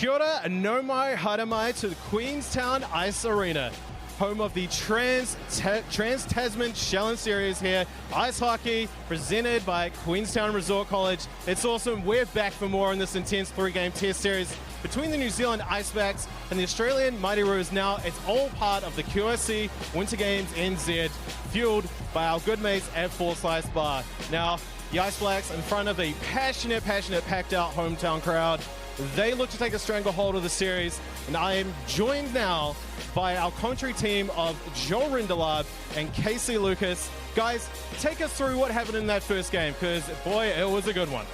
Kia ora, no mai haere mai to the Queenstown Ice Arena, home of the Trans-Tasman Challenge Series here. Ice hockey presented by Queenstown Resort College. It's awesome. We're back for more in this intense three-game test series between the New Zealand Icebacks and the Australian Mighty Roos. Now it's all part of the QRC Winter Games NZ, fueled by our good mates at Forsyth Barr. Now, the Ice Blacks in front of a passionate, packed-out hometown crowd. They look to take a stranglehold of the series, and I am joined now by our commentary team of Joel Rindelab and Casey Lucas. Guys, take us through what happened in that first game, because, boy, it was a good one.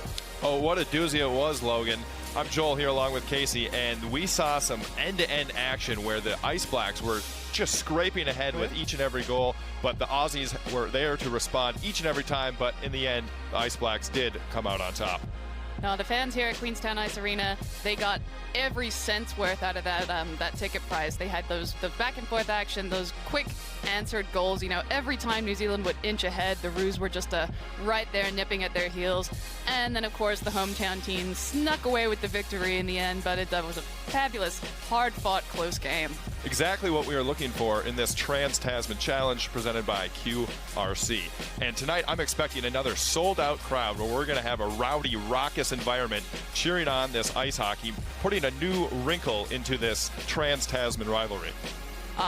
Oh, what a doozy it was, Logan. I'm Joel here along with Casey, and we saw some end-to-end action where the Ice Blacks were just scraping ahead with each and every goal, but the Aussies were there to respond each and every time, but in the end, the Ice Blacks did come out on top. Now, the fans here at Queenstown Ice Arena, they got every cent's worth out of that ticket price. They had the back and forth action, those quick answered goals. You know, every time New Zealand would inch ahead, the Roos were just right there nipping at their heels. And then, of course, the hometown team snuck away with the victory in the end, but it was a fabulous, hard-fought, close game. Exactly what we are looking for in this Trans-Tasman Challenge presented by QRC. And tonight, I'm expecting another sold-out crowd where we're going to have a rowdy, raucous environment cheering on this ice hockey, putting a new wrinkle into this Trans-Tasman rivalry.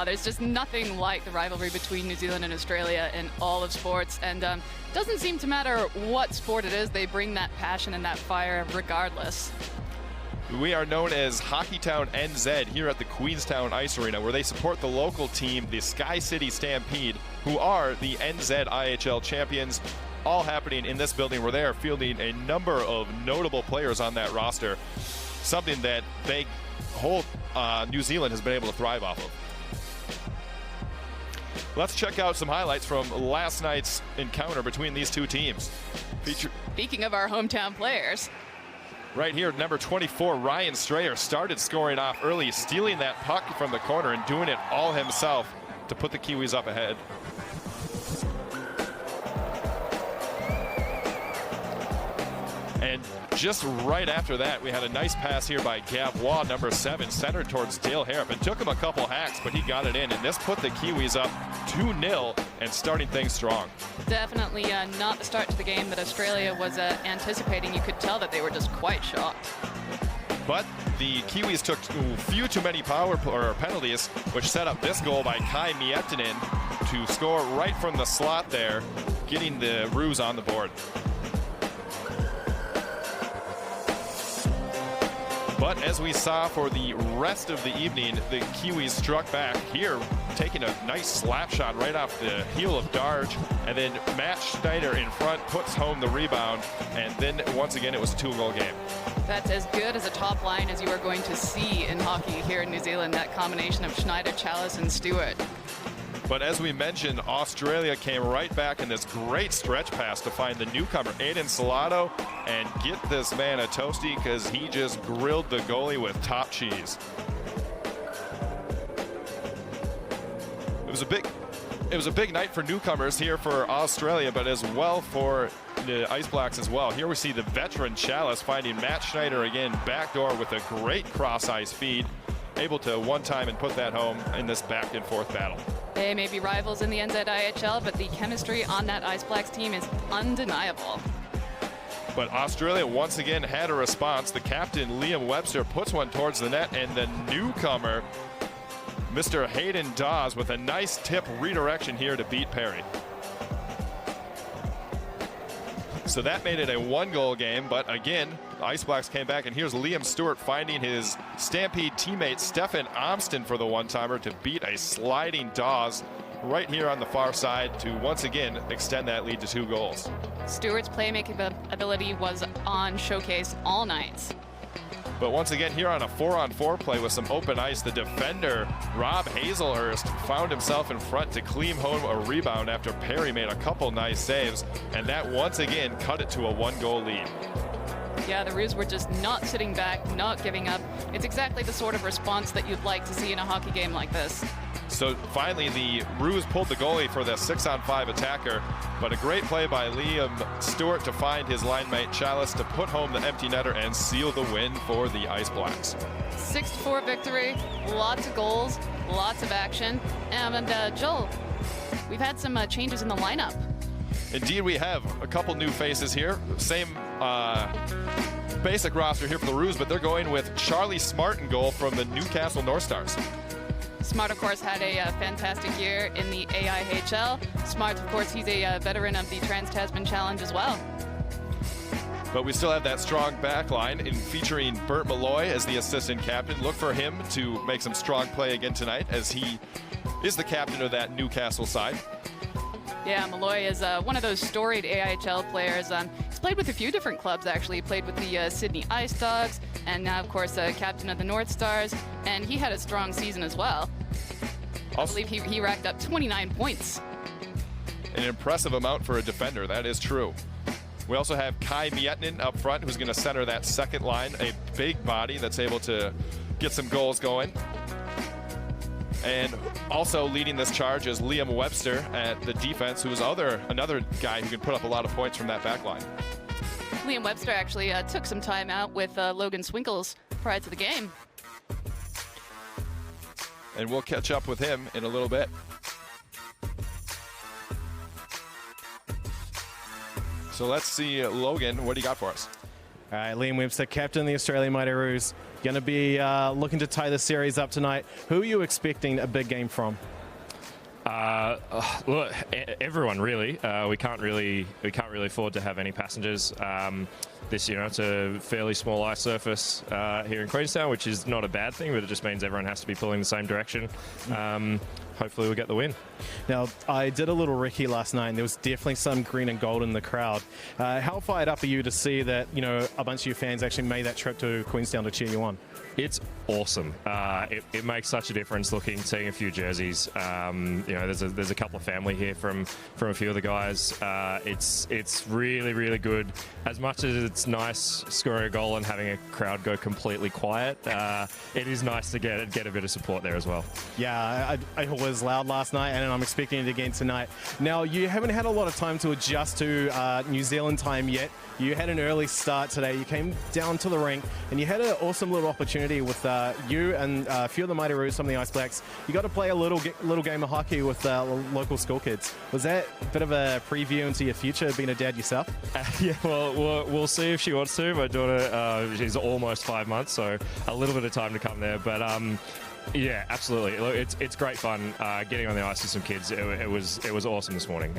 There's just nothing like the rivalry between New Zealand and Australia in all of sports, and doesn't seem to matter what sport it is, they bring that passion and that fire regardless. We are known as Hockeytown NZ here at the Queenstown Ice Arena, where they support the local team, the Sky City Stampede, who are the NZ IHL champions, all happening in this building where they are fielding a number of notable players on that roster, something that whole New Zealand has been able to thrive off of. Let's check out some highlights from last night's encounter between these two teams. Speaking of our hometown players. Right here, number 24, Ryan Strayer, started scoring off early, stealing that puck from the corner and doing it all himself to put the Kiwis up ahead. And just right after that, we had a nice pass here by Gavois, number 7, centered towards Dale Harrop. It took him a couple hacks, but he got it in, and this put the Kiwis up 2-0 and starting things strong. Definitely not the start to the game that Australia was anticipating. You could tell that they were just quite shocked. But the Kiwis took few too many penalties, which set up this goal by Kai Miettinen to score right from the slot there, getting the Roos on the board. But as we saw for the rest of the evening, the Kiwis struck back here, taking a nice slap shot right off the heel of Darge, and then Matt Schneider in front puts home the rebound, and then once again it was a 2-goal game. That's as good as a top line as you are going to see in hockey here in New Zealand, that combination of Schneider, Chalice, and Stewart. But as we mentioned, Australia came right back in this great stretch pass to find the newcomer, Aiden Salado, and get this man a toasty because he just grilled the goalie with top cheese. It was a big night for newcomers here for Australia, but as well for the Ice Blacks as well. Here we see the veteran Chalice finding Matt Schneider again backdoor with a great cross-ice feed, able to one-time and put that home in this back-and-forth battle. They may be rivals in the NZIHL, but the chemistry on that Ice Blacks team is undeniable. But Australia once again had a response. The captain, Liam Webster, puts one towards the net, and the newcomer, Mr. Hayden Dawes, with a nice tip redirection here to beat Perry. So that made it a 1-goal game, but again, the Ice Blacks came back, and here's Liam Stewart finding his Stampede teammate Stefan Amston for the one-timer to beat a sliding Dawes right here on the far side to once again extend that lead to 2 goals. Stewart's playmaking ability was on showcase all night. But once again, here on a 4-on-4 play with some open ice, the defender, Rob Hazelhurst, found himself in front to clean home a rebound after Perry made a couple nice saves, and that once again cut it to a 1-goal lead. Yeah, the Roos were just not sitting back, not giving up. It's exactly the sort of response that you'd like to see in a hockey game like this. So finally, the Roos pulled the goalie for the 6-on-5 attacker, but a great play by Liam Stewart to find his line mate Chalice to put home the empty netter and seal the win for the Ice Blacks. 6-4 victory, lots of goals, lots of action. And Joel, we've had some changes in the lineup. Indeed, we have a couple new faces here. Same basic roster here for the Roos, but they're going with Charlie Smart in goal from the Newcastle North Stars. Smart, of course, had a fantastic year in the AIHL. Smart, of course, he's a veteran of the Trans-Tasman Challenge as well. But we still have that strong back line in featuring Bert Malloy as the assistant captain. Look for him to make some strong play again tonight, as he is the captain of that Newcastle side. Yeah, Malloy is one of those storied AIHL players. He's played with a few different clubs, actually. He played with the Sydney Ice Dogs, and now, of course, captain of the North Stars. And he had a strong season as well. I believe he racked up 29 points. An impressive amount for a defender, that is true. We also have Kai Mietinen up front, who's going to center that second line, a big body that's able to get some goals going. And also leading this charge is Liam Webster at the defense, who is another guy who can put up a lot of points from that back line. Liam Webster actually took some time out with Logan Swinkles prior to the game. And we'll catch up with him in a little bit. So let's see, Logan, what do you got for us? All right, Liam Webster, captain of the Australian Mighty Roos, going to be looking to tie the series up tonight. Who are you expecting a big game from? Look, everyone really. We can't really afford to have any passengers. It's a fairly small ice surface here in Queenstown, which is not a bad thing, but it just means everyone has to be pulling the same direction. Hopefully we'll get the win. Now, I did a little recce last night, and there was definitely some green and gold in the crowd. How fired up are you to see that, a bunch of your fans actually made that trip to Queenstown to cheer you on? It's awesome. It makes such a difference seeing a few jerseys. There's a couple of family here from a few of the guys. It's really, really good. As much as it's nice scoring a goal and having a crowd go completely quiet, it is nice to get a bit of support there as well. Yeah, I was loud last night, and I'm expecting it again tonight. Now, you haven't had a lot of time to adjust to New Zealand time yet. You had an early start today. You came down to the rink, and you had an awesome little opportunity with you and a few of the Mighty Roos, some of the Ice Blacks. You got to play a little game of hockey with local school kids. Was that a bit of a preview into your future, being a dad yourself? Yeah, well, we'll see if she wants to. My daughter, she's almost 5 months, so a little bit of time to come there. But yeah, absolutely. Look, it's great fun getting on the ice with some kids. It was awesome this morning.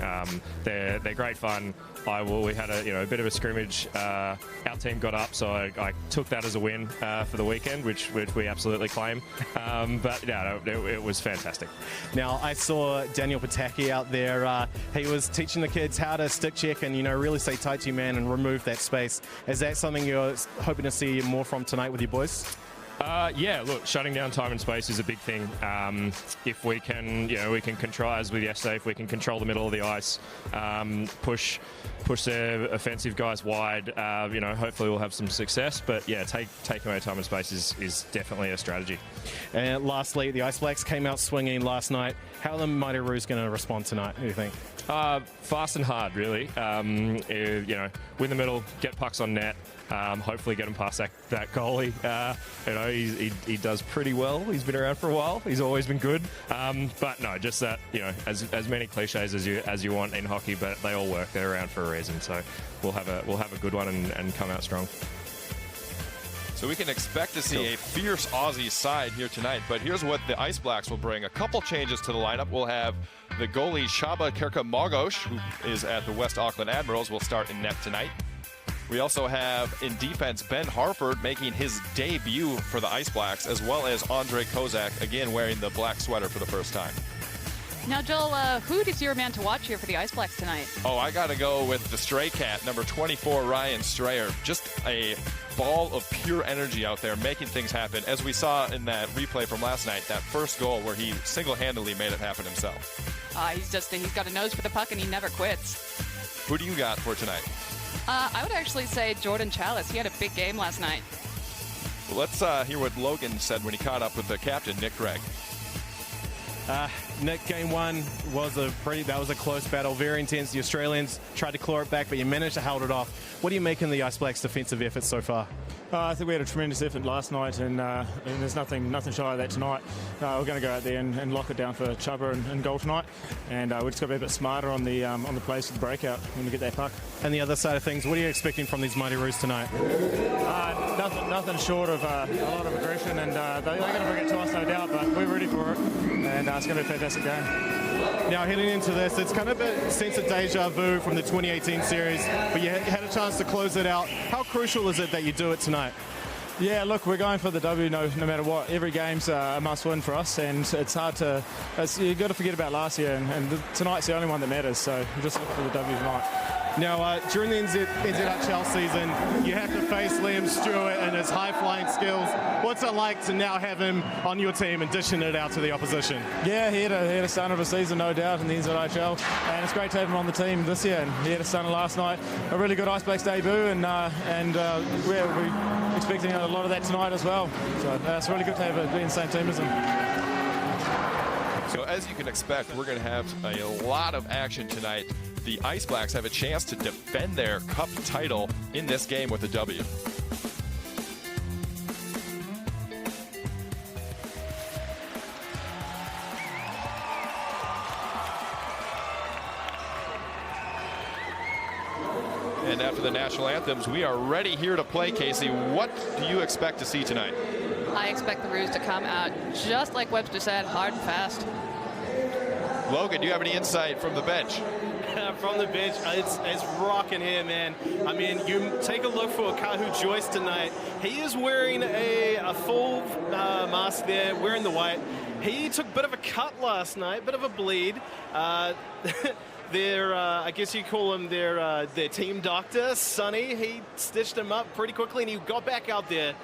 They're great fun. We had a bit of a scrimmage. Our team got up, so I took that as a win for the weekend, which we absolutely claim. But yeah, it was fantastic. Now, I saw Daniel Pataki out there. He was teaching the kids how to stick check and really stay tight to your man and remove that space. Is that something you're hoping to see more from tonight with your boys? Yeah, look, shutting down time and space is a big thing. If we can, we can control, as with yesterday, if we can control the middle of the ice, push their offensive guys wide, hopefully we'll have some success. But yeah, taking away time and space is definitely a strategy. And lastly, the Ice Blacks came out swinging last night. How are the Mighty Roos going to respond tonight, do you think? Fast and hard, really. Win the middle, get pucks on net. Hopefully get him past that goalie. He does pretty well. He's been around for a while. He's always been good. But no, just that, as many cliches as you want in hockey, but they all work. They're around for a reason. So we'll have a good one and come out strong. So we can expect to see a fierce Aussie side here tonight, but here's what the Ice Blacks will bring. A couple changes to the lineup. We'll have the goalie Shaba Kirka-Margosh, who is at the West Auckland Admirals, will start in net tonight. We also have in defense Ben Harford making his debut for the Ice Blacks, as well as Andre Kozak, again wearing the black sweater for the first time. Now, Joel, who is your man to watch here for the Ice Blacks tonight? Oh, I got to go with the Stray Cat, number 24, Ryan Strayer. Just a ball of pure energy out there, making things happen. As we saw in that replay from last night, that first goal where he single-handedly made it happen himself. He's got a nose for the puck, and he never quits. Who do you got for tonight? I would actually say Jordan Chalice. He had a big game last night. Well, let's hear what Logan said when he caught up with the captain, Nick Gregg. Nick, game one was a close battle, very intense. The Australians tried to claw it back, but you managed to hold it off. What do you make in the Ice Blacks' defensive efforts so far? I think we had a tremendous effort last night, and there's nothing shy of that tonight. We're going to go out there and lock it down for Chubba and goal tonight, and we're just got to be a bit smarter on the plays for the breakout when we get that puck. And the other side of things, what are you expecting from these Mighty Roos tonight? Nothing short of a lot of aggression, and they're going to bring it to us, no doubt, but we're ready for it, and it's going to be a fantastic game. Now, heading into this, it's kind of a sense of deja vu from the 2018 series, but you had a chance to close it out. How crucial is it that you do it tonight? Yeah, look, we're going for the W no matter what. Every game's a must-win for us, and it's hard to... you've got to forget about last year, and tonight's the only one that matters, so we're just looking for the W tonight. Now, during the NZHL season, you have to face Liam Stewart and his high-flying skills. What's it like to now have him on your team and dishing it out to the opposition? Yeah, he had a stunner of a season, no doubt, in the NZHL, and it's great to have him on the team this year. And he had a stunner last night, a really good Ice Blacks debut, and we're expecting a lot of that tonight as well. So it's really good to have be in the same team as him. So as you can expect, we're going to have a lot of action tonight. The Ice Blacks have a chance to defend their cup title in this game with a W. And after the national anthems, we are ready here to play, Casey. What do you expect to see tonight? I expect the Roos to come out, just like Webster said, hard and fast. Logan, do you have any insight from the bench? From the bench, it's rocking here, man. I mean, you take a look for Kahu Joyce tonight. He is wearing a full mask there, wearing the white. He took a bit of a cut last night, bit of a bleed. I guess you call him their team doctor, Sonny. He stitched him up pretty quickly, and he got back out there.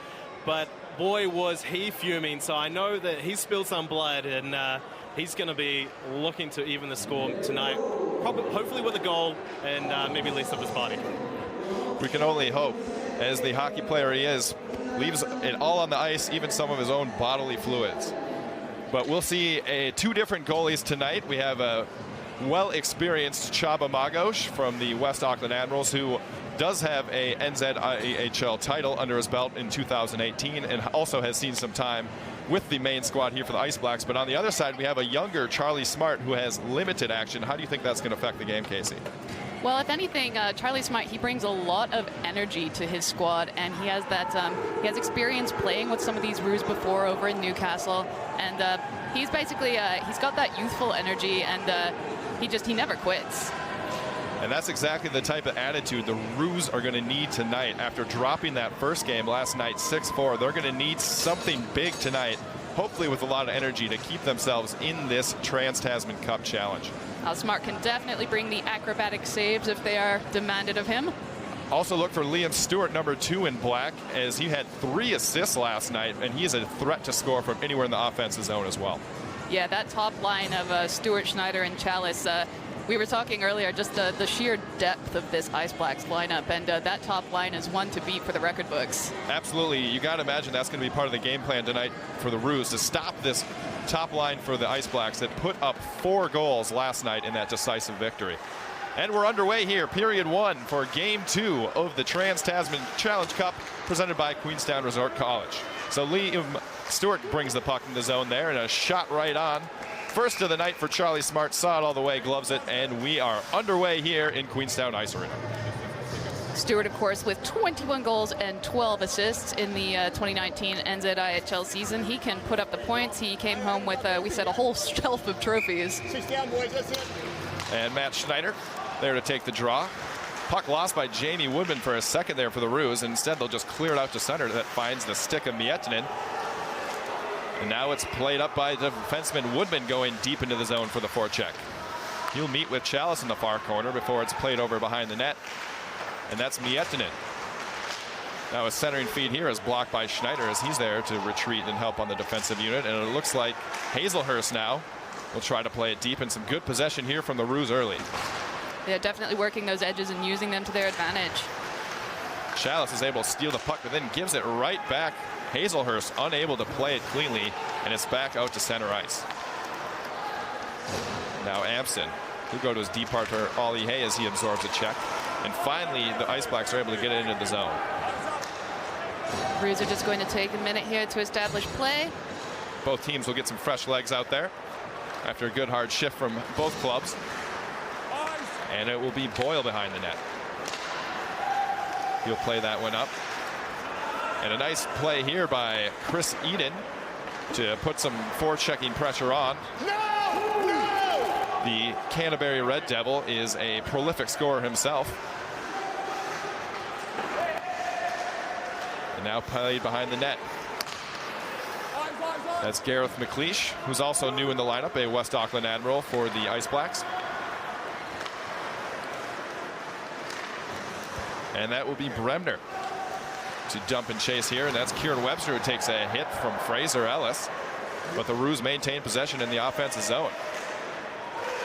But boy, was he fuming. So I know that he spilled some blood, and he's going to be looking to even the score tonight, hopefully with a goal and maybe least of his body. We can only hope, as the hockey player he is, leaves it all on the ice, even some of his own bodily fluids. But we'll see two different goalies tonight. We have a well-experienced Chaba Magos from the West Auckland Admirals, who does have a NZIHL title under his belt in 2018 and also has seen some time with the main squad here for the Ice Blacks. But on the other side, we have a younger Charlie Smart who has limited action. How do you think that's going to affect the game, Casey? Well, if anything, Charlie Smart, he brings a lot of energy to his squad, and he has that he has experience playing with some of these Roos before over in Newcastle, and he's basically he's got that youthful energy, and he never quits. And that's exactly the type of attitude the Roos are going to need tonight. After dropping that first game last night 6-4, they're going to need something big tonight, hopefully with a lot of energy, to keep themselves in this Trans-Tasman Cup challenge. Smart can definitely bring the acrobatic saves if they are demanded of him. Also look for Liam Stewart, number 2 in black, as he had 3 assists last night, and he is a threat to score from anywhere in the offensive zone as well. Yeah, that top line of Stewart, Schneider, and Chalice, we were talking earlier, just the sheer depth of this Ice Blacks lineup, and that top line is one to beat for the record books. Absolutely. You got to imagine that's going to be part of the game plan tonight for the Roos, to stop this top line for the Ice Blacks that put up 4 goals last night in that decisive victory. And we're underway here, period 1 for game 2 of the Trans-Tasman Challenge Cup, presented by Queenstown Resort College. So Liam Stewart brings the puck in the zone there, and a shot right on. First of the night for Charlie Smart, saw it all the way, gloves it, and we are underway here in Queenstown Ice Arena. Stewart, of course, with 21 goals and 12 assists in the 2019 NZIHL season. He can put up the points. He came home with, we said, a whole shelf of trophies. 6 down, boys, that's it. And Matt Schneider there to take the draw. Puck lost by Jamie Woodman for a second there for the Roos. Instead, they'll just clear it out to center. That finds the stick of Miettinen. And now it's played up by the defenseman Woodman, going deep into the zone for the forecheck. He'll meet with Chalice in the far corner before it's played over behind the net. And that's Miettinen. Now a centering feed here is blocked by Schneider as he's there to retreat and help on the defensive unit. And it looks like Hazelhurst now will try to play it deep, and some good possession here from the Roos early. They're definitely working those edges and using them to their advantage. Chalice is able to steal the puck, but then gives it right back. Hazelhurst unable to play it cleanly, and it's back out to center ice. Now Ampson. He'll go to his deep partner, Ollie Hay, as he absorbs a check. And finally, the Ice Blacks are able to get it into the zone. Roos are just going to take a minute here to establish play. Both teams will get some fresh legs out there after a good hard shift from both clubs. And it will be Boyle behind the net. He'll play that one up. And a nice play here by Chris Eden to put some forechecking pressure on. The Canterbury Red Devil is a prolific scorer himself. And now played behind the net. That's Gareth McLeish, who's also new in the lineup, a West Auckland Admiral for the Ice Blacks. And that will be Bremner to dump and chase here, and that's Kieran Webster who takes a hit from Fraser Ellis. But the Roos maintain possession in the offensive zone.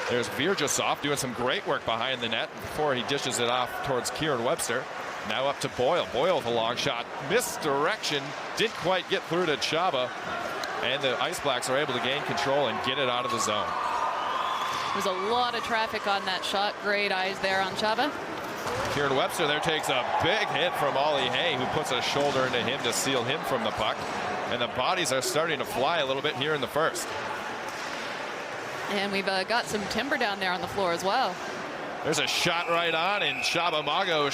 There's Virjasov doing some great work behind the net before he dishes it off towards Kieran Webster. Now up to Boyle. Boyle with a long shot. Misdirection. Didn't quite get through to Chaba. And the Ice Blacks are able to gain control and get it out of the zone. There's a lot of traffic on that shot. Great eyes there on Chaba. Kieran Webster there takes a big hit from Ollie Hay, who puts a shoulder into him to seal him from the puck. And the bodies are starting to fly a little bit here in the first. And we've got some timber down there on the floor as well. There's a shot right on, and Chaba Magos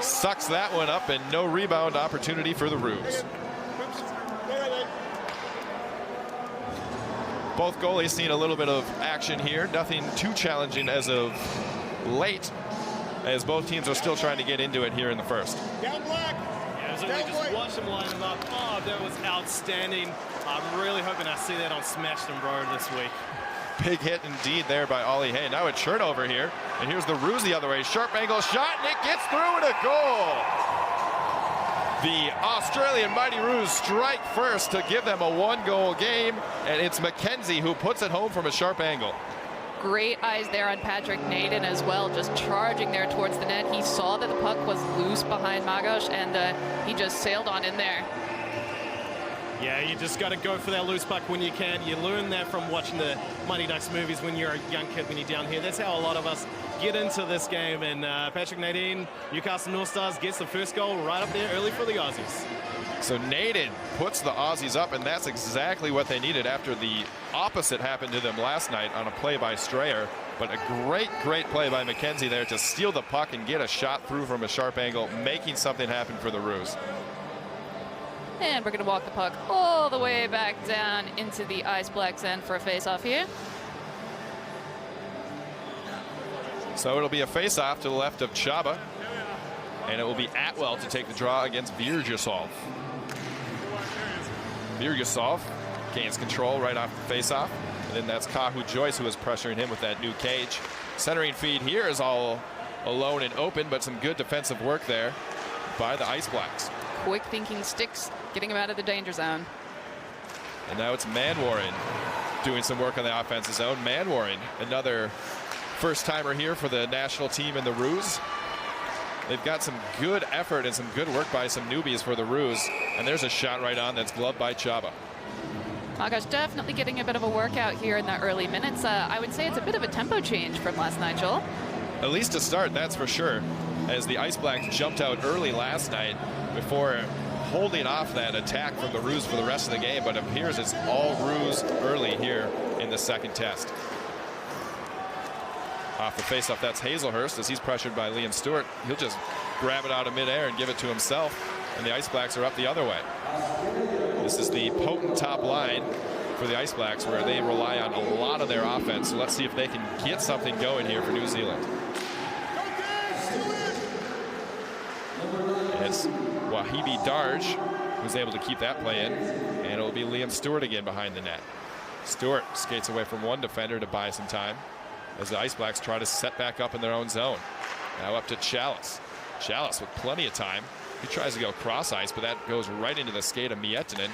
sucks that one up, and no rebound opportunity for the Roos. Both goalies seen a little bit of action here. Nothing too challenging as of late, as both teams are still trying to get into it here in the first. Down black. Yeah, so we just watch them line them up. Oh, that was outstanding. I'm really hoping I see that on Smashed and Bro this week. Big hit indeed there by Ollie Hay. Now a turnover here, and here's the Roos the other way. Sharp angle shot, and it gets through and a goal. The Australian Mighty Roos strike first to give them a one-goal game, and it's McKenzie who puts it home from a sharp angle. Great eyes there on Patrick Naden as well, just charging there towards the net. He saw that the puck was loose behind Magos, and he just sailed on in there. Yeah, you just got to go for that loose puck when you can. You learn that from watching the Mighty Ducks movies when you're a young kid, when you're down here. That's how a lot of us get into this game. And Patrick Naden, Newcastle North Stars, gets the first goal right up there early for the Aussies. So Naden puts the Aussies up, and that's exactly what they needed after the opposite happened to them last night on a play by Strayer. But a great, great play by McKenzie there to steal the puck and get a shot through from a sharp angle, making something happen for the Roos. And we're going to walk the puck all the way back down into the Ice Blacks end for a face-off here. So it'll be a face-off to the left of Chaba, and it will be Atwell to take the draw against Virjasov. Virjasov gains control right off the face-off, and then that's Kahu Joyce who is pressuring him with that new cage. Centering feed here is all alone and open, but some good defensive work there by the Ice Blacks. Quick thinking sticks, getting him out of the danger zone. And now it's Manwaring doing some work on the offensive zone. Manwaring, another first-timer here for the national team in the Roos. They've got some good effort and some good work by some newbies for the Roos. And there's a shot right on that's gloved by Chaba. Magos definitely getting a bit of a workout here in the early minutes. I would say it's a bit of a tempo change from last night, Joel. At least to start, that's for sure. As the Ice Blacks jumped out early last night before holding off that attack from the Roos for the rest of the game, but it appears it's all Roos early here in the second test. Off the faceoff, that's Hazelhurst as he's pressured by Liam Stewart. He'll just grab it out of midair and give it to himself, and the Ice Blacks are up the other way. This is the potent top line for the Ice Blacks, where they rely on a lot of their offense. So let's see if they can get something going here for New Zealand. It's Wahibi Darj who's able to keep that play in, and it'll be Liam Stewart again behind the net. Stewart skates away from one defender to buy some time as the Ice Blacks try to set back up in their own zone. Now up to Chalice. Chalice with plenty of time. He tries to go cross ice, but that goes right into the skate of Miettinen.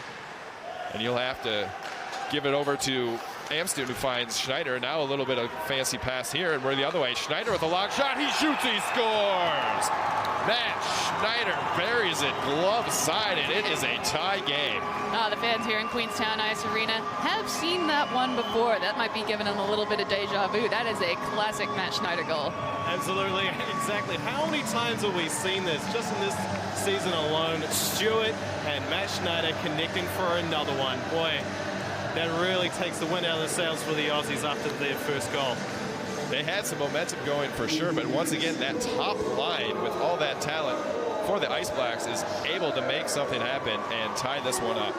And you'll have to give it over to Amston who finds Schneider. Now a little bit of fancy pass here, and we're the other way. Schneider with a long shot. He shoots, he scores! Matt Schneider buries it glove side, and it is a tie game. The fans here in Queenstown Ice Arena have seen that one before. That might be giving them a little bit of deja vu. That is a classic Matt Schneider goal. Absolutely, exactly. How many times have we seen this just in this season alone? Stewart and Matt Schneider connecting for another one. Boy, that really takes the wind out of the sails for the Aussies after their first goal. They had some momentum going for sure, but once again, that top line with all that talent for the Ice Blacks is able to make something happen and tie this one up.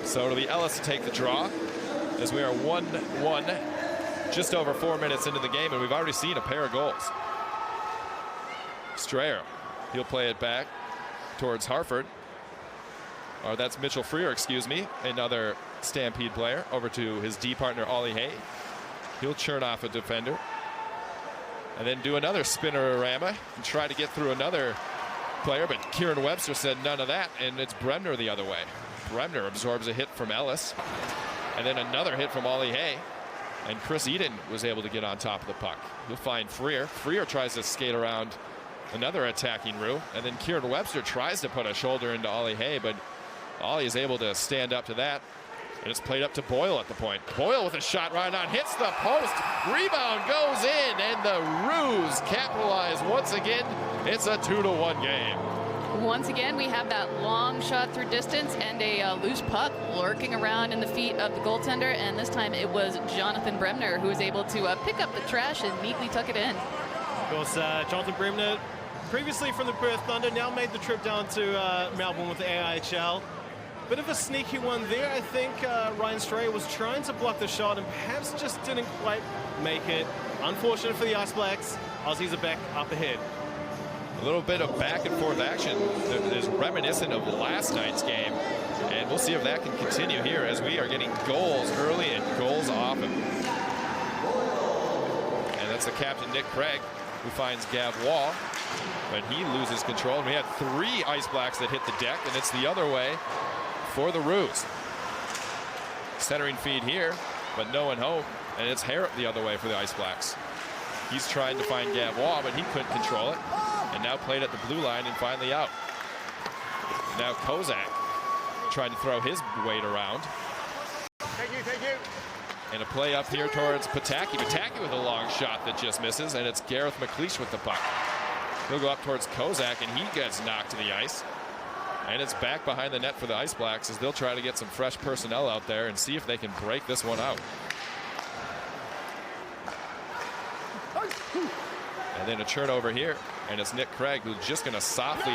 So it'll be Ellis to take the draw as we are 1-1, just over 4 minutes into the game, and we've already seen a pair of goals. Strayer, he'll play it back towards Harford. Or that's Mitchell Freer, excuse me, another Stampede player, over to his D partner, Ollie Hay. He'll churn off a defender and then do another spinner-orama and try to get through another player, but Kieran Webster said none of that, and it's Bremner the other way. Bremner absorbs a hit from Ellis, and then another hit from Ollie Hay, and Chris Eden was able to get on top of the puck. He'll find Freer. Freer tries to skate around another attacking Roo, and then Kieran Webster tries to put a shoulder into Ollie Hay, but Ollie is able to stand up to that, and it's played up to Boyle at the point. Boyle with a shot right on, hits the post, rebound goes in, and the Roos capitalize once again. It's a 2-1 game. Once again, we have that long shot through distance and a loose puck lurking around in the feet of the goaltender, and this time it was Jonathan Bremner who was able to pick up the trash and neatly tuck it in. Of course, Jonathan Bremner, previously from the Perth Thunder, now made the trip down to Melbourne with the AIHL. Bit of a sneaky one there. I think Ryan Strayer was trying to block the shot and perhaps just didn't quite make it. Unfortunate for the Ice Blacks. Aussies are back up ahead. A little bit of back and forth action that is reminiscent of last night's game, and we'll see if that can continue here as we are getting goals early and goals often. And that's the captain, Nick Craig, who finds Gav Wall, but he loses control. And we had 3 Ice Blacks that hit the deck, and it's the other way for the Roos. Centering feed here, but no one home, and it's Harrop the other way for the Ice Blacks. He's trying to find Gav Wall, but he couldn't control it, and now played at the blue line and finally out. Now Kozak trying to throw his weight around. Thank you. And a play up here towards Pataki. Pataki with a long shot that just misses, and it's Gareth McLeish with the puck. He'll go up towards Kozak, and he gets knocked to the ice. And it's back behind the net for the Ice Blacks as they'll try to get some fresh personnel out there and see if they can break this one out. And then a turnover here, and it's Nick Craig who's just going to softly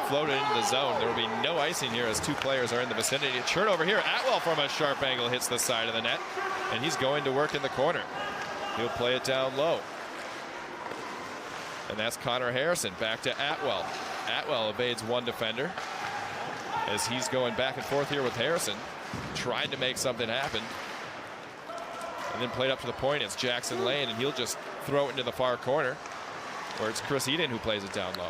float it into the zone. There will be no icing here as 2 players are in the vicinity. A turnover here. Atwell from a sharp angle hits the side of the net, and he's going to work in the corner. He'll play it down low. And that's Connor Harrison back to Atwell. Atwell evades one defender as he's going back and forth here with Harrison, trying to make something happen. And then played up to the point, it's Jackson Lane, and he'll just throw it into the far corner, where it's Chris Eden who plays it down low.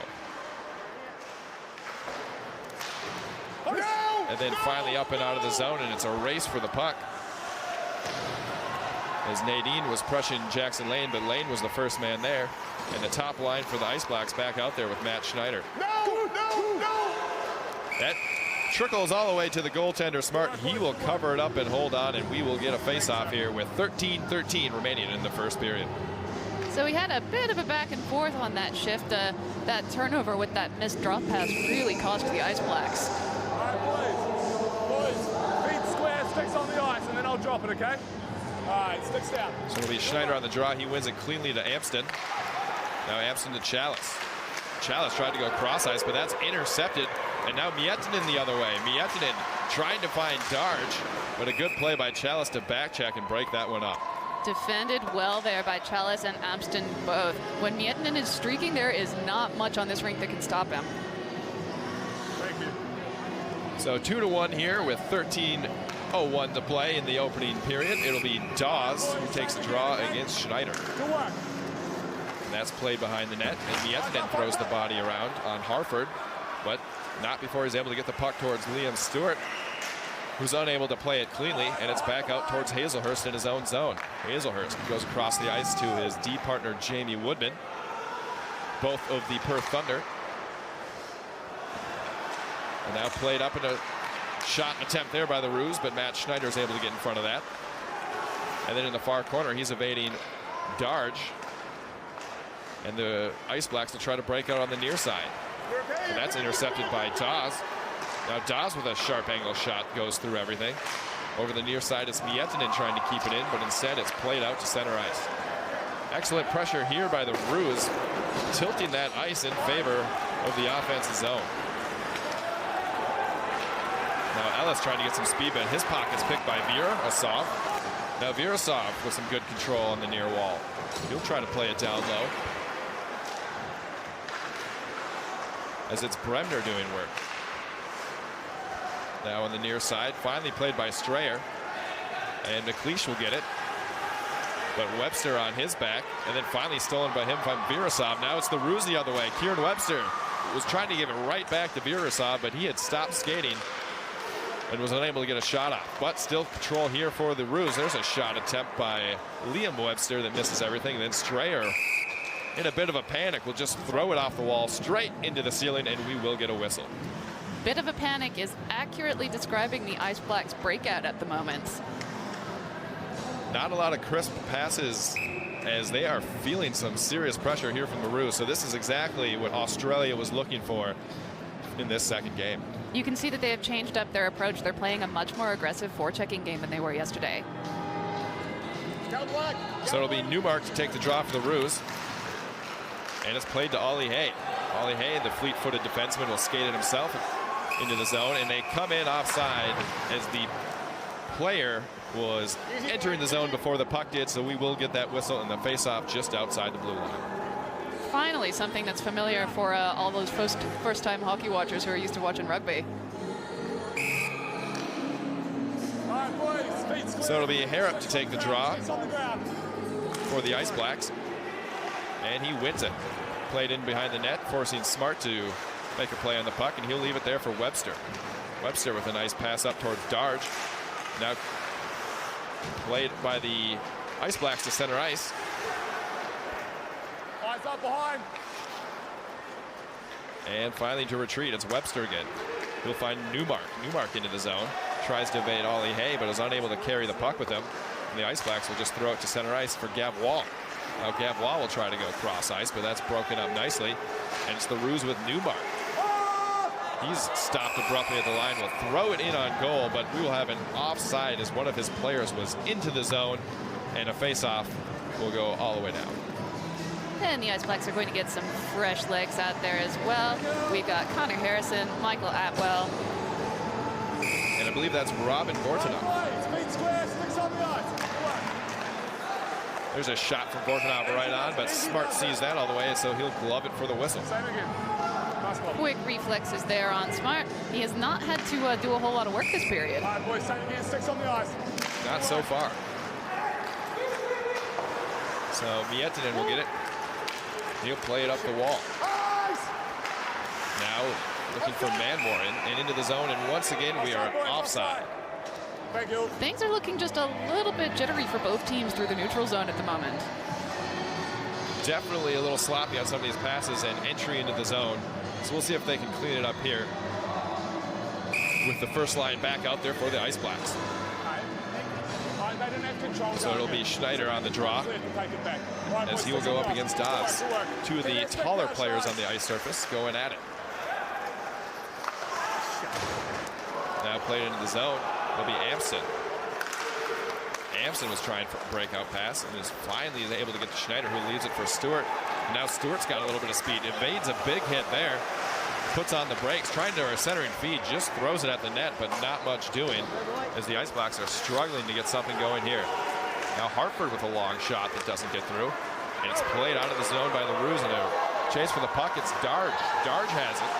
And then finally up and out of the zone, and it's a race for the puck. As Nadine was pushing Jackson Lane, but Lane was the first man there. And the top line for the Ice Blacks back out there with Matt Schneider. No! That trickles all the way to the goaltender, Smart. He will cover it up and hold on, and we will get a face-off here with 13-13 remaining in the first period. So we had a bit of a back and forth on that shift. That turnover with that missed drop pass really cost the Ice Blacks. All right, boys. Feet square, sticks on the ice, and then I'll drop it, okay? All right, sticks down. So it'll be Schneider on the draw. He wins it cleanly to Amston. Now Amston to Chalice. Chalice tried to go cross ice, but that's intercepted. And now Miettinen the other way. Miettinen trying to find Darge, but a good play by Chalice to back check and break that one up. Defended well there by Chalice and Amston both. When Miettinen is streaking, there is not much on this rink that can stop him. Thank you. So 2-1 here with 13:01 to play in the opening period. It'll be Dawes who takes the draw against Schneider. Good work. And that's played behind the net. And Miettinen throws the body around on Harford, but not before he's able to get the puck towards Liam Stewart. who's unable to play it cleanly, and it's back out towards Hazelhurst in his own zone. Hazelhurst goes across the ice to his D partner, Jamie Woodman, both of the Perth Thunder. And now played up in a shot attempt there by the Roos, but Matt Schneider is able to get in front of that. And then in the far corner, he's evading Darge. And the Ice Blacks will try to break out on the near side. And that's intercepted by Dawes. Now Dawes with a sharp angle shot goes through everything. Over the near side, it's Miettinen trying to keep it in, but instead it's played out to center ice. Excellent pressure here by the Roos, tilting that ice in favor of the offensive zone. Now Ellis trying to get some speed, but his pocket's picked by Virasov. Now Virasov with some good control on the near wall. He'll try to play it down low. As it's Bremner doing work. Now on the near side, finally played by Strayer. And McLeish will get it. But Webster on his back, and then finally stolen by him from Virasov. Now it's the Roos the other way. Kieran Webster was trying to give it right back to Virasov, but he had stopped skating and was unable to get a shot off. But still control here for the Roos. There's a shot attempt by Liam Webster that misses everything. And then Strayer, in a bit of a panic, will just throw it off the wall straight into the ceiling, and we will get a whistle. Bit of a panic is accurately describing the Ice Blacks breakout at the moment. Not a lot of crisp passes as they are feeling some serious pressure here from the Roos. So this is exactly what Australia was looking for in this second game. You can see that they have changed up their approach. They're playing a much more aggressive forechecking game than they were yesterday. So it'll be Newmark to take the draw for the Roos. And it's played to Ollie Hay. Ollie Hay, the fleet-footed defenseman, will skate it himself into the zone, and they come in offside as the player was entering the zone before the puck did, so we will get that whistle and the face-off just outside the blue line. Finally, something that's familiar for all those first-time hockey watchers who are used to watching rugby. So it'll be Harrop to take the draw for the Ice Blacks, and he wins it. Played in behind the net, forcing Smart to make a play on the puck, and he'll leave it there for Webster. Webster with a nice pass up towards Darge. Now played by the Ice Blacks to center ice. Eyes up behind. And finally to retreat, it's Webster again. He'll find Newmark. Newmark into the zone. Tries to evade Ollie Hay, but is unable to carry the puck with him. And the Ice Blacks will just throw it to center ice for Gav Wall. Now Gav Wall will try to go cross ice, but that's broken up nicely. And it's the Roos with Newmark. He's stopped abruptly at the line. Will throw it in on goal, but we will have an offside as one of his players was into the zone, and a face-off will go all the way down. And the Ice Blacks are going to get some fresh legs out there as well. We've got Connor Harrison, Michael Atwell. And I believe that's Robin Bortanoff. There's a shot from Bortanoff right on, but Smart sees that all the way, so he'll glove it for the whistle. Quick reflexes there on Smart. He has not had to do a whole lot of work this period. All right, boys, same again, 6 on the ice. Not so far. So Miettinen will get it. He'll play it up the wall. Now looking for Manmore and into the zone, and once again we are offside. Thank you. Things are looking just a little bit jittery for both teams through the neutral zone at the moment. Definitely a little sloppy on some of these passes and entry into the zone. So we'll see if they can clean it up here with the first line back out there for the Ice Blacks. So it'll be Schneider on the draw as he will go up against Dawes. Two of the taller players on the ice surface going at it. Now played into the zone. It'll be Amston. Amston was trying for a breakout pass and is finally able to get to Schneider, who leaves it for Stewart. And now Stewart's got a little bit of speed. Evades a big hit there. Puts on the brakes, trying to our centering feed, just throws it at the net, but not much doing as the Ice Blacks are struggling to get something going here. Now Hartford with a long shot that doesn't get through. And it's played out of the zone by the Roos, and a chase for the puck. It's Darge. Darge has it.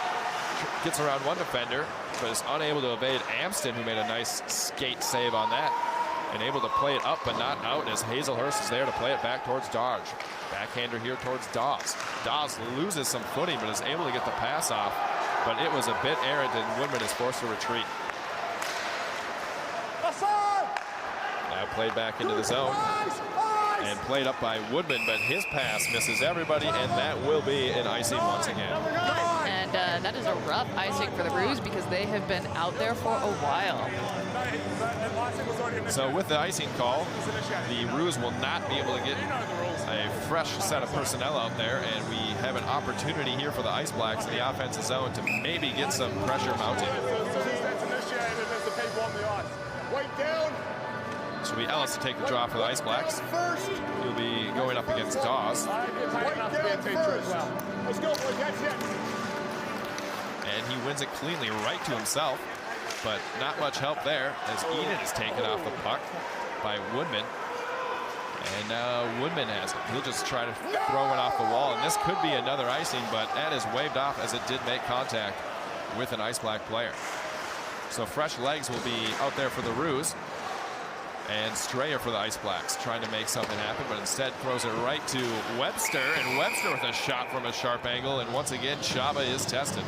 Gets around one defender, but is unable to evade Amston, who made a nice skate save on that. And able to play it up, but not out, as Hazelhurst is there to play it back towards Darge. Backhander here towards Dawes. Dawes loses some footing, but is able to get the pass off. But it was a bit errant, and Woodman is forced to retreat. Played back into the zone and played up by Woodman, but his pass misses everybody, and that will be an icing once again. And that is a rough icing for the Roos because they have been out there for a while. So with the icing call, the Roos will not be able to get a fresh set of personnel out there, and we have an opportunity here for the Ice Blacks in the offensive zone to maybe get some pressure mounted. So it'll be Ellis to take the draw for the Ice Blacks. He'll be going up against Dawes. And he wins it cleanly right to himself, but not much help there as Eden is taken off the puck by Woodman. And now Woodman has it. He'll just try to throw it off the wall, and this could be another icing, but that is waved off as it did make contact with an Ice Black player. So fresh legs will be out there for the Roos. And Strayer for the Ice Blacks, trying to make something happen, but instead throws it right to Webster, and Webster with a shot from a sharp angle, and once again, Chaba is tested.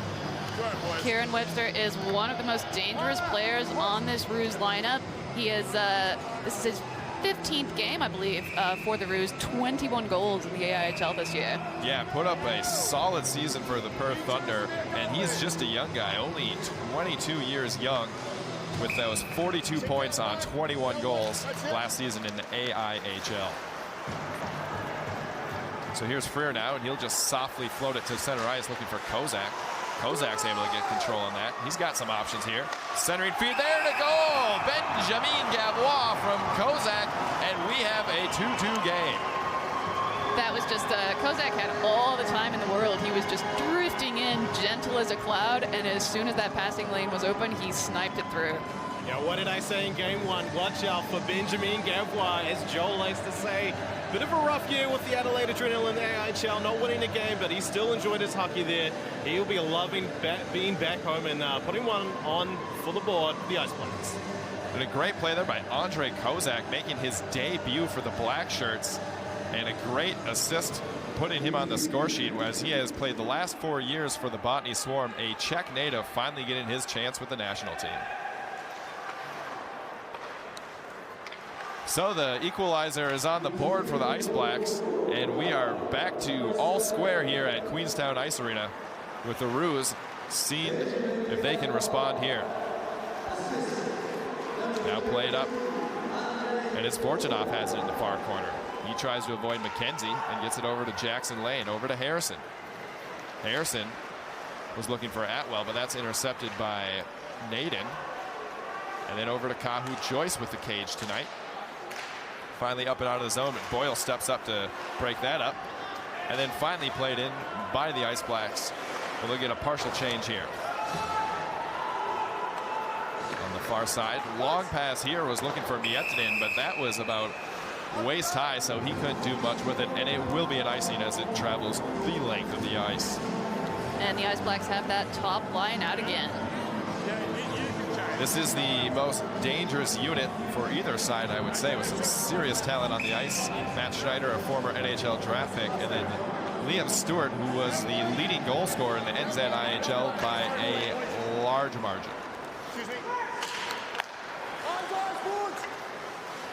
Kieran Webster is one of the most dangerous players on this Roos lineup. He is, this is his 15th game, I believe, for the Roos, 21 goals in the AIHL this year. Yeah, put up a solid season for the Perth Thunder, and he's just a young guy, only 22 years young, with those 42 points on 21 goals last season in the AIHL. So here's Freer now, and he'll just softly float it to center ice looking for Kozak. Kozak's able to get control on that. He's got some options here. Centering feed there to goal. Benjamin Gavois from Kozak, and we have a 2-2 game. That was just, Kozak had all the time in the world. He was just drifting in, gentle as a cloud, and as soon as that passing lane was open, he sniped it through. Yeah, what did I say in game one? Watch out for Benjamin Gavois, as Joel likes to say. Bit of a rough year with the Adelaide Adrenaline AIHL, not winning a game, but he still enjoyed his hockey there. He'll be loving being back home and putting one on for the board, the Ice Blacks. And a great play there by Andre Kozak, making his debut for the Black Shirts, and a great assist putting him on the score sheet, whereas he has played the last 4 years for the Botany Swarm, a Czech native finally getting his chance with the national team. So the equalizer is on the board for the Ice Blacks, and we are back to all square here at Queenstown Ice Arena with the Roos seeing if they can respond here. Now played up, and it's Fortunoff has it in the far corner. He tries to avoid McKenzie and gets it over to Jackson Lane, over to Harrison. Harrison was looking for Atwell, but that's intercepted by Naden. And then over to Kahu Joyce with the cage tonight. Finally up and out of the zone, but Boyle steps up to break that up. And then finally played in by the Ice Blacks. And they'll get a partial change here. On the far side, long pass here was looking for Miettinen, but that was about waist high, so he couldn't do much with it, and it will be an icing as it travels the length of the ice. And the Ice Blacks have that top line out again. This is the most dangerous unit for either side, I would say, with some serious talent on the ice. Matt Schneider, a former NHL draft pick, and then Liam Stewart, who was the leading goal scorer in the NZIHL by a large margin.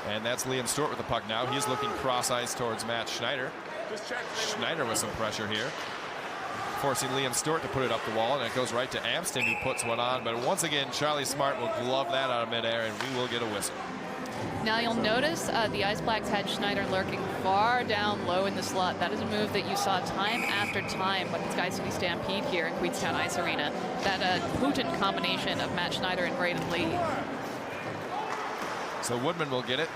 And that's Liam Stewart with the puck now. He's looking cross ice towards Matt Schneider. Schneider with some pressure here, forcing Liam Stewart to put it up the wall, and it goes right to Amston, who puts one on. But once again, Charlie Smart will glove that out of midair, and we will get a whistle. Now you'll notice the Ice Blacks had Schneider lurking far down low in the slot. That is a move that you saw time after time with the Sky City Stampede here in Queenstown Ice Arena. That potent combination of Matt Schneider and Braden Lee. So Woodman will get it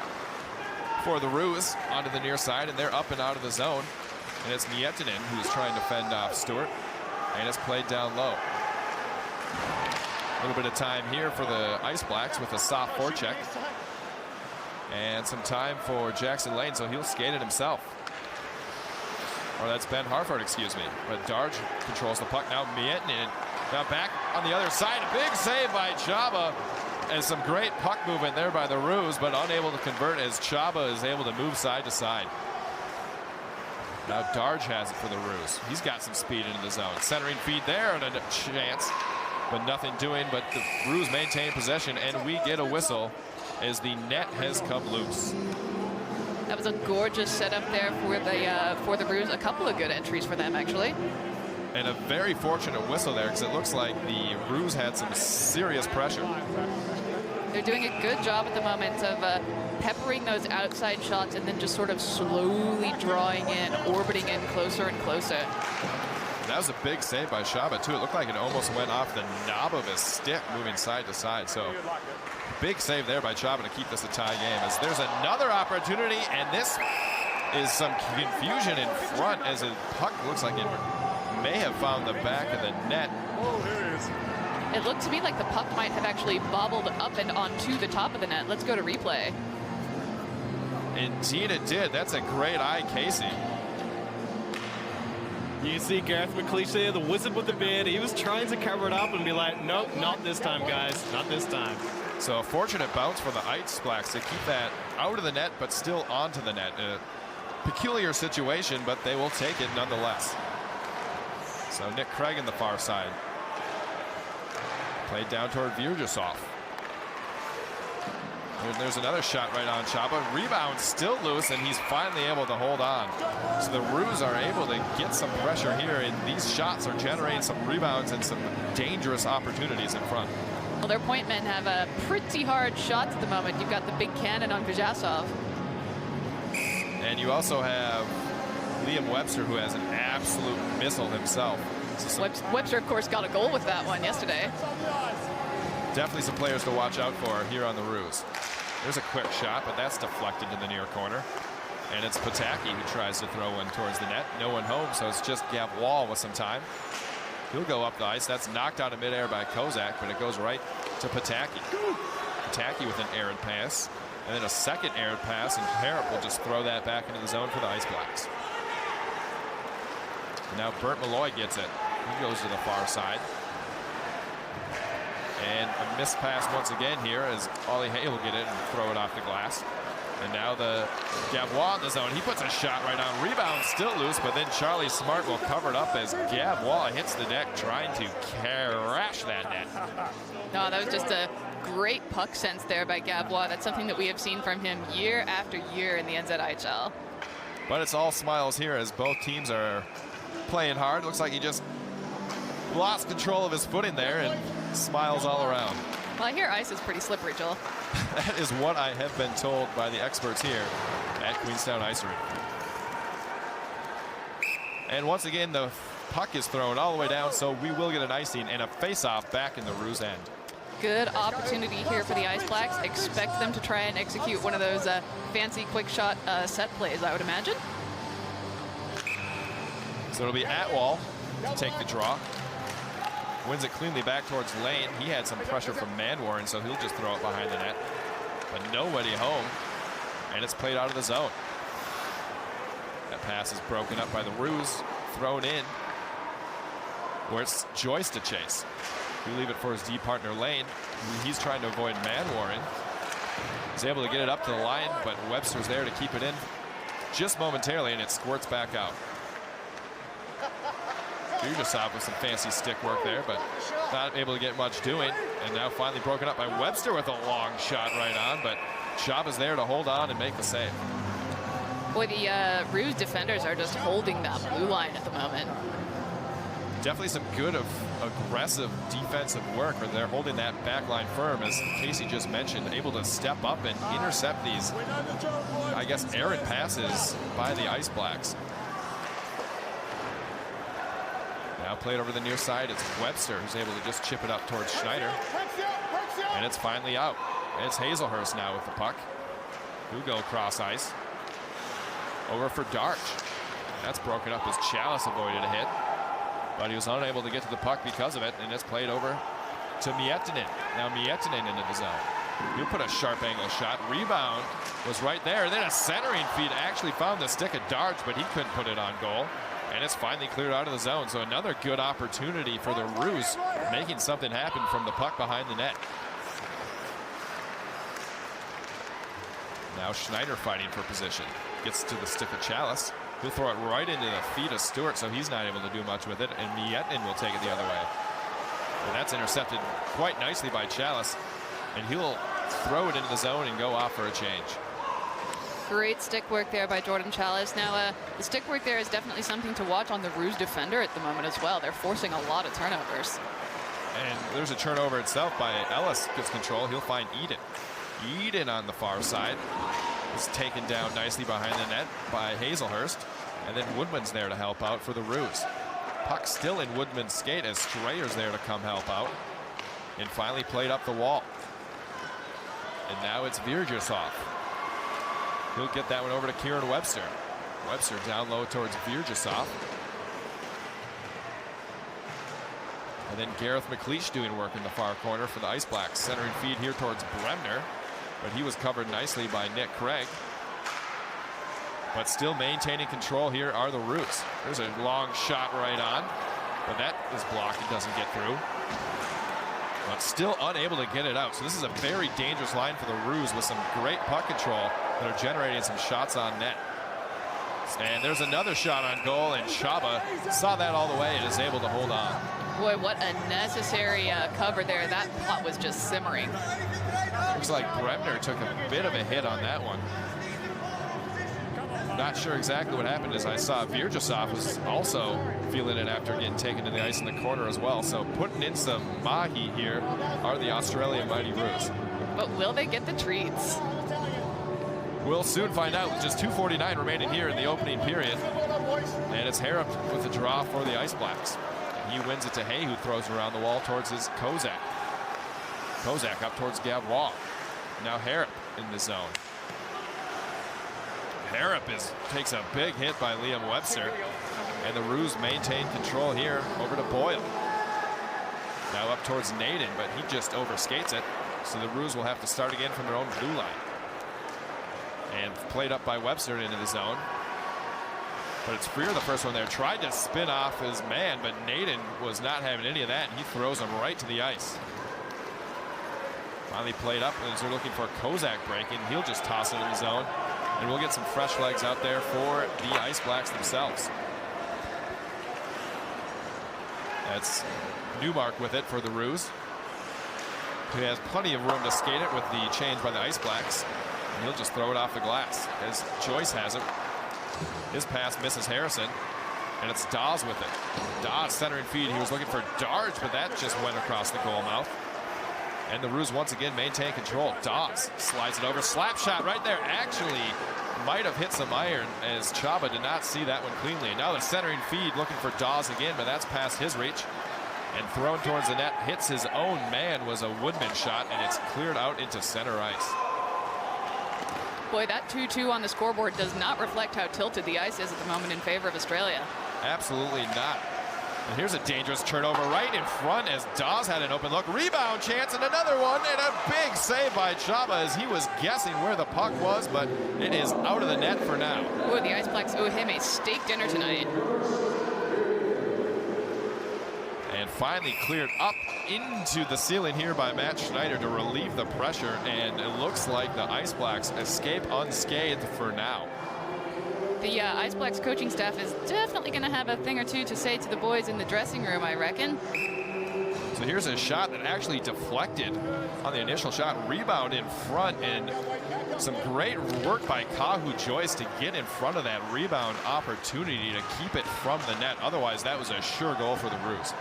for the Roos onto the near side, and they're up and out of the zone. And it's Miettinen who's trying to fend off Stewart, and it's played down low. A little bit of time here for the Ice Blacks with a soft forecheck. And some time for Jackson Lane, so he'll skate it himself. Or that's Ben Harford, excuse me. But Darge controls the puck now. Miettinen now back on the other side. A big save by Chaba. And some great puck movement there by the Roos, but unable to convert as Chaba is able to move side to side. Now Darge has it for the Roos. He's got some speed into the zone. Centering feed there and a chance, but nothing doing. But the Roos maintain possession, and we get a whistle as the net has come loose. That was a gorgeous setup there for the Roos. A couple of good entries for them, actually. And a very fortunate whistle there, because it looks like the Roos had some serious pressure. They're doing a good job at the moment of peppering those outside shots and then just sort of slowly drawing in, orbiting in closer and closer. That was a big save by Shaba, too. It looked like it almost went off the knob of his stick, moving side to side. So big save there by Shaba to keep this a tie game. As there's another opportunity, and this is some confusion in front as a puck looks like it may have found the back of the net. Oh, here it is. It looked to me like the puck might have actually bobbled up and onto the top of the net. Let's go to replay. Indeed it did. That's a great eye, Casey. You see Gareth McLeish there, the wizard with the beard. He was trying to cover it up and be like, nope, not this time, guys. Not this time. So a fortunate bounce for the Ice Blacks to keep that out of the net, but still onto the net. A peculiar situation, but they will take it nonetheless. So Nick Craig in the far side. Played down toward Virjasov. And there's another shot right on Chaba. Rebound still loose, and he's finally able to hold on. So the Roos are able to get some pressure here, and these shots are generating some rebounds and some dangerous opportunities in front. Well, their point men have a pretty hard shots at the moment. You've got the big cannon on Virjasov. And you also have Liam Webster, who has an absolute missile himself. So Webster, of course, got a goal with that one yesterday. definitely some players to watch out for here on the Roos. There's a quick shot, but that's deflected in the near corner. And it's Pataki who tries to throw one towards the net. No one home, so it's just Gav Wall with some time. He'll go up the ice. That's knocked out of midair by Kozak, but it goes right to Pataki. Pataki with an errant pass. And then a second errant pass, and Harrop will just throw that back into the zone for the Ice Blacks. And now Bert Malloy gets it. He goes to the far side. And a missed pass once again here as Ollie Hay will get it and throw it off the glass. And now the Gavois in the zone. He puts a shot right on. Rebound still loose, but then Charlie Smart will cover it up as Gavois hits the deck trying to crash that net. No, that was just a great puck sense there by Gavois. That's something that we have seen from him year after year in the NZIHL. But it's all smiles here as both teams are playing hard. Looks like he just lost control of his footing there and smiles all around. Well, I hear ice is pretty slippery, Joel. That is what I have been told by the experts here at Queenstown Ice Arena. And once again, the puck is thrown all the way down, so we will get an icing and a face-off back in the Roos end. Good opportunity here for the Ice Blacks. Expect them to try and execute one of those fancy quick shot set plays, I would imagine. So it'll be Atwall to take the draw. Wins it cleanly back towards Lane. He had some pressure from Manwarren, so he'll just throw it behind the net. But nobody home, and it's played out of the zone. That pass is broken up by the Roos, thrown in, where it's Joyce to chase. We leave it for his D partner Lane. He's trying to avoid Manwarren. He's able to get it up to the line, but Webster's there to keep it in just momentarily, and it squirts back out. Virjasov with some fancy stick work there, but not able to get much doing. And now finally broken up by Webster with a long shot right on, but Chaba's there to hold on and make the save. Boy, the Roos defenders are just holding that blue line at the moment. Definitely some good aggressive defensive work where they're holding that back line firm, as Casey just mentioned, able to step up and intercept these, I guess, errant passes by the Ice Blacks. Now played over the near side, it's Webster who's able to just chip it up towards Schneider. And it's finally out. It's Hazelhurst now with the puck. Hugo cross ice. Over for Darch. That's broken up as Chalice avoided a hit. But he was unable to get to the puck because of it, and it's played over to Miettinen. Now Miettinen into the zone. He'll put a sharp angle shot. Rebound was right there. Then a centering feed actually found the stick of Darch, but he couldn't put it on goal. And it's finally cleared out of the zone. So another good opportunity for the Roos, making something happen from the puck behind the net. Now Schneider fighting for position. Gets to the stick of Chalice. He'll throw it right into the feet of Stewart, so he's not able to do much with it. And Miettinen will take it the other way. And that's intercepted quite nicely by Chalice. And he'll throw it into the zone and go off for a change. Great stick work there by Jordan Chalice. Now, the stick work there is definitely something to watch on the Roos defender at the moment as well. They're forcing a lot of turnovers. And there's a turnover itself by Ellis. Gets control. He'll find Eden. Eden on the far side is taken down nicely behind the net by Hazelhurst. And then Woodman's there to help out for the Roos. Puck still in Woodman's skate as Strayer's there to come help out. And finally played up the wall. And now it's Virjasov. He'll get that one over to Kieran Webster. Webster down low towards Virjasov. And then Gareth McLeish doing work in the far corner for the Ice Blacks. Centering feed here towards Bremner. But he was covered nicely by Nick Craig. But still maintaining control here are the Roos. There's a long shot right on. But that is blocked. It doesn't get through. But still unable to get it out. So this is a very dangerous line for the Roos with some great puck control that are generating some shots on net. And there's another shot on goal, and Chaba saw that all the way and is able to hold on. Boy, what a necessary cover there. That plot was just simmering. Looks like Bremner took a bit of a hit on that one. Not sure exactly what happened, as I saw Virjasov was also feeling it after getting taken to the ice in the corner as well. So putting in some mahi here are the Australian Mighty Roos. But will they get the treats? We'll soon find out with just 2:49 remaining here in the opening period. And it's Harrop with the draw for the Ice Blacks. And he wins it to Hay, who throws it around the wall towards his Kozak. Kozak up towards Gavrois. Now Harrop in the zone. Harrop takes a big hit by Liam Webster. And the Roos maintain control here over to Boyle. Now up towards Naden, but he just overskates it. So the Roos will have to start again from their own blue line. And played up by Webster into the zone. But it's Freer, the first one there. Tried to spin off his man, but Naden was not having any of that, and he throws him right to the ice. Finally played up as they're looking for Kozak breaking. He'll just toss it in the zone. And we'll get some fresh legs out there for the Ice Blacks themselves. That's Newmark with it for the Roos. He has plenty of room to skate it with the change by the Ice Blacks. And he'll just throw it off the glass as Joyce has it. His pass misses Harrison. And it's Dawes with it. Dawes centering feed. He was looking for Darge, but that just went across the goal mouth. And the Roos once again maintain control. Dawes slides it over. Slap shot right there. Actually might have hit some iron, as Chaba did not see that one cleanly. And now the centering feed looking for Dawes again, but that's past his reach. And thrown towards the net. Hits his own man, was a Woodman shot, and it's cleared out into center ice. Boy, that 2-2 on the scoreboard does not reflect how tilted the ice is at the moment in favor of Australia. Absolutely not. And here's a dangerous turnover right in front as Dawes had an open look. Rebound chance and another one, and a big save by Chaba as he was guessing where the puck was, but it is out of the net for now. Boy, the Ice Blacks owe him a steak dinner tonight. And finally cleared up into the ceiling here by Matt Schneider to relieve the pressure, and it looks like the Ice Blacks escape unscathed for now. The Ice Blacks coaching staff is definitely going to have a thing or two to say to the boys in the dressing room, I reckon. So here's a shot that actually deflected on the initial shot. Rebound in front, and some great work by Kahu Joyce to get in front of that rebound opportunity to keep it from the net. Otherwise, that was a sure goal for the Roos.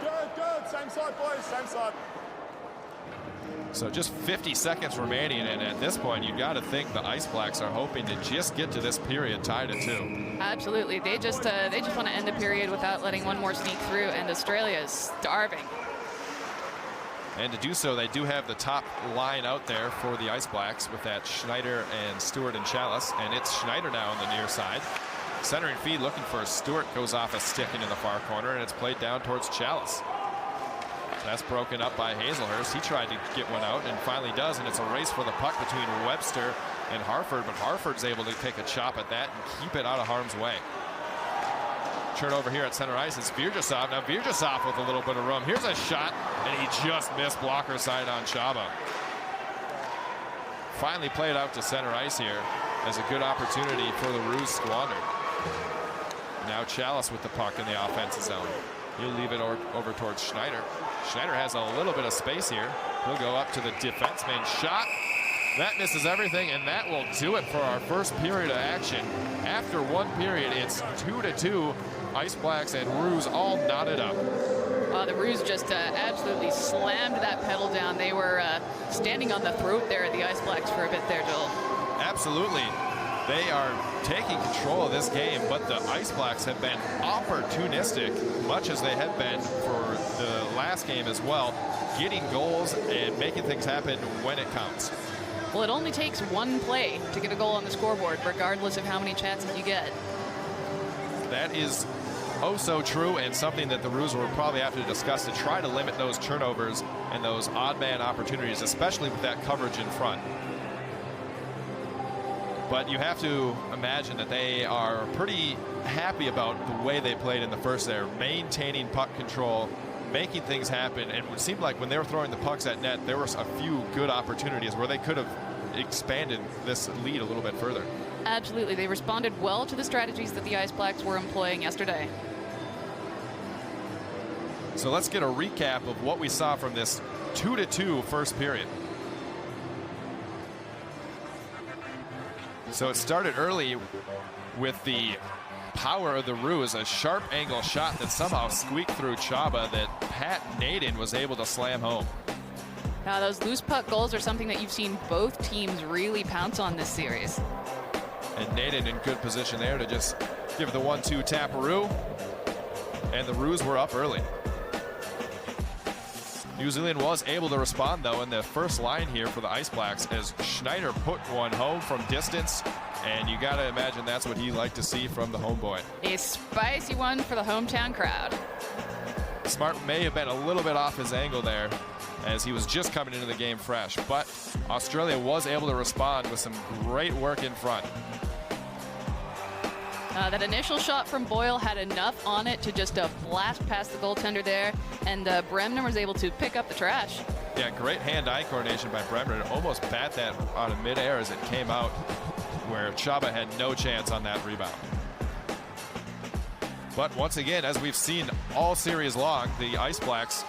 Good. Same side, boys. Same side. So just 50 seconds remaining, and at this point, you've got to think the Ice Blacks are hoping to just get to this period tied at 2. Absolutely. They just want to end the period without letting one more sneak through, and Australia is starving. And to do so, they do have the top line out there for the Ice Blacks with that Schneider and Stewart and Chalice, and it's Schneider now on the near side. Centering feed looking for Stewart, goes off a stick into the far corner, and it's played down towards Chalice. That's broken up by Hazelhurst. He tried to get one out and finally does, and it's a race for the puck between Webster and Harford, but Harford's able to take a chop at that and keep it out of harm's way. Turnover here at center ice is Virjasov. Now Virjasov with a little bit of room. Here's a shot, and he just missed blocker side on Chaba. Finally played out to center ice here as a good opportunity for the Roos squandered. Now Chalice with the puck in the offensive zone. He'll leave it over towards Schneider. Schneider has a little bit of space here. He'll go up to the defenseman. Shot. That misses everything, and that will do it for our first period of action. After one period, it's 2-2. Ice Blacks and Roos all knotted up. The Roos just absolutely slammed that pedal down. They were standing on the throat there at the Ice Blacks for a bit there, Joel. Absolutely. They are taking control of this game, but the Ice Blacks have been opportunistic, much as they have been for the last game as well, getting goals and making things happen when it counts. Well, it only takes one play to get a goal on the scoreboard, regardless of how many chances you get. That is oh so true, and something that the Roos will probably have to discuss to try to limit those turnovers and those odd man opportunities, especially with that coverage in front. But you have to imagine that they are pretty happy about the way they played in the first there, maintaining puck control, making things happen. And it seemed like when they were throwing the pucks at net, there were a few good opportunities where they could have expanded this lead a little bit further. Absolutely. They responded well to the strategies that the Ice Blacks were employing yesterday. So let's get a recap of what we saw from this 2-2 first period. So it started early with the power of the Roos, a sharp angle shot that somehow squeaked through Chaba that Pat Naden was able to slam home. Now, those loose puck goals are something that you've seen both teams really pounce on this series. And Naden in good position there to just give the 1-2 taparoo. And the Roos were up early. New Zealand was able to respond, though, in the first line here for the Ice Blacks as Schneider put one home from distance, and you got to imagine that's what he liked to see from the homeboy. A spicy one for the hometown crowd. Smart may have been a little bit off his angle there as he was just coming into the game fresh, but Australia was able to respond with some great work in front. That initial shot from Boyle had enough on it to just blast past the goaltender there, and Bremner was able to pick up the trash. Yeah, great hand-eye coordination by Bremner to almost bat that out of midair as it came out, where Chaba had no chance on that rebound. But once again, as we've seen all series long, the Ice Blacks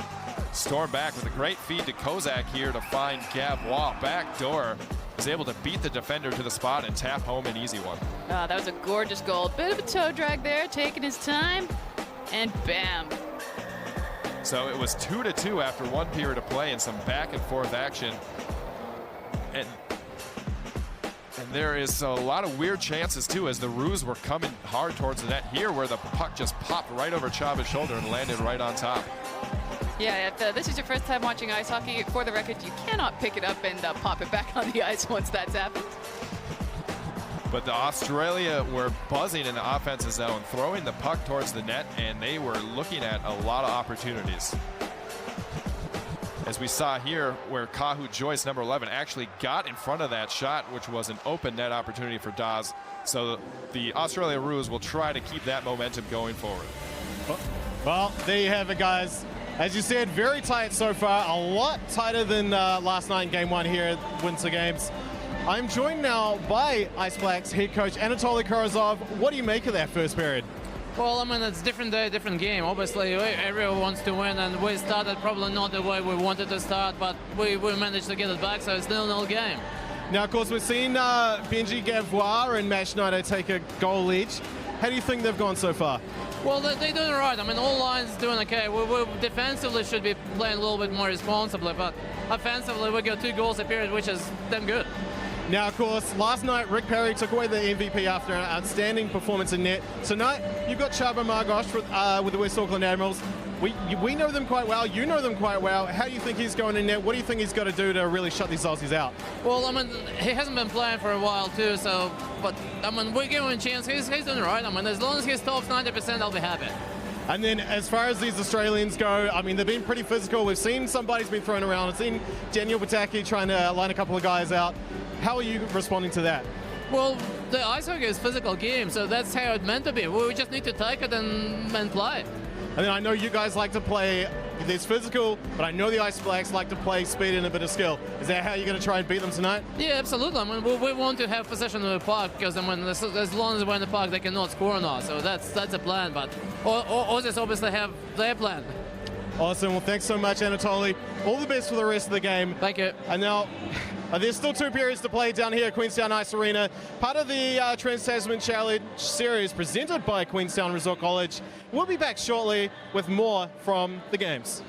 storm back with a great feed to Kozak here to find Gavois. Backdoor is able to beat the defender to the spot and tap home an easy one. That was a gorgeous goal. Bit of a toe drag there, taking his time, and bam. So it was 2-2 after one period of play and some back and forth action. And there is a lot of weird chances too as the Roos were coming hard towards the net here where the puck just popped right over Chaba's shoulder and landed right on top. Yeah, if this is your first time watching ice hockey, for the record, you cannot pick it up and pop it back on the ice once that's happened. But the Australia were buzzing in the offensive zone, throwing the puck towards the net, and they were looking at a lot of opportunities. As we saw here, where Kahu Joyce, number 11, actually got in front of that shot, which was an open net opportunity for Dawes. So the Australia Roos will try to keep that momentum going forward. Well, there you have it, guys. As you said, very tight so far, a lot tighter than last night in Game 1 here at Winter Games. I'm joined now by Ice Blacks head coach Anatoly Korozov. What do you make of that first period? Well, I mean, it's different day, different game. Obviously, everyone wants to win, and we started probably not the way we wanted to start, but we managed to get it back, so it's 0-0 game. Now, of course, we've seen Benji Gavois and Matt Schneider take a goal each. How do you think they've gone so far? Well, they're doing right. I mean, all lines doing okay. We defensively should be playing a little bit more responsibly, but offensively, we got 2 goals a period, which is damn good. Now, of course, last night, Rick Perry took away the MVP after an outstanding performance in net. Tonight, you've got Chaba Margosh with the West Auckland Admirals. We know them quite well. You know them quite well. How do you think he's going in net? What do you think he's got to do to really shut these Aussies out? Well, I mean, he hasn't been playing for a while too, so, but, I mean, we give him a chance. He's doing right. I mean, as long as he stops 90%, I'll be happy. And then as far as these Australians go, I mean, they've been pretty physical. We've seen somebody's been thrown around. I've seen Daniel Bataki trying to line a couple of guys out. How are you responding to that? Well, the ice hockey is a physical game, so that's how it's meant to be. We just need to take it and play. And then I know you guys like to play There's physical, but I know the Ice Blacks like to play speed and a bit of skill. Is that how you're going to try and beat them tonight? Yeah, absolutely. I mean, we want to have possession of the puck because I mean, as long as we're in the puck, they cannot score on us. So that's a plan. But Aussies obviously have their plan. Awesome. Well, thanks so much, Anatoly. All the best for the rest of the game. Thank you. And now, there's still 2 periods to play down here at Queenstown Ice Arena. Part of the Trans-Tasman Challenge series presented by Queenstown Resort College. We'll be back shortly with more from the games.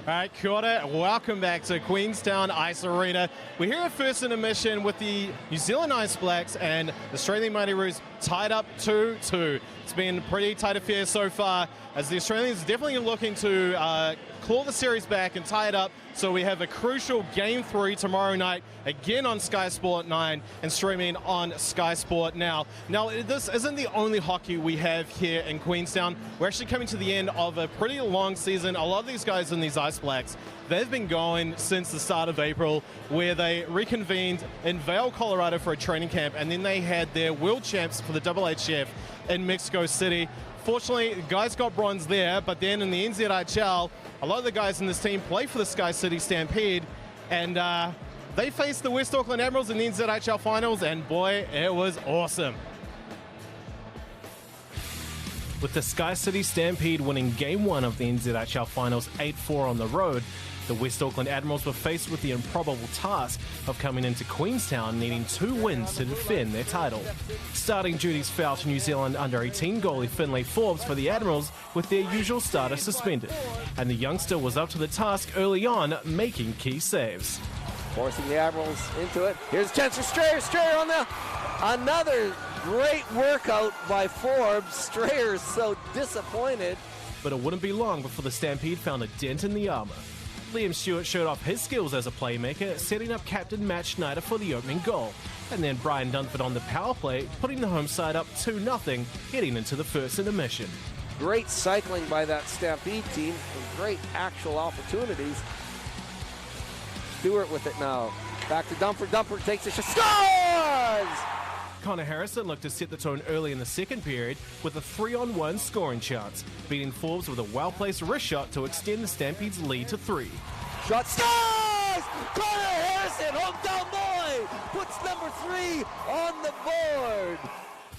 All right, kia ora. Welcome back to Queenstown Ice Arena. We're here at first intermission with the New Zealand Ice Blacks and Australian Mighty Roos tied up 2-2. It's been a pretty tight affair so far, as the Australians are definitely looking to claw the series back and tie it up. So we have a crucial Game 3 tomorrow night, again on Sky Sport 9 and streaming on Sky Sport Now. Now, this isn't the only hockey we have here in Queenstown. We're actually coming to the end of a pretty long season. A lot of these guys in these Ice Blacks, they've been going since the start of April, where they reconvened in Vail, Colorado for a training camp, and then they had their World Champs for the HHF in Mexico City. Fortunately, the guys got bronze there, but then in the NZHL, a lot of the guys in this team play for the Sky City Stampede, and they faced the West Auckland Admirals in the NZHL finals, and boy, it was awesome. With the Sky City Stampede winning Game 1 of the NZHL finals 8-4 on the road, the West Auckland Admirals were faced with the improbable task of coming into Queenstown needing 2 wins to defend their title. Starting duties fell to New Zealand under-18 goalie Finlay Forbes for the Admirals, with their usual starter suspended. And the youngster was up to the task early on, making key saves. Forcing the Admirals into it. Here's a chance for Strayer. Strayer on the... Another great workout by Forbes. Strayer is so disappointed. But it wouldn't be long before the Stampede found a dent in the armour. Liam Stewart showed off his skills as a playmaker, setting up captain Matt Schneider for the opening goal. And then Brian Dunford on the power play, putting the home side up 2-0, heading into the first intermission. Great cycling by that Stampede team, and great actual opportunities. Stewart with it now. Back to Dunford. Dunford takes a shot. Scores! Connor Harrison looked to set the tone early in the second period with a 3-on-1 scoring chance, beating Forbes with a well-placed wrist shot to extend the Stampede's lead to 3. Shot scores! Connor Harrison, hometown boy, puts number 3 on the board.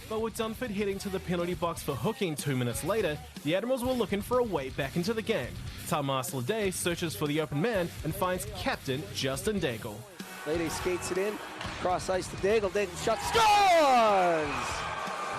But with Dunford heading to the penalty box for hooking 2 minutes later, the Admirals were looking for a way back into the game. Tamas Lede searches for the open man and finds captain Justin Daigle. Lede skates it in, cross ice to Daigle. Daigle shot, scores!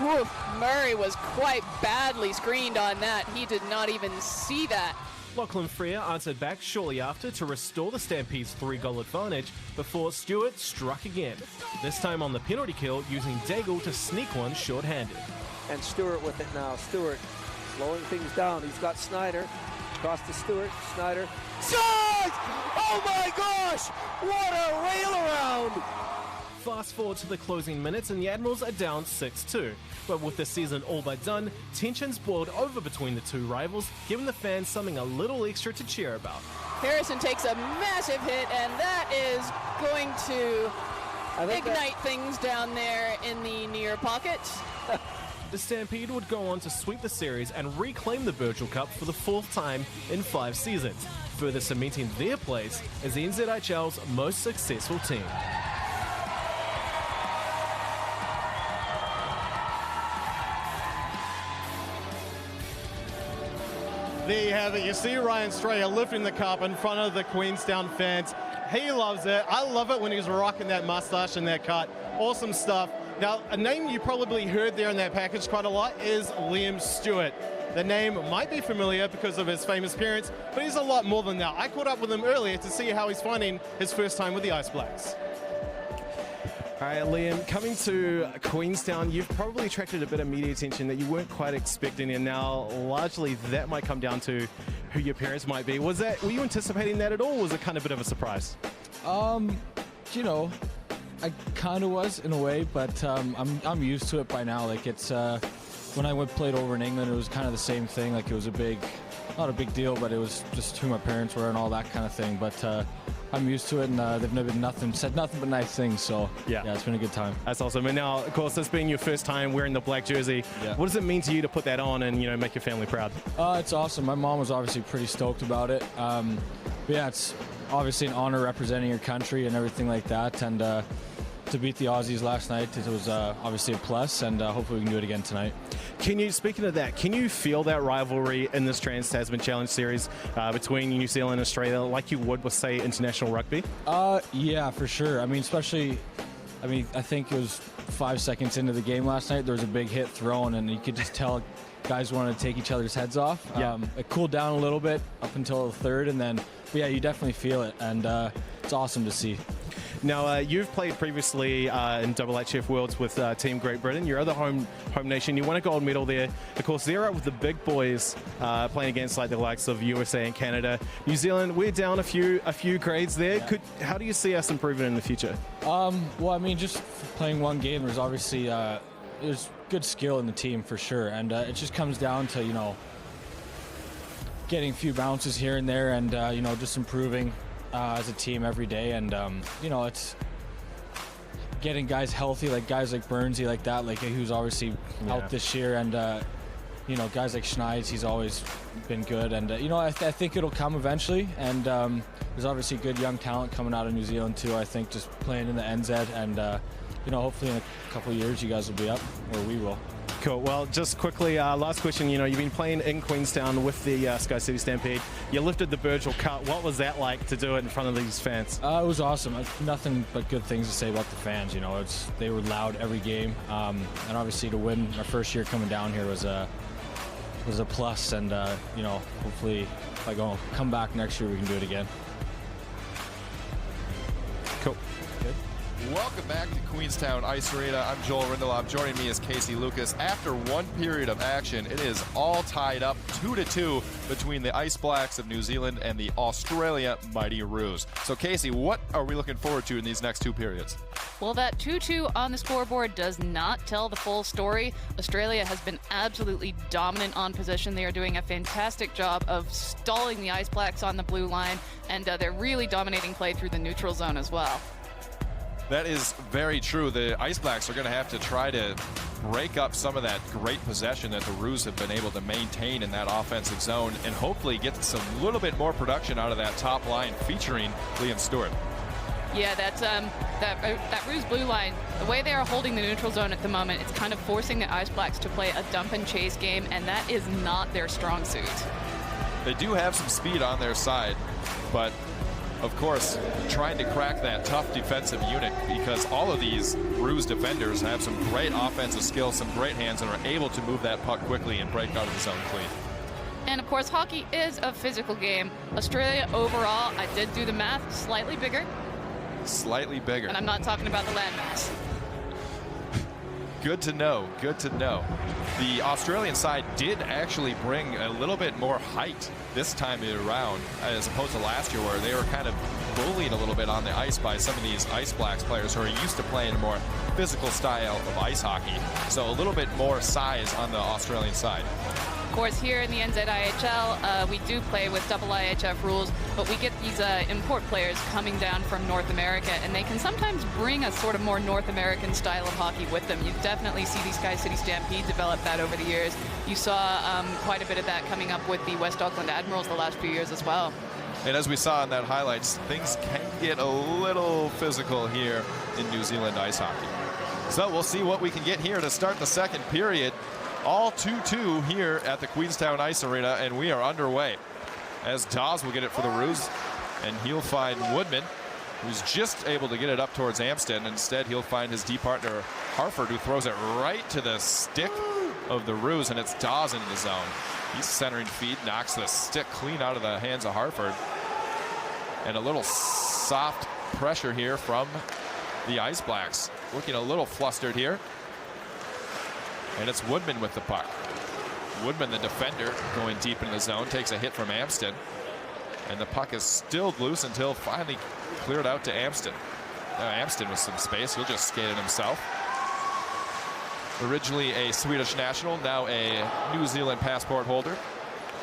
Woof, Murray was quite badly screened on that. He did not even see that. Lachlan Freer answered back shortly after to restore the Stampede's 3-goal advantage before Stewart struck again, this time on the penalty kill using Daigle to sneak one short-handed. And Stewart with it now. Stewart slowing things down. He's got Snyder. Across to Stewart. Snyder. Scores! Oh my gosh! What a rail around! Fast forward to the closing minutes and the Admirals are down 6-2. But with the season all but done, tensions boiled over between the two rivals, giving the fans something a little extra to cheer about. Harrison takes a massive hit, and that is going to ignite things down there in the near pocket. The Stampede would go on to sweep the series and reclaim the Virgil Cup for the 4th time in 5 seasons, further cementing their place as the NZHL's most successful team. There you have it. You see Ryan Strayer lifting the cup in front of the Queenstown fans. He loves it. I love it when he's rocking that mustache and that cut. Awesome stuff. Now, a name you probably heard there in that package quite a lot is Liam Stewart. The name might be familiar because of his famous appearance, but he's a lot more than that. I caught up with him earlier to see how he's finding his first time with the Ice Blacks. All right, Liam, coming to Queenstown, you've probably attracted a bit of media attention that you weren't quite expecting, and now largely that might come down to who your parents might be. Were you anticipating that at all, or was it kind of a bit of a surprise? You know, I kind of was in a way, but I'm used to it by now. Like it's when I played over in England, it was kind of the same thing. Like it was not a big deal, but it was just who my parents were and all that kind of thing. But I'm used to it, and they've never said nothing but nice things. So yeah, it's been a good time. That's awesome. And now, of course, this being your first time wearing the black jersey, what does it mean to you to put that on and make your family proud? It's awesome. My mom was obviously pretty stoked about it. But yeah, it's obviously an honor representing your country and everything like that. And to beat the Aussies last night, it was obviously a plus, and hopefully we can do it again tonight. Speaking of that, can you feel that rivalry in this Trans-Tasman Challenge Series between New Zealand and Australia like you would with, say, international rugby? Yeah, for sure. I think it was 5 seconds into the game last night, there was a big hit thrown, and you could just tell guys want to take each other's heads off. Yeah. It cooled down a little bit up until the third, and then, but yeah, you definitely feel it, and it's awesome to see. Now, you've played previously in IIHF Worlds with Team Great Britain, your other home nation. You won a gold medal there. Of course, they're up with the big boys playing against like the likes of USA and Canada. New Zealand, we're down a few grades there. Yeah. How do you see us improving in the future? Well, I mean, just playing one game, there's obviously there's good skill in the team for sure, and it just comes down to, you know, getting a few bounces here and there, and you know, just improving as a team every day, and you know, it's getting guys healthy, like guys like Burnsy, like that, like who's obviously out this year, and you know, guys like Schneids, he's always been good, and you know, I think it'll come eventually, and there's obviously good young talent coming out of New Zealand too. I think just playing in the NZ, and you know, hopefully in a couple of years you guys will be up, or we will. Cool. Well, just quickly, last question. You know, you've been playing in Queenstown with the Sky City Stampede. You lifted the Virgil Cup. What was that like to do it in front of these fans? It was awesome. Nothing but good things to say about the fans. You know, they were loud every game, and obviously to win our first year coming down here was a plus. And you know, hopefully, if I come back next year, we can do it again. Cool. Good. Welcome back to Queenstown Ice Arena. I'm Joel Rindelop. Joining me is Casey Lucas. After one period of action, it is all tied up 2-2 between the Ice Blacks of New Zealand and the Australia Mighty Roos. So Casey, what are we looking forward to in these next two periods? Well, that 2-2 on the scoreboard does not tell the full story. Australia has been absolutely dominant on possession. They are doing a fantastic job of stalling the Ice Blacks on the blue line, and they're really dominating play through the neutral zone as well. That is very true. The Ice Blacks are going to have to try to break up some of that great possession that the Roos have been able to maintain in that offensive zone, and hopefully get some little bit more production out of that top line featuring Liam Stewart. Yeah, that Roos blue line, the way they are holding the neutral zone at the moment, it's kind of forcing the Ice Blacks to play a dump and chase game, and that is not their strong suit. They do have some speed on their side, but of course, trying to crack that tough defensive unit, because all of these Roos defenders have some great offensive skills, some great hands, and are able to move that puck quickly and break out of the zone clean. And of course, hockey is a physical game. Australia overall, I did do the math, slightly bigger. Slightly bigger. And I'm not talking about the landmass. Good to know. Good to know. The Australian side did actually bring a little bit more height this time around, as opposed to last year, where they were kind of bullied a little bit on the ice by some of these Ice Blacks players who are used to playing a more physical style of ice hockey. So a little bit more size on the Australian side. Of course, here in the NZIHL, we do play with double IHF rules, but we get these import players coming down from North America, and they can sometimes bring a sort of more North American style of hockey with them. You definitely see these Sky City Stampede develop that over the years. You saw quite a bit of that coming up with the West Auckland Admirals the last few years as well. And as we saw in that highlights, things can get a little physical here in New Zealand ice hockey. So we'll see what we can get here to start the second period. All 2-2 here at the Queenstown Ice Arena, and we are underway. As Dawes will get it for the Roos, and he'll find Woodman, who's just able to get it up towards Amston. Instead, he'll find his D partner, Harford, who throws it right to the stick of the Roos, and it's Dawes into the zone. He's centering feed, knocks the stick clean out of the hands of Harford. And a little soft pressure here from the Ice Blacks. Looking a little flustered here. And it's Woodman with the puck. Woodman, the defender, going deep in the zone, takes a hit from Amston. And the puck is still loose until finally cleared out to Amston. Amston with some space, he'll just skate it himself. Originally a Swedish national, now a New Zealand passport holder.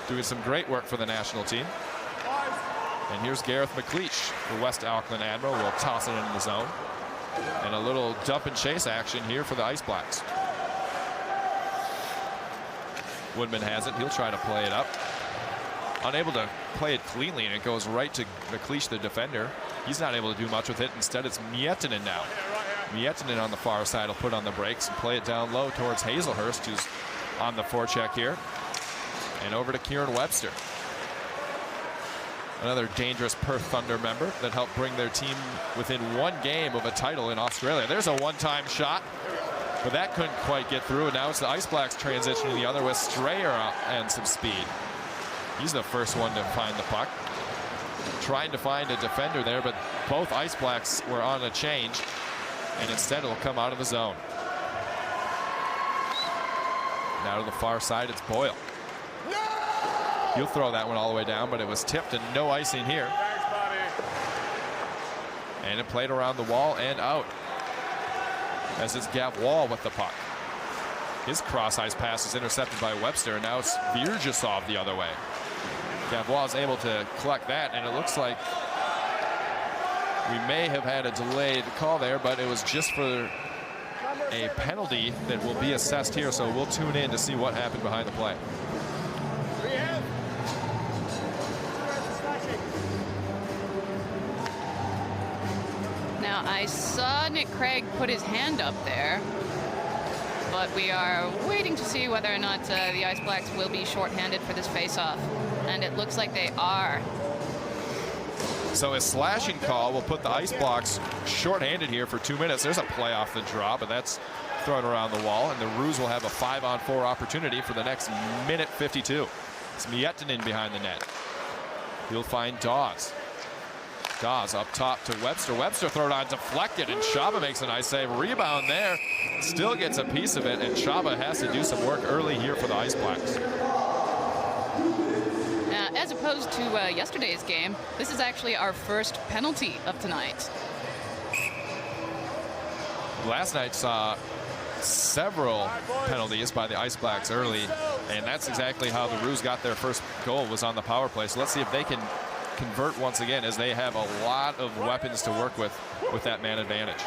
Doing some great work for the national team. And here's Gareth McLeish, the West Auckland Admiral, will toss it into the zone. And a little dump and chase action here for the Ice Blacks. Woodman has it. He'll try to play it up. Unable to play it cleanly, and it goes right to McLeish, the defender. He's not able to do much with it. Instead, it's Miettinen now. Miettinen on the far side will put on the brakes and play it down low towards Hazelhurst, who's on the forecheck here. And over to Kieran Webster. Another dangerous Perth Thunder member that helped bring their team within one game of a title in Australia. There's a one-time shot. But that couldn't quite get through, and now it's the Ice Blacks transitioning the other with Strayer and some speed. He's the first one to find the puck. Trying to find a defender there, but both Ice Blacks were on a change, and instead it'll come out of the zone. Now to the far side, it's Boyle. He'll throw that one all the way down, but it was tipped and no icing here. And it played around the wall and out. As it's Gav Wall with the puck. His cross ice pass is intercepted by Webster, and now it's Virjasov the other way. Gav Wall is able to collect that, and it looks like we may have had a delayed call there, but it was just for a penalty that will be assessed here, so we'll tune in to see what happened behind the play. Now, I saw Nick Craig put his hand up there, but we are waiting to see whether or not the Ice Blacks will be shorthanded for this face-off, and it looks like they are. So a slashing call will put the Ice Blacks shorthanded here for 2 minutes. There's a play off the draw, but that's thrown around the wall, and the Roos will have a 5-on-4 opportunity for the next minute 52. It's Miettinen behind the net. He'll find Dawes. Dawes up top to Webster. Webster thrown on, deflected, and Chaba makes a nice save. Rebound there. Still gets a piece of it, and Chaba has to do some work early here for the Ice Blacks. As opposed to yesterday's game, this is actually our first penalty of tonight. Last night saw several penalties by the Ice Blacks early, and that's exactly how the Roos got their first goal, was on the power play. So let's see if they can convert once again, as they have a lot of weapons to work with that man advantage.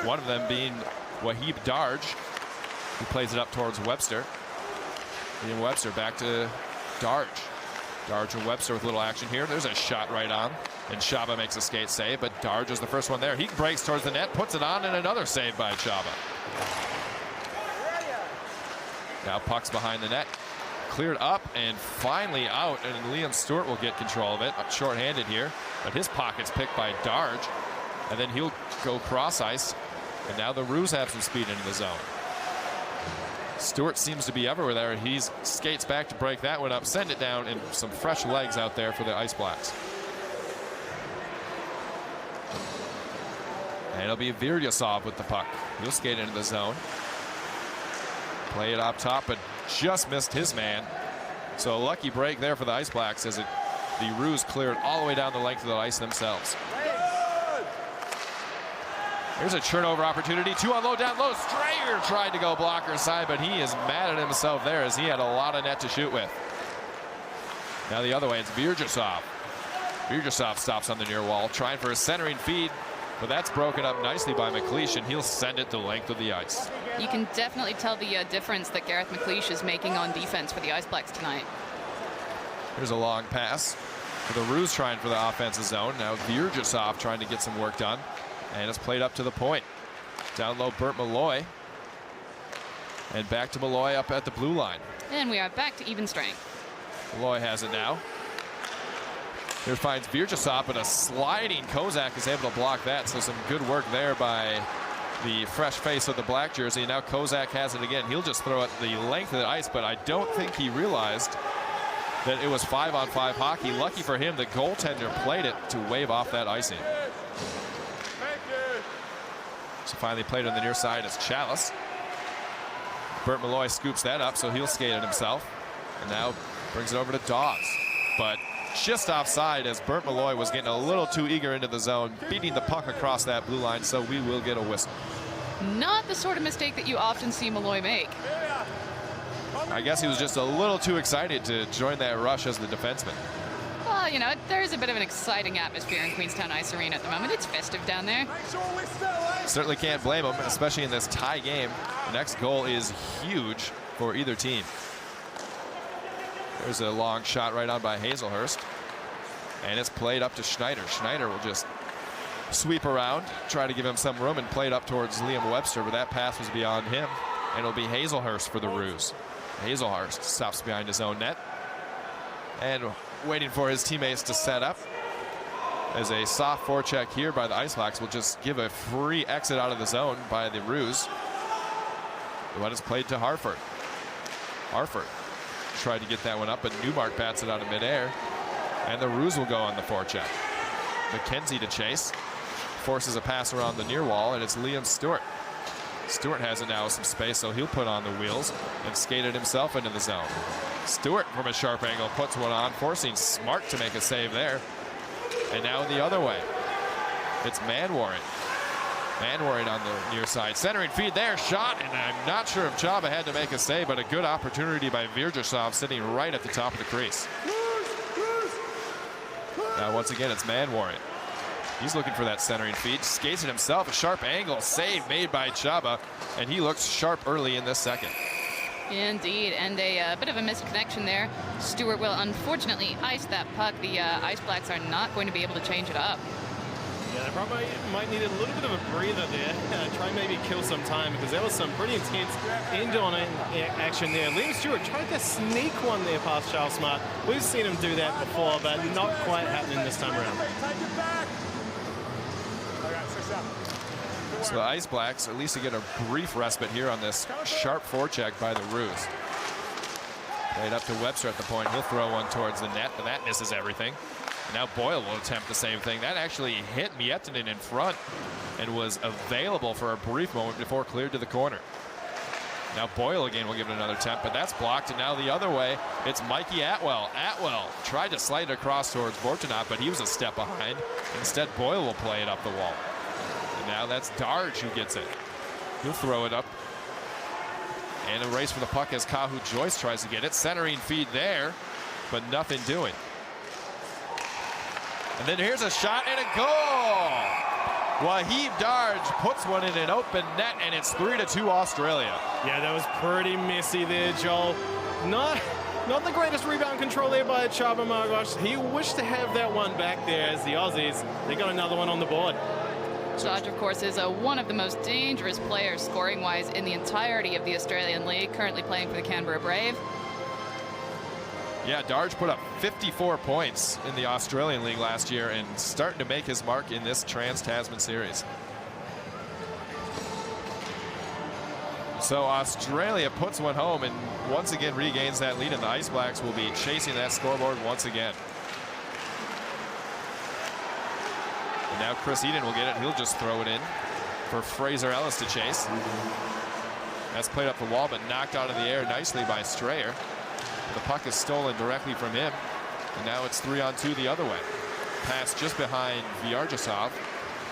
One of them being Wahib Darge, who plays it up towards Webster. And Webster back to Darge. Darge and Webster with a little action here. There's a shot right on, and Chaba makes a skate save, but Darge is the first one there. He breaks towards the net, puts it on, and another save by Chaba. Now puck's behind the net. Cleared up and finally out, and Liam Stewart will get control of it. Short-handed here, but his pocket's picked by Darge, and then he'll go cross ice, and now the Roos have some speed into the zone. Stewart seems to be everywhere there. He skates back to break that one up, send it down, and some fresh legs out there for the Ice Blacks. And it'll be Virjasov with the puck. He'll skate into the zone. Play it up top, but just missed his man. So a lucky break there for the Ice Blacks, as the Roos cleared all the way down the length of the ice themselves. Here's a turnover opportunity. 2 on low, down low. Strayer tried to go blocker side, but he is mad at himself there, as he had a lot of net to shoot with. Now the other way, it's Virjasov. Virjasov stops on the near wall, trying for a centering feed, but that's broken up nicely by McLeish, and he'll send it the length of the ice. You can definitely tell the difference that Gareth McLeish is making on defense for the Ice Blacks tonight. Here's a long pass for the Roos, trying for the offensive zone. Now Virjasov trying to get some work done. And it's played up to the point. Down low, Bert Malloy. And back to Malloy up at the blue line. And we are back to even strength. Malloy has it now. Here finds Virjasov, but a sliding Kozak is able to block that. So some good work there by the fresh face of the black jersey. Now Kozak has it again. He'll just throw it the length of the ice, but I don't think he realized that it was 5-on-5 hockey. Lucky for him, the goaltender played it to wave off that icing. So finally played on the near side as Chalice. Bert Malloy scoops that up, so he'll skate it himself. And now brings it over to Dawes. But just offside, as Bert Malloy was getting a little too eager into the zone, beating the puck across that blue line, so we will get a whistle. Not the sort of mistake that you often see Malloy make. I guess he was just a little too excited to join that rush as the defenseman. Well, you know, there's a bit of an exciting atmosphere in Queenstown Ice Arena at the moment. It's festive down there. Certainly can't blame him, especially in this tie game. The next goal is huge for either team. There's a long shot right on by Hazelhurst. And it's played up to Schneider. Schneider will just sweep around, try to give him some room, and play it up towards Liam Webster, but that pass was beyond him. And it'll be Hazelhurst for the Roos. Hazelhurst stops behind his own net. And waiting for his teammates to set up, as a soft forecheck here by the Ice Blacks will just give a free exit out of the zone by the Roos. What is played to Harford. Harford tried to get that one up, but Newmark bats it out of midair. And the Roos will go on the forecheck. McKenzie to chase. Forces a pass around the near wall, and it's Liam Stewart. Stewart has it now with some space, so he'll put on the wheels and skate it himself into the zone. Stewart from a sharp angle puts one on, forcing Smart to make a save there. And now the other way. It's Manwaring. Manwaring on the near side. Centering feed there, shot, and I'm not sure if Chaba had to make a save, but a good opportunity by Virjasov sitting right at the top of the crease. Now once again, it's Manwaring. He's looking for that centering feed. Skates it himself, a sharp angle save made by Chaba, and he looks sharp early in this second. Indeed, and a bit of a misconnection there. Stewart will unfortunately ice that puck. The Ice Blacks are not going to be able to change it up. Yeah, they probably might need a little bit of a breather there. Try and maybe kill some time, because there was some pretty intense end-on action there. Liam Stewart tried to sneak one there past Charles Smart. We've seen him do that before, but not quite happening this time around. So the Ice Blacks at least to get a brief respite here on this sharp forecheck by the Roos. Played up to Webster at the point. He'll throw one towards the net, but that misses everything. And now Boyle will attempt the same thing. That actually hit Miettinen in front and was available for a brief moment before cleared to the corner. Now Boyle again will give it another attempt, but that's blocked. And now the other way, it's Mikey Atwell. Atwell tried to slide it across towards Bortonot, but he was a step behind. Instead, Boyle will play it up the wall. And now that's Darge who gets it. He'll throw it up. And a race for the puck as Kahu Joyce tries to get it. Centering feed there, but nothing doing. And then here's a shot and a goal. Wahib Darge puts one in an open net, and it's 3-2 Australia. Yeah, that was pretty messy there, Joel. Not the greatest rebound control there by Chaba Margosh. He wished to have that one back there as the Aussies, they got another one on the board. Darge, of course, is one of the most dangerous players scoring-wise in the entirety of the Australian League, currently playing for the Canberra Brave. Yeah, Darge put up 54 points in the Australian League last year and starting to make his mark in this Trans-Tasman series. So Australia puts one home and once again regains that lead, and the Ice Blacks will be chasing that scoreboard once again. And now Chris Eden will get it. He'll just throw it in for Fraser Ellis to chase. That's played up the wall, but knocked out of the air nicely by Strayer. The puck is stolen directly from him, and now it's 3-on-2 the other way. Pass just behind Vyarjasov,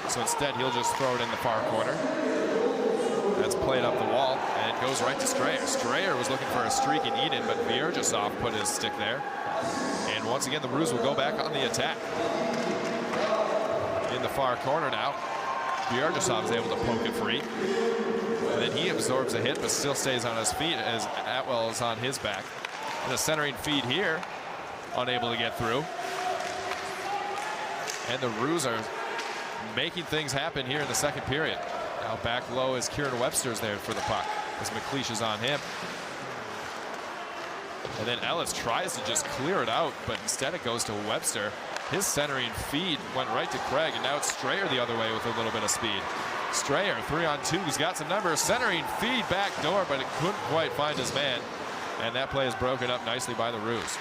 so instead he'll just throw it in the far corner. That's played up the wall, and it goes right to Strayer. Strayer was looking for a streak in Eden, but Vyarjasov put his stick there. And once again, the Roos will go back on the attack. In the far corner now, Vyarjasov is able to poke it free. And then he absorbs a hit, but still stays on his feet as Atwell is on his back. And a centering feed here, unable to get through. And the Roos are making things happen here in the second period. Now back low as Kieran Webster's there for the puck as McLeish is on him. And then Ellis tries to just clear it out, but instead it goes to Webster. His centering feed went right to Craig, and now it's Strayer the other way with a little bit of speed. Strayer, 3-on-2, he's got some numbers. Centering feed back door, but it couldn't quite find his man. And that play is broken up nicely by the Roos.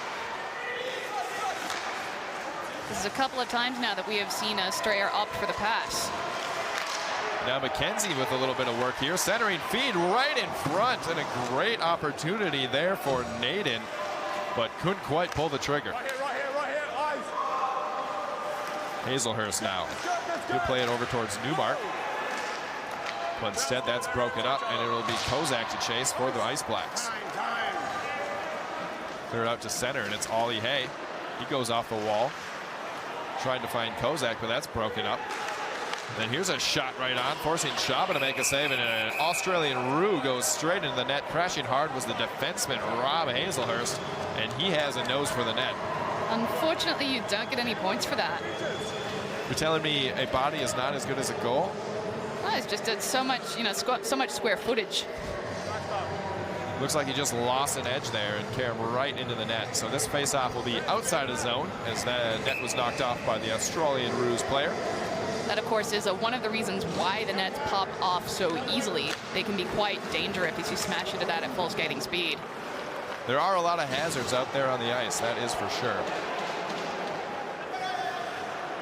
This is a couple of times now that we have seen Strayer opt for the pass. Now McKenzie with a little bit of work here. Centering feed right in front, and a great opportunity there for Naden, but couldn't quite pull the trigger. Right here, eyes. Hazelhurst now. He'll play it over towards Newmark. But instead that's broken up, and it'll be Kozak to chase for the Ice Blacks. Clear it out to center, and it's Ollie Hay. He goes off the wall. Trying to find Kozak, but that's broken up. Then here's a shot right on, forcing Chaba to make a save, and an Australian Roo goes straight into the net. Crashing hard was the defenseman, Rob Hazelhurst, and he has a nose for the net. Unfortunately, you don't get any points for that. You're telling me a body is not as good as a goal? Well, it's just so much, so much square footage. Looks like he just lost an edge there and carried him right into the net. So this faceoff will be outside of zone as the net was knocked off by the Australian Roos player. That, of course, is one of the reasons why the nets pop off so easily. They can be quite dangerous if you smash into that at full skating speed. There are a lot of hazards out there on the ice, that is for sure.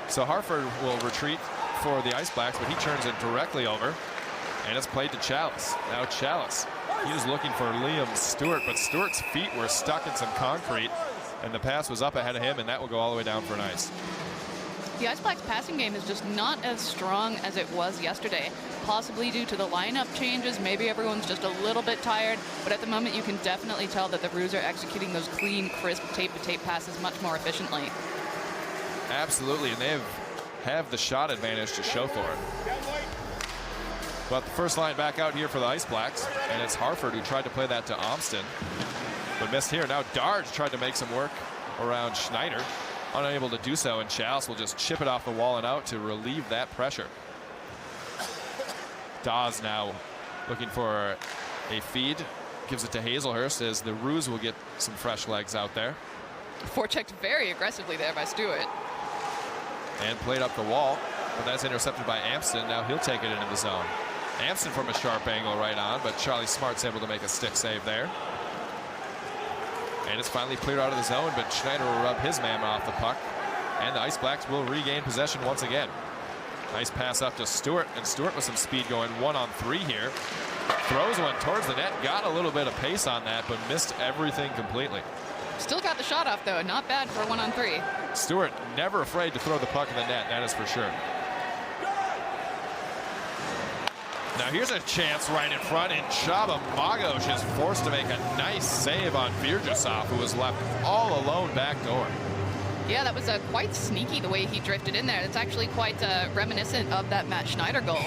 So Harford will retreat for the Ice Blacks, but he turns it directly over, and it's played to Chalice. Now Chalice, he was looking for Liam Stewart, but Stewart's feet were stuck in some concrete, and the pass was up ahead of him, and that will go all the way down for an ice. The Ice Blacks passing game is just not as strong as it was yesterday, possibly due to the lineup changes. Maybe everyone's just a little bit tired, but at the moment you can definitely tell that the Roos are executing those clean, crisp tape-to-tape passes much more efficiently. Absolutely, and they have the shot advantage to show for it. But the first line back out here for the Ice Blacks, and it's Harford who tried to play that to Omston, but missed here. Now Darge tried to make some work around Schneider, unable to do so, and Chalice will just chip it off the wall and out to relieve that pressure. Dawes now looking for a feed, gives it to Hazelhurst as the Roos will get some fresh legs out there. Forechecked very aggressively there by Stewart. And played up the wall, but that's intercepted by Amston. Now he'll take it into the zone. Amston from a sharp angle right on, but Charlie Smart's able to make a stick save there. And it's finally cleared out of the zone, but Schneider will rub his man off the puck, and the Ice Blacks will regain possession once again. Nice pass up to Stewart, and Stewart with some speed going 1-on-3 here. Throws one towards the net, got a little bit of pace on that, but missed everything completely. Still got the shot off, though. Not bad for a 1-on-3. Stewart never afraid to throw the puck in the net, that is for sure. Now here's a chance right in front, and Csaba Magos is forced to make a nice save on Virjasov, who was left all alone back door. Yeah, that was quite sneaky the way he drifted in there. It's actually quite reminiscent of that Matt Schneider goal.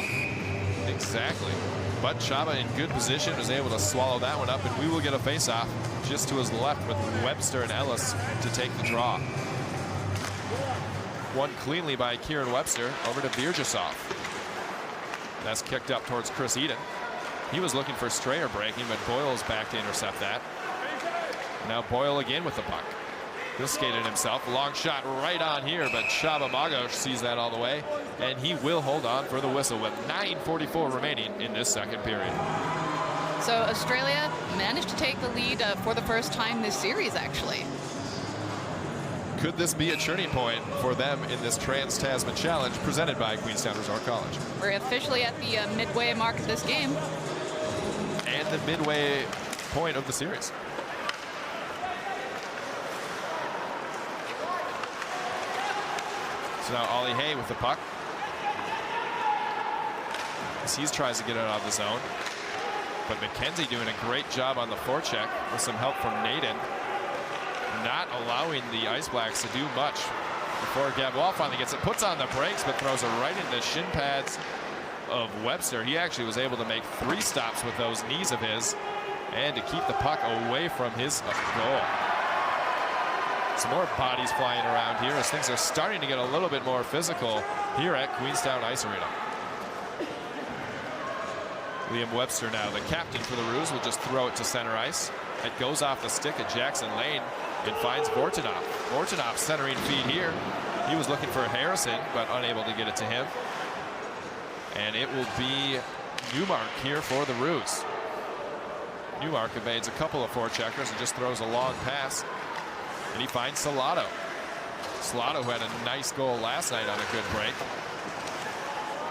Exactly. But Csaba in good position was able to swallow that one up, and we will get a face-off just to his left with Webster and Ellis to take the draw. Won cleanly by Kieran Webster over to Virjasov. That's kicked up towards Chris Eden. He was looking for Strayer breaking, but Boyle's back to intercept that. Now Boyle again with the puck. He'll skate it himself. Long shot right on here, but Csaba Magos sees that all the way, and he will hold on for the whistle with 9:44 remaining in this second period. So Australia managed to take the lead for the first time this series, actually. Could this be a turning point for them in this Trans-Tasman Challenge presented by Queenstown Resort College? We're officially at the midway mark of this game. And the midway point of the series. So now Ollie Hay with the puck. He tries to get it out of the zone. But McKenzie doing a great job on the forecheck with some help from Naden. Not allowing the Ice Blacks to do much before Gavois finally gets it. Puts on the brakes, but throws it right into the shin pads of Webster. He actually was able to make 3 stops with those knees of his and to keep the puck away from his goal. Some more bodies flying around here as things are starting to get a little bit more physical here at Queenstown Ice Arena. Liam Webster now, the captain for the Roos, will just throw it to center ice. It goes off the stick at Jackson Lane and finds Vortinov. Vortinov centering feed here. He was looking for Harrison, but unable to get it to him. And it will be Newmark here for the Roos. Newmark evades a couple of forecheckers and just throws a long pass. And he finds Salato. Salato, who had a nice goal last night on a good break.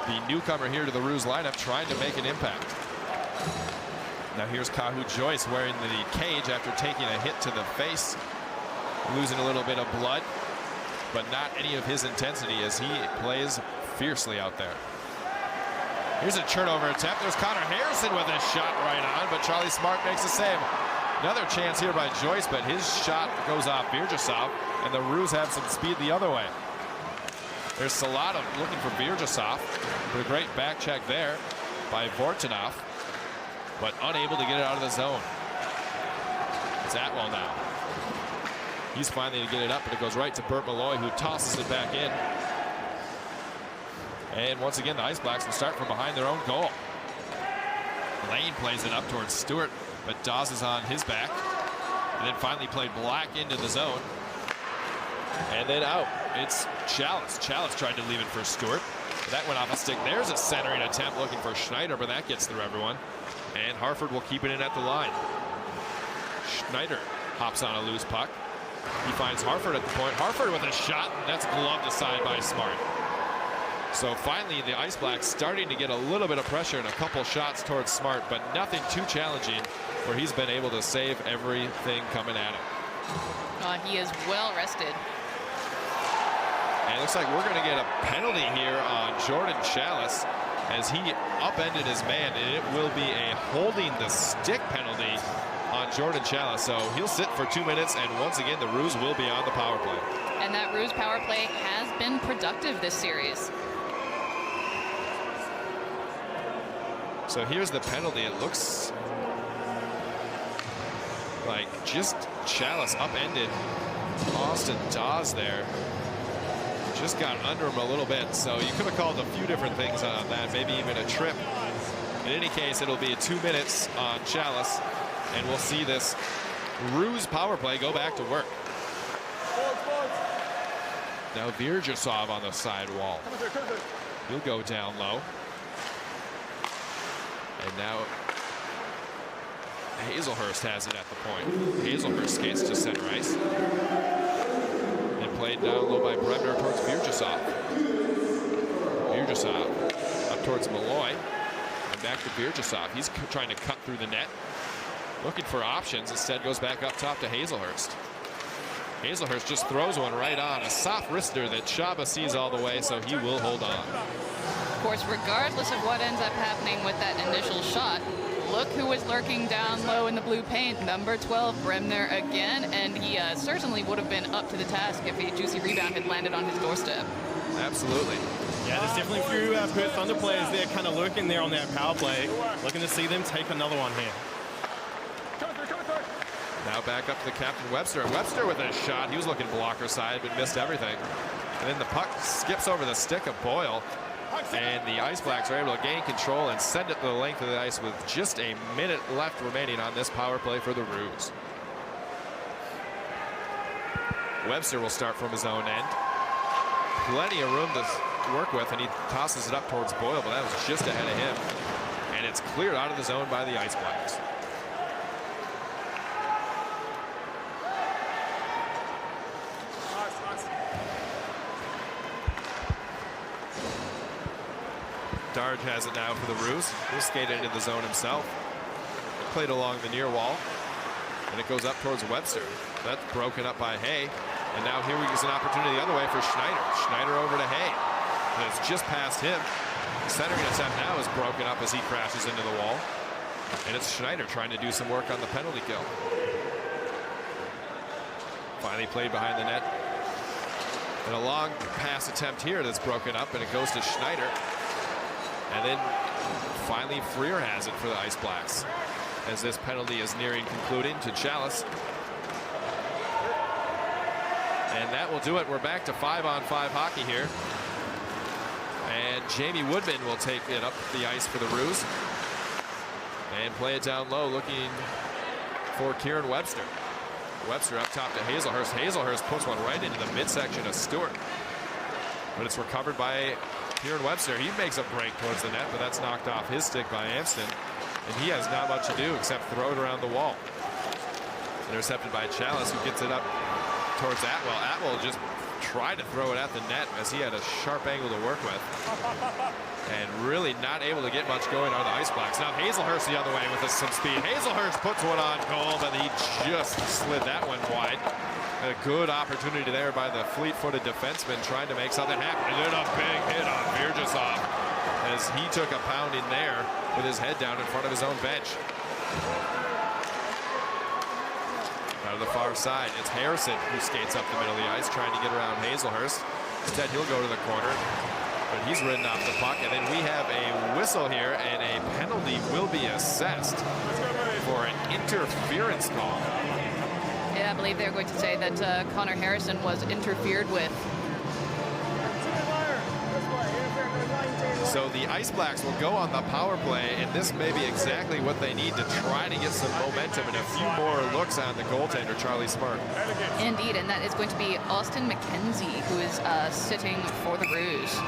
The newcomer here to the Roos lineup trying to make an impact. Now here's Kahu Joyce wearing the cage after taking a hit to the face. Losing a little bit of blood, but not any of his intensity as he plays fiercely out there. Here's a turnover attempt. There's Connor Harrison with a shot right on, but Charlie Smart makes a save. Another chance here by Joyce, but his shot goes off Virjasov, and the Roos have some speed the other way. There's Salato looking for Virjasov. A great back check there by Vortinov, but unable to get it out of the zone. It's Atwell now. He's finally to get it up, but it goes right to Bert Malloy, who tosses it back in. And once again, the Ice Blacks will start from behind their own goal. Lane plays it up towards Stewart, but Dawes is on his back. And then finally played Black into the zone. And then out. It's Chalice. Chalice tried to leave it for Stewart. That went off a stick. There's a centering attempt looking for Schneider, but that gets through everyone. And Harford will keep it in at the line. Schneider hops on a loose puck. He finds Harford at the point. Harford with a shot, and that's gloved aside by Smart. So finally, the Ice Blacks starting to get a little bit of pressure and a couple shots towards Smart, but nothing too challenging where he's been able to save everything coming at him. He is well rested. And it looks like we're going to get a penalty here on Jordan Chalice as he upended his man, and it will be a holding the stick penalty on Jordan Chalice. So he'll sit for 2 minutes, and once again, the Roos will be on the power play. And that Roos power play has been productive this series. So here's the penalty. It looks like just Chalice upended Austin Dawes there. Just got under him a little bit, so you could have called a few different things on that, maybe even a trip. In any case, it'll be 2 minutes on Chalice, and we'll see this Roos power play go back to work. Now Virjasov on the side wall. He'll go down low. And now Hazelhurst has it at the point. Hazelhurst skates to center ice. And played down low by Bremner towards Virjasov. Virjasov up towards Malloy. And back to Virjasov. He's trying to cut through the net. Looking for options. Instead goes back up top to Hazelhurst. Hazelhurst just throws one right on. A soft wrister that Chaba sees all the way, so he will hold on. Of course, regardless of what ends up happening with that initial shot, look who was lurking down low in the blue paint. Number 12, Bremner again, and he certainly would have been up to the task if a juicy rebound had landed on his doorstep. Absolutely. Yeah, there's definitely a few Perth Thunder players there kind of lurking there on that power play. Looking to see them take another one here. Now back up to the captain, Webster. Webster with a shot. He was looking blocker side, but missed everything. And then the puck skips over the stick of Boyle. And the Ice Blacks are able to gain control and send it the length of the ice with just a minute left remaining on this power play for the Roos. Webster will start from his own end. Plenty of room to work with, and he tosses it up towards Boyle, but that was just ahead of him. And it's cleared out of the zone by the Ice Blacks. Darge has it now for the Roos. He'll skate into the zone himself. Played along the near wall. And it goes up towards Webster. That's broken up by Hay. And now here is an opportunity the other way for Schneider. Schneider over to Hay. And it's just past him. The centering attempt now is broken up as he crashes into the wall. And it's Schneider trying to do some work on the penalty kill. Finally played behind the net. And a long pass attempt here that's broken up, and it goes to Schneider. And then finally Freer has it for the Ice Blacks as this penalty is nearing concluding to Chalice. And that will do it. We're back to 5-on-5 hockey here. And Jamie Woodman will take it up the ice for the Roos and play it down low, looking for Kieran Webster. Webster up top to Hazelhurst. Hazelhurst puts one right into the midsection of Stewart. But it's recovered by Kieran Webster. He makes a break towards the net, but that's knocked off his stick by Amston. And he has not much to do except throw it around the wall. Intercepted by Chalice, who gets it up towards Atwell. Atwell just tried to throw it at the net as he had a sharp angle to work with. And really not able to get much going on the Ice Blacks. Now Hazelhurst the other way with some speed. Hazelhurst puts one on goal, but he just slid that one wide. A good opportunity there by the fleet-footed defenseman trying to make something happen. And then a big hit on Virjasov as he took a pounding there with his head down in front of his own bench. Out of the far side, it's Harrison who skates up the middle of the ice trying to get around Hazelhurst. Instead, he'll go to the corner, but he's ridden off the puck. And then we have a whistle here, and a penalty will be assessed for an interference call. Yeah, I believe they're going to say that Connor Harrison was interfered with. So the Ice Blacks will go on the power play, and this may be exactly what they need to try to get some momentum and a few more looks on the goaltender, Charlie Smart. Indeed, and that is going to be Austin McKenzie, who is sitting for the Roos.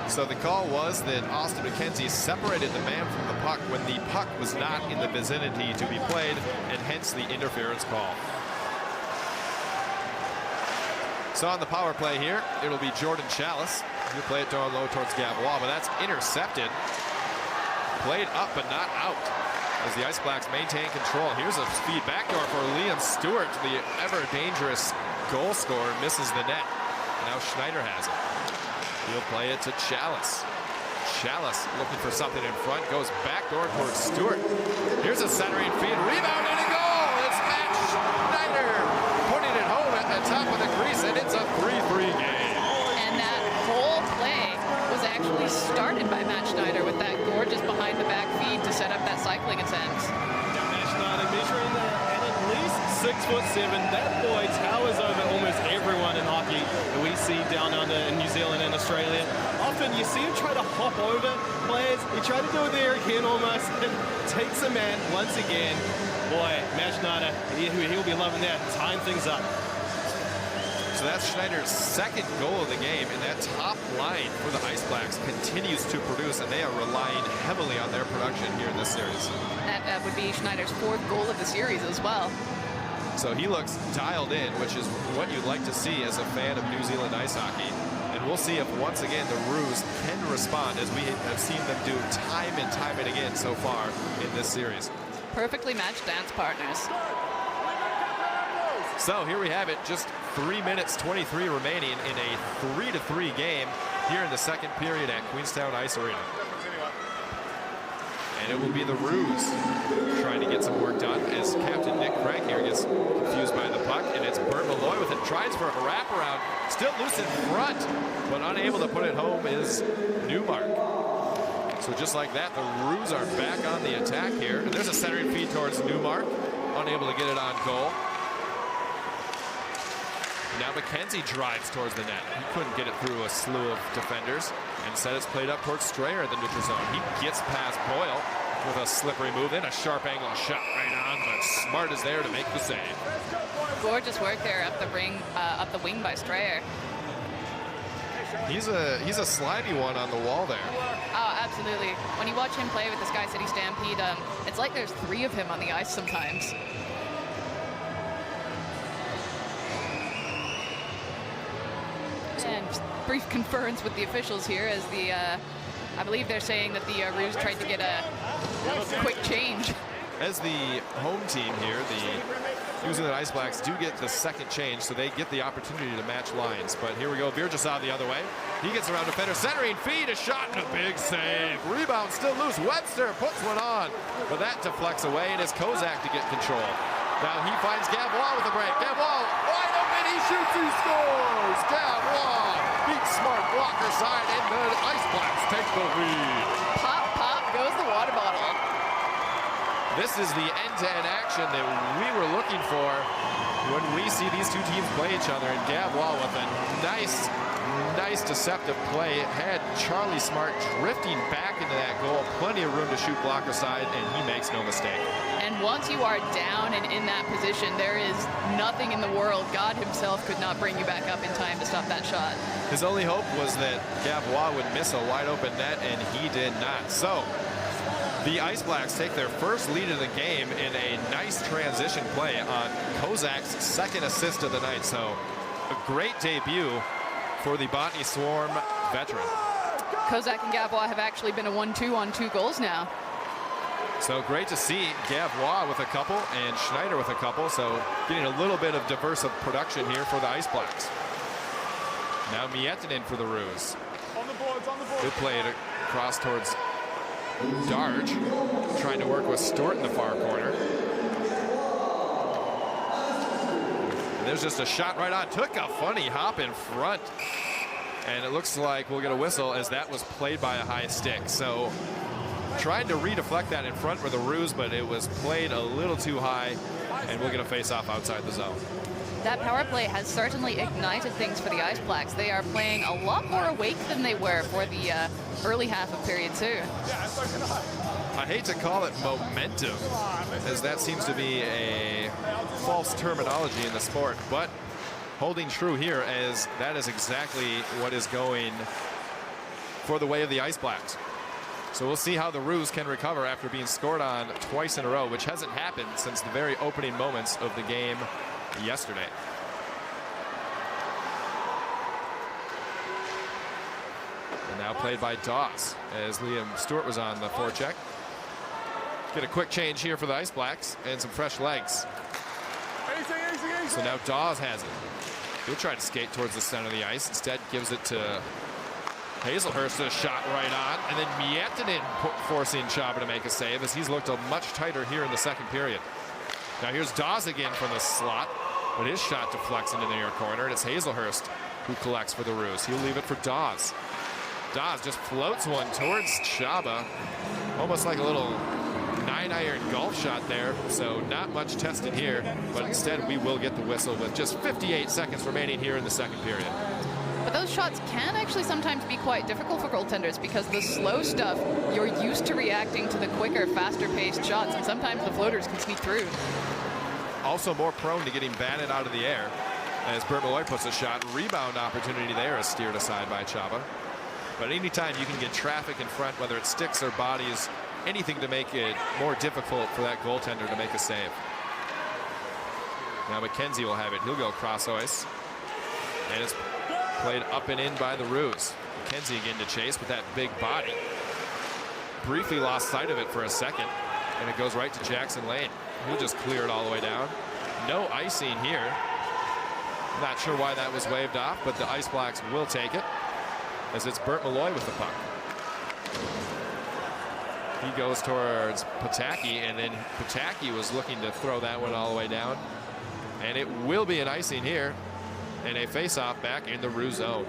So the call was that Austin McKenzie separated the man from the puck when the puck was not in the vicinity to be played, and hence the interference call. So on the power play here, it'll be Jordan Chalice. He'll play it down low towards Gavois, but that's intercepted. Played up but not out as the Ice Blacks maintain control. Here's a speed backdoor for Liam Stewart, the ever-dangerous goal scorer, misses the net. Now Schneider has it. He'll play it to Chalice. Chalice looking for something in front, goes backdoor towards Stewart. Here's a centering feed, rebound and a goal! It's Matt Schneider putting it home at the top of the crease, and it's a 3-3 game. And that whole play was actually started by Matt Schneider with that gorgeous behind the back feed to set up that cycling attempt. Matt Schneider measuring at least 6'7". That boy towers over almost everyone in hockey that we see down under in New Zealand and Australia. Often you see him try to hop over players. He tried to do it there again almost and takes a man once again. Boy, Matt Schneider, he'll be loving that, tying things up. So that's Schneider's second goal of the game, and that top line for the Ice Blacks continues to produce, and they are relying heavily on their production here in this series. That would be Schneider's 4th goal of the series as well. So he looks dialed in, which is what you'd like to see as a fan of New Zealand ice hockey. And we'll see if once again the Roos can respond, as we have seen them do time and time and again so far in this series. Perfectly matched dance partners. So here we have it, just 3 minutes 23 remaining in a 3-3 game here in the second period at Queenstown Ice Arena. And it will be the Roos trying to get some work done as Captain Nick Craig here gets confused by the puck, and it's Bert Malloy with it, tries for a wraparound, still loose in front, but unable to put it home is Newmark. So just like that, the Roos are back on the attack here, and there's a centering feed towards Newmark, unable to get it on goal. Now McKenzie drives towards the net. He couldn't get it through a slew of defenders. Instead, it's played up towards Strayer in the neutral zone. He gets past Boyle with a slippery move, then a sharp angle shot right on, but Smart is there to make the save. Gorgeous work there up the wing by Strayer. He's a slimy one on the wall there. Oh, absolutely. When you watch him play with the Sky City Stampede, it's like there's 3 of him on the ice sometimes. And brief conference with the officials here as I believe they're saying that the Roos tried to get a quick change. As the home team here, the New Zealand Ice Blacks do get the second change, so they get the opportunity to match lines. But here we go, Virgisov the other way. He gets around defender, centering feed, a shot and a big save. Rebound still loose, Webster puts one on, but that deflects away, and it's Kozak to get control. Now he finds Gavois with a break. Gavois wide open, he shoots, he scores! Gavois beats Smart blocker side, and the Ice Blacks take the lead. Pop, pop goes the water bottle. This is the end-to-end action that we were looking for when we see these two teams play each other. And Gavois with a nice deceptive play had Charlie Smart drifting back into that goal. Plenty of room to shoot blocker side, and he makes no mistake. And once you are down and in that position, there is nothing in the world. God himself could not bring you back up in time to stop that shot. His only hope was that Gavois would miss a wide open net, and he did not. So the Ice Blacks take their first lead of the game in a nice transition play on Kozak's second assist of the night. So a great debut for the Botany Swarm veteran. Kozak and Gavois have actually been a 1-2 on 2 goals now. So great to see Gavois with a couple and Schneider with a couple. So getting a little bit of diverse production here for the Ice Blacks. Now Miettinen for the Roos. On the boards, on the boards. Good play across towards Darge, trying to work with Stewart in the far corner. And there's just a shot right on. Took a funny hop in front. And it looks like we'll get a whistle as that was played by a high stick. So trying to redeflect that in front for the Roos, but it was played a little too high, and we'll get a face-off outside the zone. That power play has certainly ignited things for the Ice Blacks. They are playing a lot more awake than they were for the early half of period 2. I hate to call it momentum, as that seems to be a false terminology in the sport, but holding true here, as that is exactly what is going for the way of the Ice Blacks. So we'll see how the Roos can recover after being scored on twice in a row, which hasn't happened since the very opening moments of the game yesterday. And now played by Dawes as Liam Stewart was on the forecheck. Get a quick change here for the Ice Blacks and some fresh legs. So now Dawes has it. He'll try to skate towards the center of the ice. Instead gives it to Hazelhurst, a shot right on, and then Miettinen forcing Chaba to make a save as he's looked much tighter here in the second period. Now here's Dawes again from the slot, but his shot deflects into the near corner, and it's Hazelhurst who collects for the Roos. He'll leave it for Dawes. Dawes just floats one towards Chaba, almost like a little 9-iron golf shot there, so not much tested here, but instead we will get the whistle with just 58 seconds remaining here in the second period. But those shots can actually sometimes be quite difficult for goaltenders because the slow stuff, you're used to reacting to the quicker, faster-paced shots, and sometimes the floaters can sneak through. Also more prone to getting batted out of the air as Bert Malloy puts a shot. Rebound opportunity there is steered aside by Chaba. But anytime you can get traffic in front, whether it's sticks or bodies, anything to make it more difficult for that goaltender to make a save. Now McKenzie will have it. He'll go cross ice. And it's played up and in by the Roos. McKenzie again to chase with that big body. Briefly lost sight of it for a second, and it goes right to Jackson Lane. He'll just clear it all the way down. No icing here. Not sure why that was waved off, but the Ice Blacks will take it as it's Bert Malloy with the puck. He goes towards Pataki, and then Pataki was looking to throw that one all the way down. And it will be an icing here. And a face-off back in the Roos zone.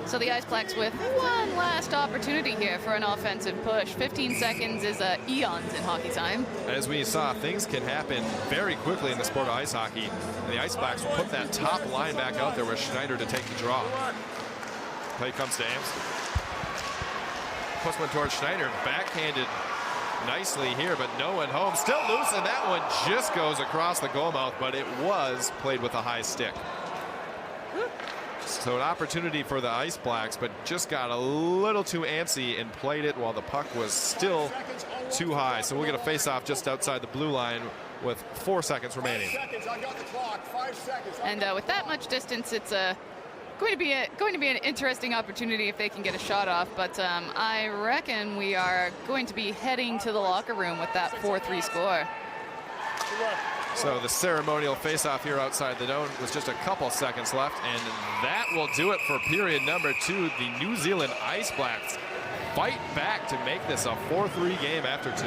So the Ice Blacks with one last opportunity here for an offensive push. 15 seconds is eons in hockey time. As we saw, things can happen very quickly in the sport of ice hockey. And the Ice Blacks will put that top line back out there with Schneider to take the draw. Play comes to Ames. Puts one towards Schneider, backhanded nicely here, but no one home. Still loose, and that one just goes across the goal mouth, but it was played with a high stick. So an opportunity for the Ice Blacks, but just got a little too antsy and played it while the puck was still too high. So we'll get a face-off just outside the blue line with 4 seconds remaining. And with that much distance, it's going to be an interesting opportunity if they can get a shot off. But I reckon we are going to be heading to the locker room with that 4-3 score. So the ceremonial face-off here outside the dome with just a couple seconds left, and that will do it for period number 2. The New Zealand Ice Blacks fight back to make this a 4-3 game after 2.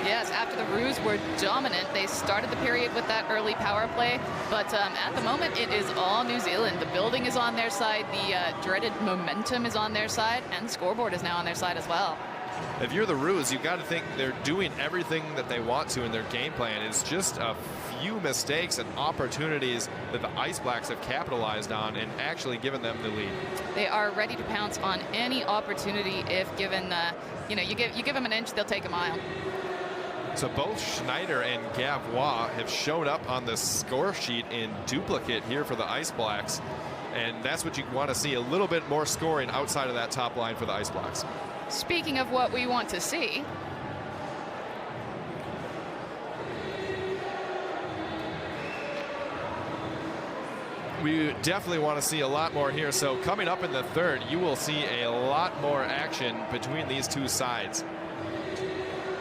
Yes, after the Roos were dominant, they started the period with that early power play, but at the moment it is all New Zealand. The building is on their side, the dreaded momentum is on their side, and the scoreboard is now on their side as well. If you're the Roos, you've got to think they're doing everything that they want to in their game plan. It's just a few mistakes and opportunities that the Ice Blacks have capitalized on and actually given them the lead. They are ready to pounce on any opportunity if given, you give them an inch, they'll take a mile. So both Schneider and Gavois have showed up on the score sheet in duplicate here for the Ice Blacks, and that's what you want to see, a little bit more scoring outside of that top line for the Ice Blacks. Speaking of what we want to see, we definitely want to see a lot more here. So coming up in the third, you will see a lot more action between these two sides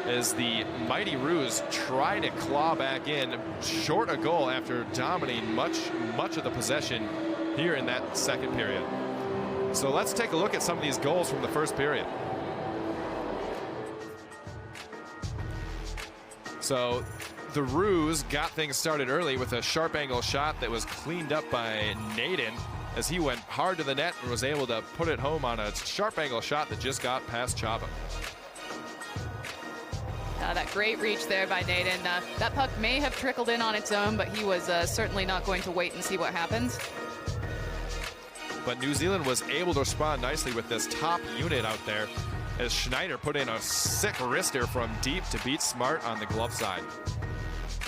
as the Mighty Roos try to claw back in, short a goal after dominating much of the possession here in that second period. So let's take a look at some of these goals from the first period. So the Roos got things started early with a sharp angle shot that was cleaned up by Naden as he went hard to the net and was able to put it home on a sharp angle shot that just got past Chaba. That great reach there by Naden. That puck may have trickled in on its own, but he was certainly not going to wait and see what happens. But New Zealand was able to respond nicely with this top unit out there as Schneider put in a sick wrister from deep to beat Smart on the glove side.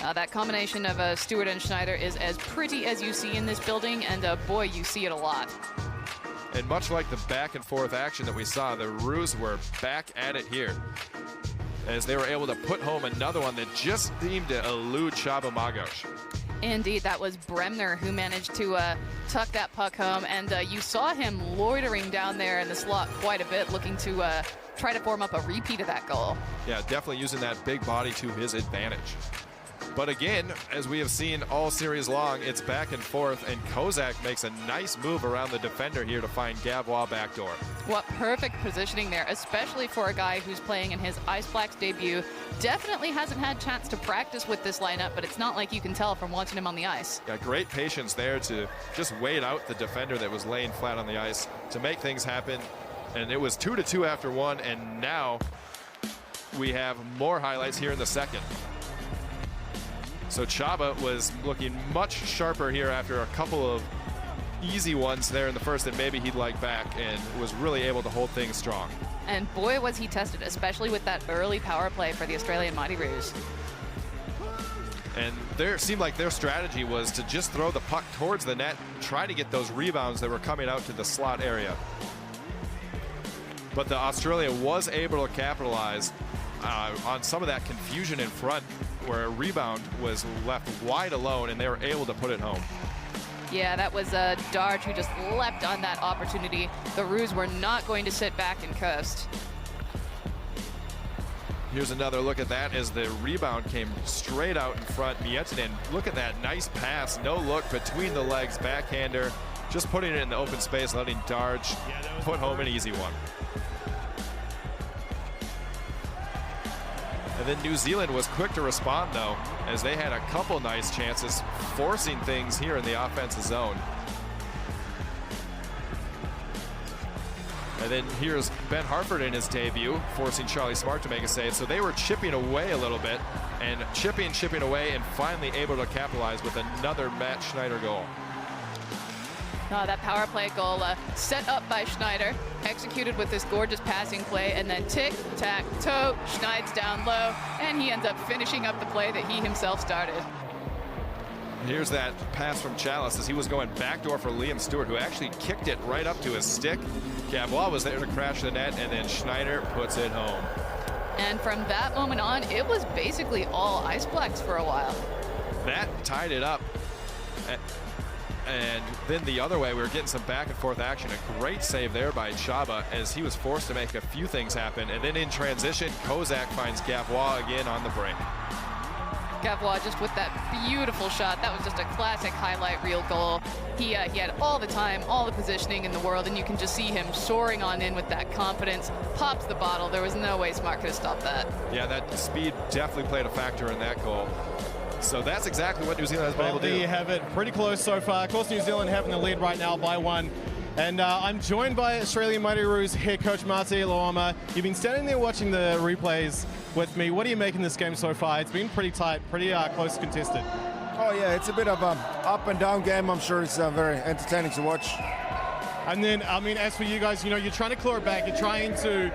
That combination of Stewart and Schneider is as pretty as you see in this building, and boy, you see it a lot. And much like the back and forth action that we saw, the Roos were back at it here, as they were able to put home another one that just seemed to elude Csaba Magos. Indeed, that was Bremner who managed to tuck that puck home, and you saw him loitering down there in the slot quite a bit, looking to try to form up a repeat of that goal. Yeah, definitely using that big body to his advantage. But again, as we have seen all series long, it's back and forth, and Kozak makes a nice move around the defender here to find Gavois backdoor. What perfect positioning there, especially for a guy who's playing in his Ice Blacks debut. Definitely hasn't had chance to practice with this lineup, but it's not like you can tell from watching him on the ice. Yeah, great patience there to just wait out the defender that was laying flat on the ice to make things happen. And it was 2-2 after one, and now we have more highlights here in the second. So Csaba was looking much sharper here after a couple of easy ones there in the first that maybe he'd like back, and was really able to hold things strong. And boy, was he tested, especially with that early power play for the Australian Mighty Roos. And there seemed like their strategy was to just throw the puck towards the net, try to get those rebounds that were coming out to the slot area. But the Australia was able to capitalize on some of that confusion in front, where a rebound was left wide alone, and they were able to put it home. Yeah, that was Darge who just leapt on that opportunity. The Roos were not going to sit back and coast. Here's another look at that as the rebound came straight out in front. Miettinen, look at that nice pass, no look between the legs, backhander, just putting it in the open space, letting Darge put home an easy one. And then New Zealand was quick to respond, though, as they had a couple nice chances, forcing things here in the offensive zone. And then here's Ben Harford in his debut, forcing Charlie Smart to make a save. So they were chipping away a little bit, and chipping away, and finally able to capitalize with another Matt Schneider goal. Oh, that power play goal set up by Schneider, executed with this gorgeous passing play, and then tic-tac-toe, Schneid's down low, and he ends up finishing up the play that he himself started. Here's that pass from Chalice as he was going backdoor for Liam Stewart, who actually kicked it right up to his stick. Gavois was there to crash the net, and then Schneider puts it home. And from that moment on, it was basically all Ice Blacks for a while. That tied it up. And then the other way, we were getting some back and forth action. A great save there by Csaba as he was forced to make a few things happen. And then in transition, Kozak finds Gavois again on the break. Gavois just with that beautiful shot. That was just a classic highlight reel goal. He had all the time, all the positioning in the world, and you can just see him soaring on in with that confidence. Pops the bottle. There was no way Smart could have stopped that. Yeah, that speed definitely played a factor in that goal. So that's exactly what New Zealand has been able to do. There you have it, pretty close so far. Of course, New Zealand having the lead right now by 1. And I'm joined by Australian Mighty Roos head coach Marty Loama. You've been standing there watching the replays with me. What are you making this game so far? It's been pretty tight, pretty close contested. Oh yeah, it's a bit of an up and down game. I'm sure it's very entertaining to watch. And then, I mean, as for you guys, you're trying to claw it back. You're trying to,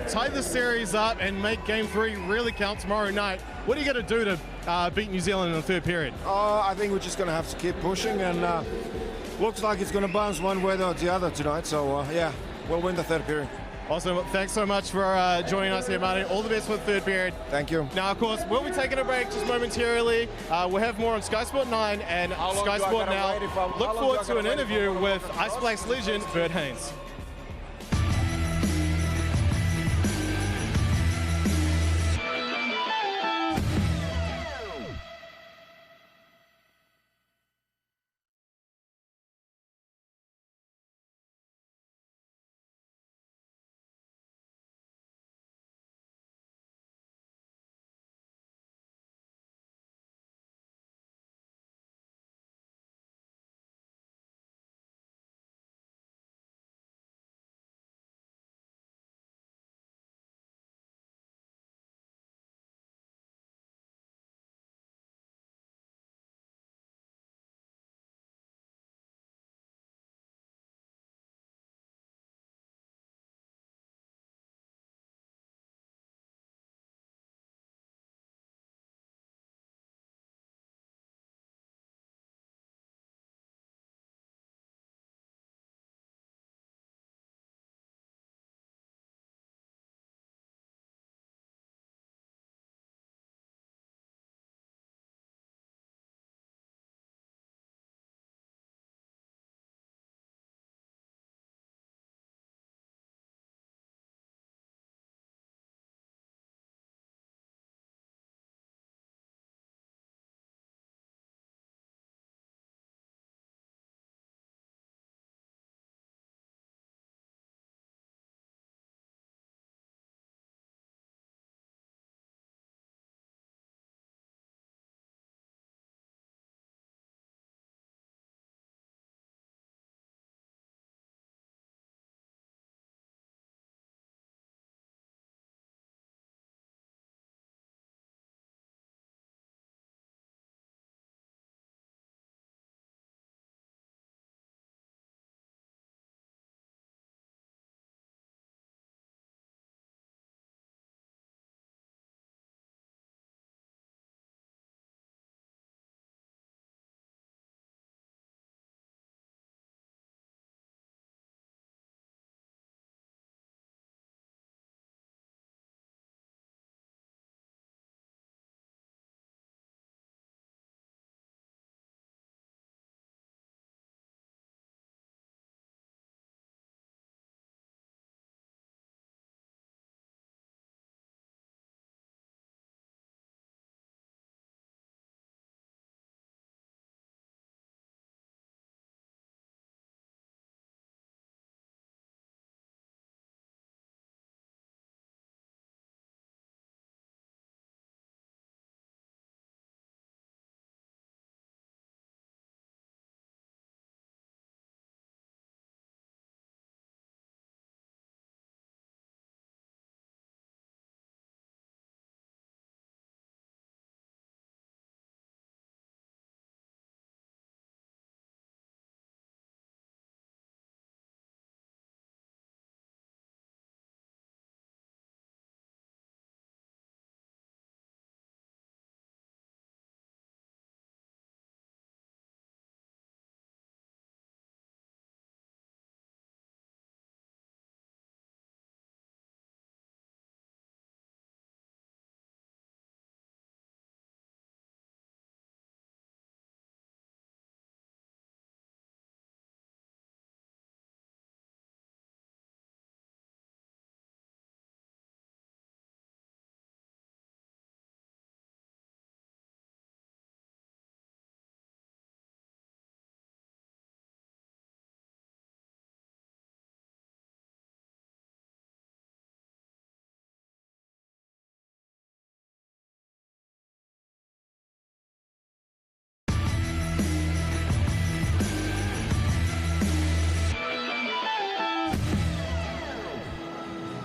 tie the series up and make Game 3 really count tomorrow night. What are you going to do to beat New Zealand in the third period? I think we're just going to have to keep pushing, and looks like it's going to bounce one way or the other tonight. So, yeah, we'll win the third period. Awesome. Thanks so much for joining us here, Marty. All the best for the third period. Thank you. Now, of course, we'll be taking a break just momentarily. We'll have more on Sky Sport 9 and Sky Sport Now. Look forward to an interview with Ice Blacks legend Bert Haines.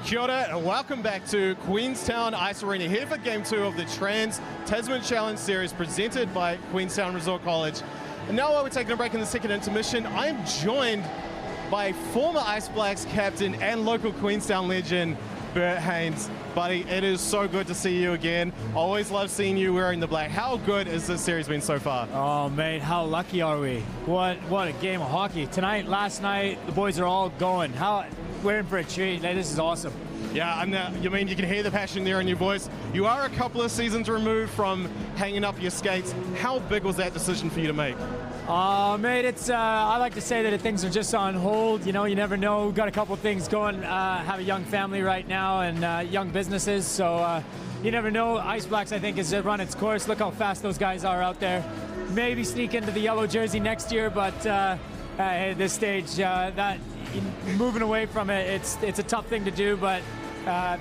Kia ora and welcome back to Queenstown Ice Arena, here for Game 2 of the Trans-Tasman Challenge Series presented by Queenstown Resort College. And now while we're taking a break in the second intermission, I am joined by former Ice Blacks captain and local Queenstown legend, Bert Haines. Buddy, it is so good to see you again. Always love seeing you wearing the black. How good has this series been so far? Oh, mate, how lucky are we? What a game of hockey. Tonight, last night, the boys are all going. We're in for a treat. This is awesome. Yeah, you mean you can hear the passion there in your voice. You are a couple of seasons removed from hanging up your skates. How big was that decision for you to make? Mate, I like to say that things are just on hold. You know, you never know. We've got a couple of things going. Have a young family right now and young businesses. So you never know. Ice Blacks, I think, has run its course. Look how fast those guys are out there. Maybe sneak into the yellow jersey next year, but at this stage, moving away from it, it's a tough thing to do, but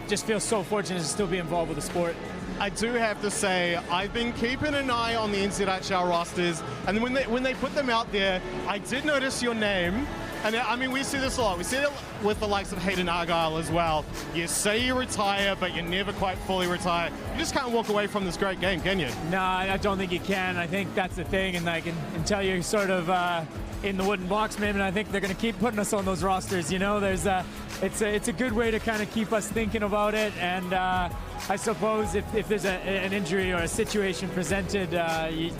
just feel so fortunate to still be involved with the sport. I do have to say, I've been keeping an eye on the NZHL rosters, and when they put them out there, I did notice your name. And I mean, we see this a lot. We see it with the likes of Hayden Argyle as well. You say you retire, but you never quite fully retire. You just can't walk away from this great game, can you? No, I don't think you can. I think that's the thing, and until you're sort of in the wooden box, man, and I think they're going to keep putting us on those rosters. You know, it's a good way to kind of keep us thinking about it, and I suppose if there's an injury or a situation presented,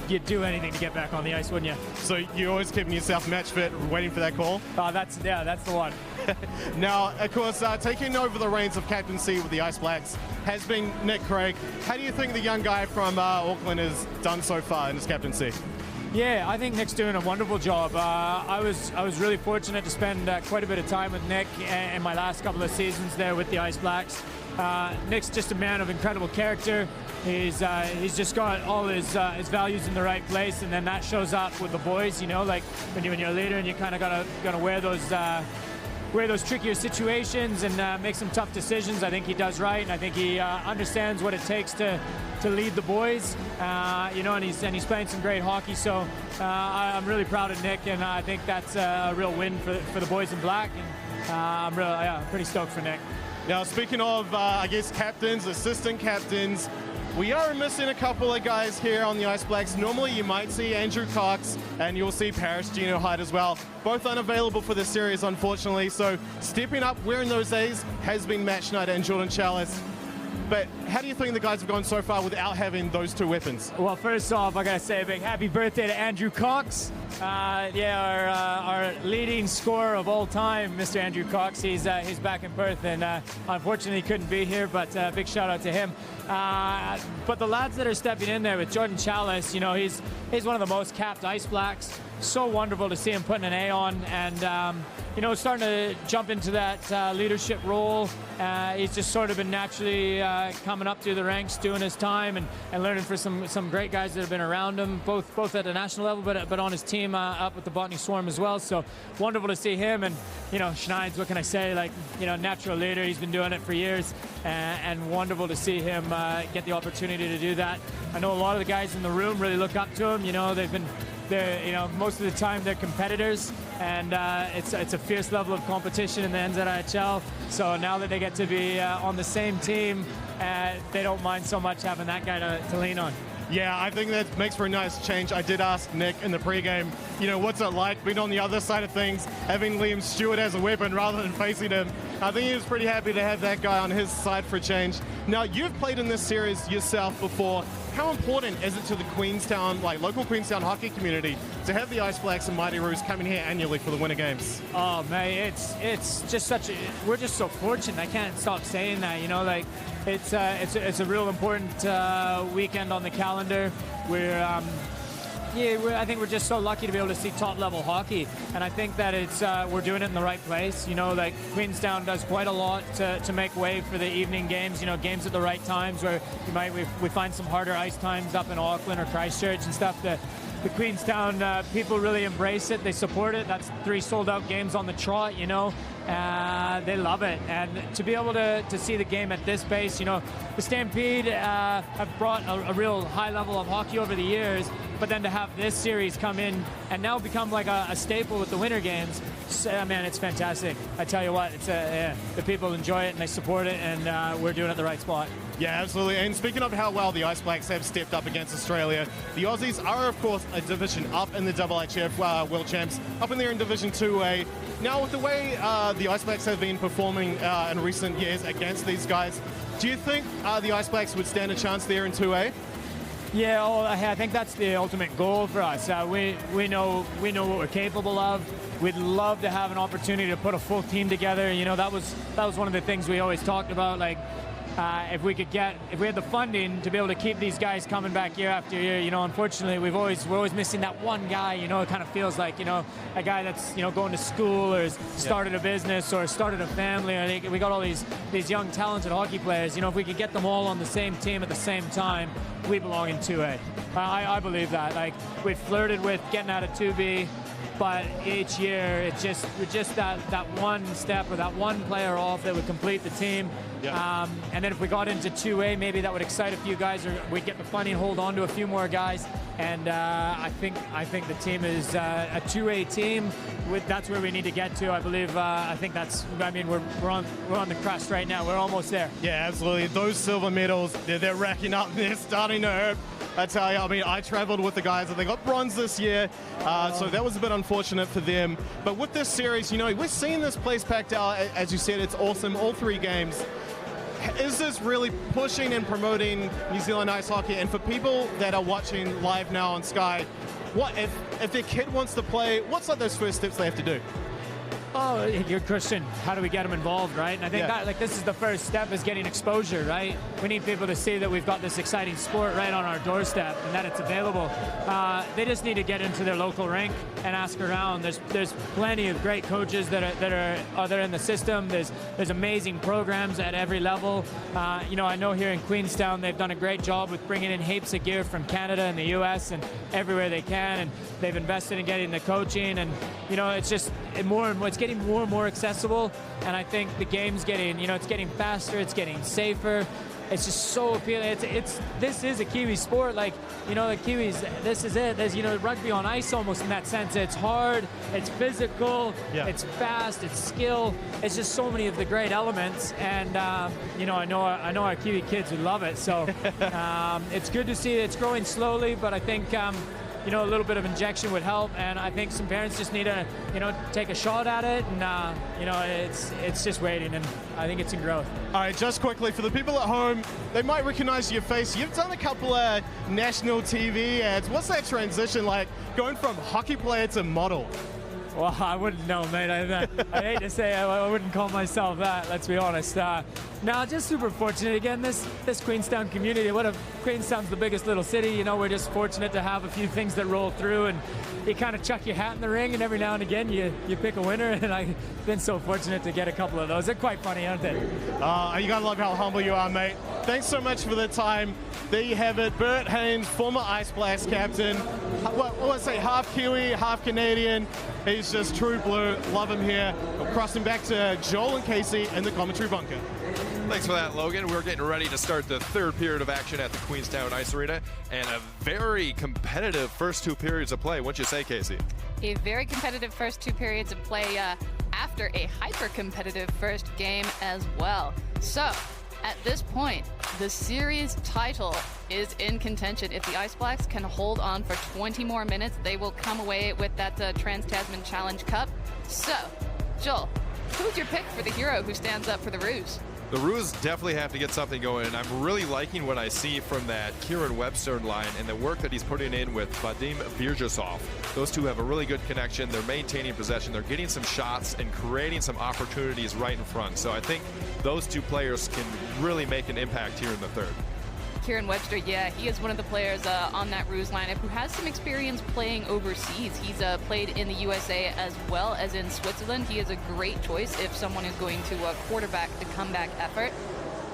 you'd do anything to get back on the ice, wouldn't you? So you're always keeping yourself match fit, waiting for that call? That's the one. Now, of course, taking over the reins of captaincy with the Ice Blacks has been Nick Craig. How do you think the young guy from Auckland has done so far in his captaincy? Yeah, I think Nick's doing a wonderful job. I was really fortunate to spend quite a bit of time with Nick in my last couple of seasons there with the Ice Blacks. Nick's just a man of incredible character. He's just got all his values in the right place, and then that shows up with the boys. You know, like when you're a leader and you kind of gotta wear those trickier situations and make some tough decisions. I think he does right, and I think he understands what it takes to lead the boys. You know, and he's playing some great hockey. So I'm really proud of Nick, and I think that's a real win for the boys in black. And I'm pretty stoked for Nick. Now, speaking of, I guess, captains, assistant captains, we are missing a couple of guys here on the Ice Blacks. Normally, you might see Andrew Cox, and you'll see Paris Gino Hyde as well. Both unavailable for this series, unfortunately. So stepping up, wearing those A's, has been Matt Schneider and Jordan Chalice. But how do you think the guys have gone so far without having those two weapons? Well, first off, I gotta say a big happy birthday to Andrew Cox. Our leading scorer of all time, Mr. Andrew Cox. He's back in Perth, and unfortunately couldn't be here, but big shout out to him. But the lads that are stepping in there with Jordan Chalice, you know, he's one of the most capped Ice Blacks. So wonderful to see him putting an A on, and you know, starting to jump into that leadership role. He's just sort of been naturally coming up through the ranks, doing his time, and learning for some great guys that have been around him, both at a national level, but on his team up with the Botany Swarm as well. So wonderful to see him. And you know, Schneids, what can I say? Like, you know, natural leader. He's been doing it for years, and wonderful to see him get the opportunity to do that. I know a lot of the guys in the room really look up to him. You know, you know, most of the time they're competitors, and it's a fierce level of competition in the NZHL. So now that they get to be on the same team, they don't mind so much having that guy to lean on. Yeah, I think that makes for a nice change. I did ask Nick in the pregame, you know, what's it like being on the other side of things, having Liam Stewart as a weapon rather than facing him. I think he was pretty happy to have that guy on his side for a change. Now, you've played in this series yourself before. How important is it to the Queenstown, like local Queenstown hockey community, to have the Ice Blacks and Mighty Roos coming here annually for the Winter Games? Oh, mate, it's just we're just so fortunate. I can't stop saying that, you know, like it's a real important weekend on the calendar. I think we're just so lucky to be able to see top-level hockey, and I think that we're doing it in the right place. You know, like Queenstown does quite a lot to make way for the evening games. You know, games at the right times where we find some harder ice times up in Auckland or Christchurch and stuff. The Queenstown people really embrace it. They support it. That's 3 sold-out games on the trot. You know, they love it, and to be able to see the game at this pace, you know, the Stampede have brought a real high level of hockey over the years, but then to have this series come in and now become like a staple with the winter games, man, it's fantastic. I tell you what, it's the people enjoy it and they support it, and we're doing it at the right spot. Yeah, absolutely. And speaking of how well the Ice Blacks have stepped up against Australia, the Aussies are, of course, a division up in the IHF World Champs, up in there in Division 2A. Now, with the way the Ice Blacks have been performing in recent years against these guys, do you think the Ice Blacks would stand a chance there in 2A? Yeah, I think that's the ultimate goal for us. We know what we're capable of. We'd love to have an opportunity to put a full team together. You know, that was one of the things we always talked about. Like, if we had the funding to be able to keep these guys coming back year after year, you know, unfortunately we're always missing that one guy. You know, it kind of feels like, you know, a guy that's, you know, going to school or has started a business or started a family. I think we got all these young talented hockey players. You know, if we could get them all on the same team at the same time, we belong in 2A. I believe that. Like, we've flirted with getting out of 2B. But each year, it's just that one step or that one player off that would complete the team. Yeah. And then if we got into 2A, maybe that would excite a few guys, or we'd get the funding, hold on to a few more guys. And I think the team is a 2A team. That's where we need to get to. I believe. I think that's. I mean, we're on the crest right now. We're almost there. Yeah, absolutely. Those silver medals, they're racking up. They're starting to hurt. I tell you, I mean, I traveled with the guys and they got bronze this year, so that was a bit unfortunate for them. But with this series, you know, we're seeing this place packed out. As you said, it's awesome, all 3 games. Is this really pushing and promoting New Zealand ice hockey? And for people that are watching live now on Sky, what if their kid wants to play, what's like those first steps they have to do? Oh, you're Christian. How do we get them involved, right? And I think that, like, this is the first step, is getting exposure, right? We need people to see that we've got this exciting sport right on our doorstep and that it's available. They just need to get into their local rink and ask around. There's plenty of great coaches that are in the system. There's amazing programs at every level. You know, I know here in Queenstown they've done a great job with bringing in heaps of gear from Canada and the US and everywhere they can, and they've invested in getting the coaching, and you know, it's just it's getting more and more accessible, and I think the game's getting, you know, it's getting faster, it's getting safer. It's just so appealing. This is a Kiwi sport. Like, you know, the Kiwis, this is it. There's, you know, rugby on ice almost in that sense. It's hard, it's physical, it's fast, it's skill. It's just so many of the great elements. And, you know, I know our Kiwi kids would love it. So it's good to see it's growing slowly, but I think, you know, a little bit of injection would help, and I think some parents just need to, you know, take a shot at it, and you know, it's just waiting, and I think it's in growth. All right, just quickly, for the people at home, they might recognize your face. You've done a couple of national TV ads. What's that transition like, going from hockey player to model? Well, I wouldn't know, mate. I hate to say I wouldn't call myself that, let's be honest. No, just super fortunate. Again, this Queenstown community, Queenstown's the biggest little city. You know, we're just fortunate to have a few things that roll through, and you kind of chuck your hat in the ring, and every now and again you pick a winner, and I've been so fortunate to get a couple of those. They're quite funny, aren't they? You gotta love how humble you are, mate. Thanks so much for the time. There you have it. Bert Haines, former Ice Blacks captain. Let's say half Kiwi, half Canadian. He's just true blue. Love him here. We'll cross him back to Joel and Casey in the commentary bunker. Thanks for that, Logan. We're getting ready to start the 3rd period of action at the Queenstown Ice Arena, and a very competitive first 2 periods of play. What'd you say, Casey? A very competitive first 2 periods of play after a hyper-competitive first game as well. So, at this point, the series title is in contention. If the Ice Blacks can hold on for 20 more minutes, they will come away with that Trans-Tasman Challenge Cup. So, Joel, who's your pick for the hero who stands up for the Roos? The Roos definitely have to get something going, and I'm really liking what I see from that Kieran Webster line and the work that he's putting in with Vadim Birjasov. Those two have a really good connection. They're maintaining possession. They're getting some shots and creating some opportunities right in front. So I think those 2 players can really make an impact here in the 3rd. Kieran Webster, yeah, he is one of the players on that Roos lineup who has some experience playing overseas. He's played in the USA as well as in Switzerland. He is a great choice if someone is going to quarterback the comeback effort.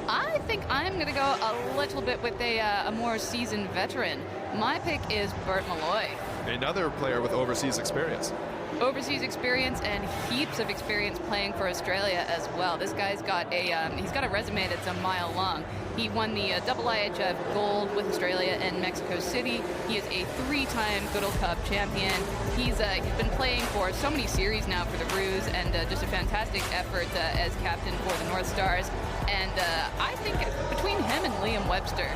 I think I'm going to go a little bit with a more seasoned veteran. My pick is Bert Malloy. Another player with overseas experience. overseas experience and heaps of experience playing for Australia as well. This guy's got he's got a resume that's a mile long. He won the double IHF gold with Australia in Mexico City. He is a 3-time Goodall Cup champion. He's been playing for so many series now for the Roos, and just a fantastic effort as captain for the North Stars. And I think between him and Liam Webster.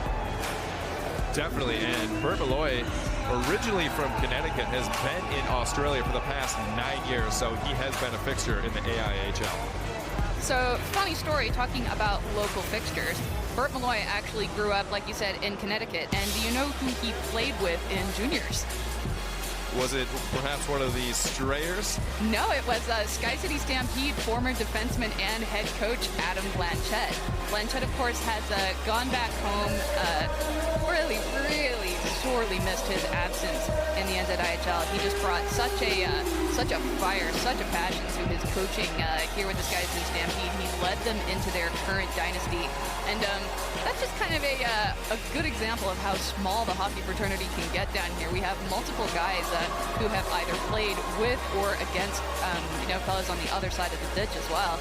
Definitely, and Bert Malloy, originally from Connecticut, has been in Australia for the past 9 years, so he has been a fixture in the AIHL. So, funny story, talking about local fixtures. Bert Malloy actually grew up, like you said, in Connecticut, and do you know who he played with in juniors? Was it perhaps one of the Strayers? No, it was Sky City Stampede former defenseman and head coach Adam Blanchette. Blanchette, of course, has gone back home, really sorely missed his absence in the NZIHL. He just brought such a fire, such a passion to his coaching here with the Sky City Stampede. He led them into their current dynasty, and that's just kind of a good example of how small the hockey fraternity can get down here. We have multiple guys who have either played with or against, fellas on the other side of the ditch as well.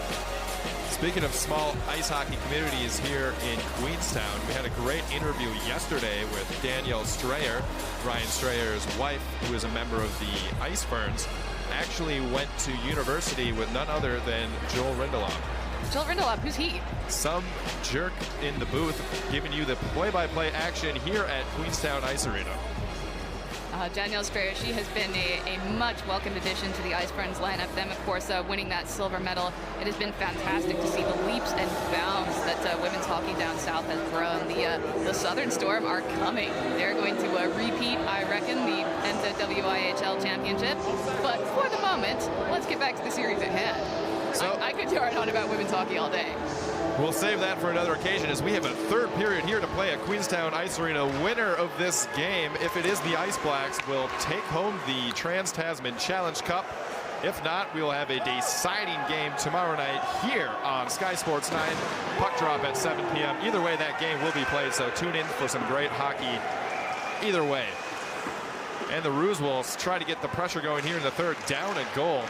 Speaking of small ice hockey communities here in Queenstown, we had a great interview yesterday with Danielle Strayer. Ryan Strayer's wife, who is a member of the Ice Ferns, actually went to university with none other than Joel Rindelop. Joel Rindelop, who's he? Some jerk in the booth giving you the play-by-play action here at Queenstown Ice Arena. Danielle Strayer, she has been a much welcomed addition to the Ice Ferns lineup. Them, of course, winning that silver medal. It has been fantastic to see the leaps and bounds that women's hockey down south has grown. The Southern Storm are coming. They're going to repeat, I reckon, the NZWIHL championship. But for the moment, let's get back to the series at hand. So, I could yarn on about women's hockey all day. We'll save that for another occasion, as we have a third period here to play at Queenstown Ice Arena. Winner of this game, if it is the Ice Blacks, will take home the Trans-Tasman Challenge Cup. If not, we will have a deciding game tomorrow night here on Sky Sports 9. Puck drop at 7 p.m. Either way, that game will be played, so tune in for some great hockey either way. And the Roos will try to get the pressure going here in the third. Down a goal,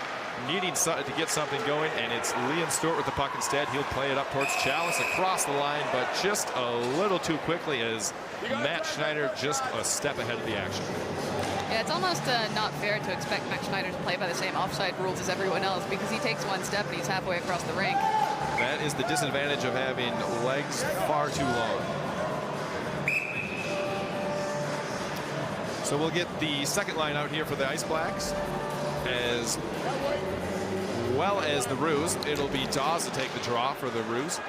needing to get something going, and it's Liam Stewart with the puck instead. He'll play it up towards Chalice across the line, but just a little too quickly as Matt Schneider just a step ahead of the action. Yeah, it's almost not fair to expect Matt Schneider to play by the same offside rules as everyone else, because he takes one step and he's halfway across the rink. That is the disadvantage of having legs far too long. So we'll get the second line out here for the Ice Blacks. As well as the Roos, it'll be Dawes to take the draw for the Roos.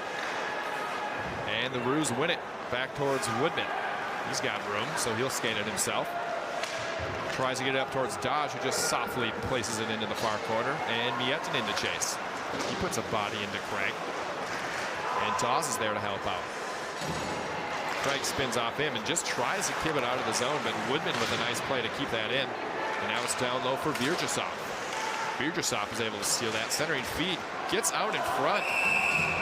And the Roos win it back towards Woodman. He's got room, so he'll skate it himself. Tries to get it up towards Dodge, who just softly places it into the far corner. And Mietten into chase. He puts a body into Craig. And Dawes is there to help out. Craig spins off him and just tries to keep it out of the zone, but Woodman with a nice play to keep that in. And now it's down low for Virjasov. Virjasov is able to steal that centering feed. Gets out in front.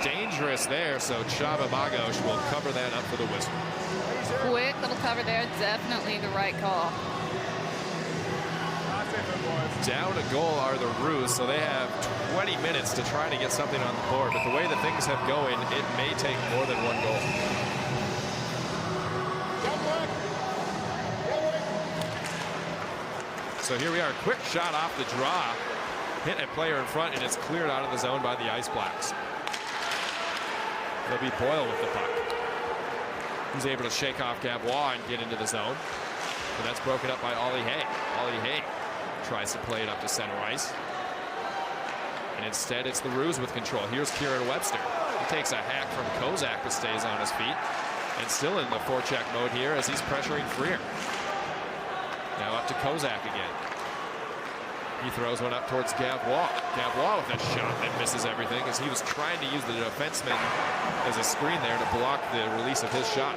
Dangerous there, so Chava Magos will cover that up for the Wizard. Quick little cover there. Definitely the right call. Down a goal are the Roos, so they have 20 minutes to try to get something on the board. But the way that things have going, it may take more than one goal. So here we are, quick shot off the draw. Hit a player in front, and it's cleared out of the zone by the Ice Blacks. It'll be Boyle with the puck. He's able to shake off Gavois and get into the zone. But that's broken up by Ollie Hay. Ollie Hay tries to play it up to center ice. And instead, it's the Roos with control. Here's Kieran Webster. He takes a hack from Kozak, but stays on his feet. And still in the forecheck mode here as he's pressuring Freer. Now up to Kozak again. He throws one up towards Gavois. Gavois with a shot that misses everything as he was trying to use the defenseman as a screen there to block the release of his shot.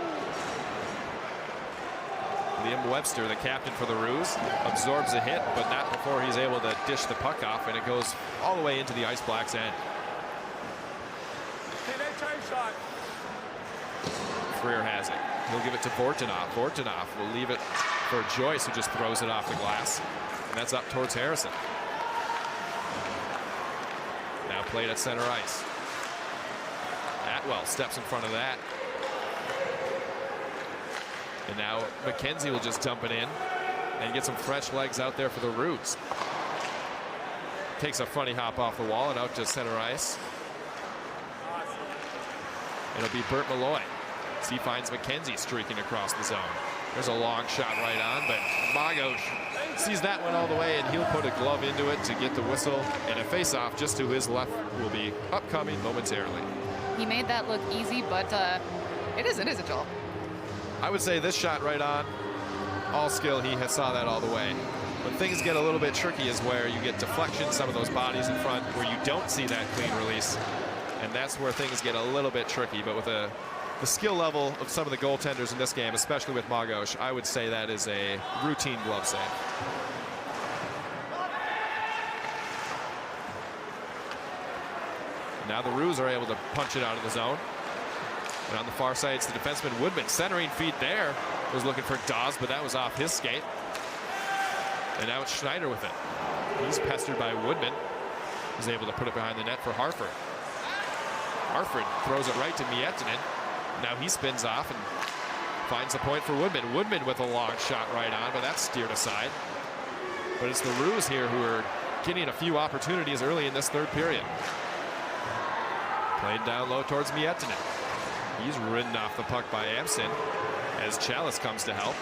Liam Webster, the captain for the Roos, absorbs a hit, but not before he's able to dish the puck off, and it goes all the way into the Ice Blacks' end. Freer has it. He'll give it to Vortinov. Vortinov will leave it for Joyce, who just throws it off the glass. And that's up towards Harrison. played at center ice. Atwell steps in front of that. And now McKenzie will just dump it in and get some fresh legs out there for the Roos. Takes a funny hop off the wall and out to center ice. It'll be Bert Malloy as he finds McKenzie streaking across the zone. There's a long shot right on, but Magos sees that one all the way, and he'll put a glove into it to get the whistle, and a face-off just to his left will be upcoming momentarily. He made that look easy, but it is a jolt. I would say this shot right on, all skill, he has saw that all the way. When things get a little bit tricky is where you get deflection, some of those bodies in front, where you don't see that clean release, and that's where things get a little bit tricky. But with the skill level of some of the goaltenders in this game, especially with Magos, I would say that is a routine glove save. Now the Roos are able to punch it out of the zone. And on the far side, it's the defenseman Woodman. Centering feed there. Was looking for Dawes, but that was off his skate. And now it's Schneider with it. He's pestered by Woodman. He's able to put it behind the net for Harford. Harford throws it right to Miettinen. Now he spins off and finds the point for Woodman. Woodman with a long shot right on, but that's steered aside. But it's the Roos here who are getting a few opportunities early in this third period. Played down low towards Miettinen. He's ridden off the puck by Amson as Chalice comes to help.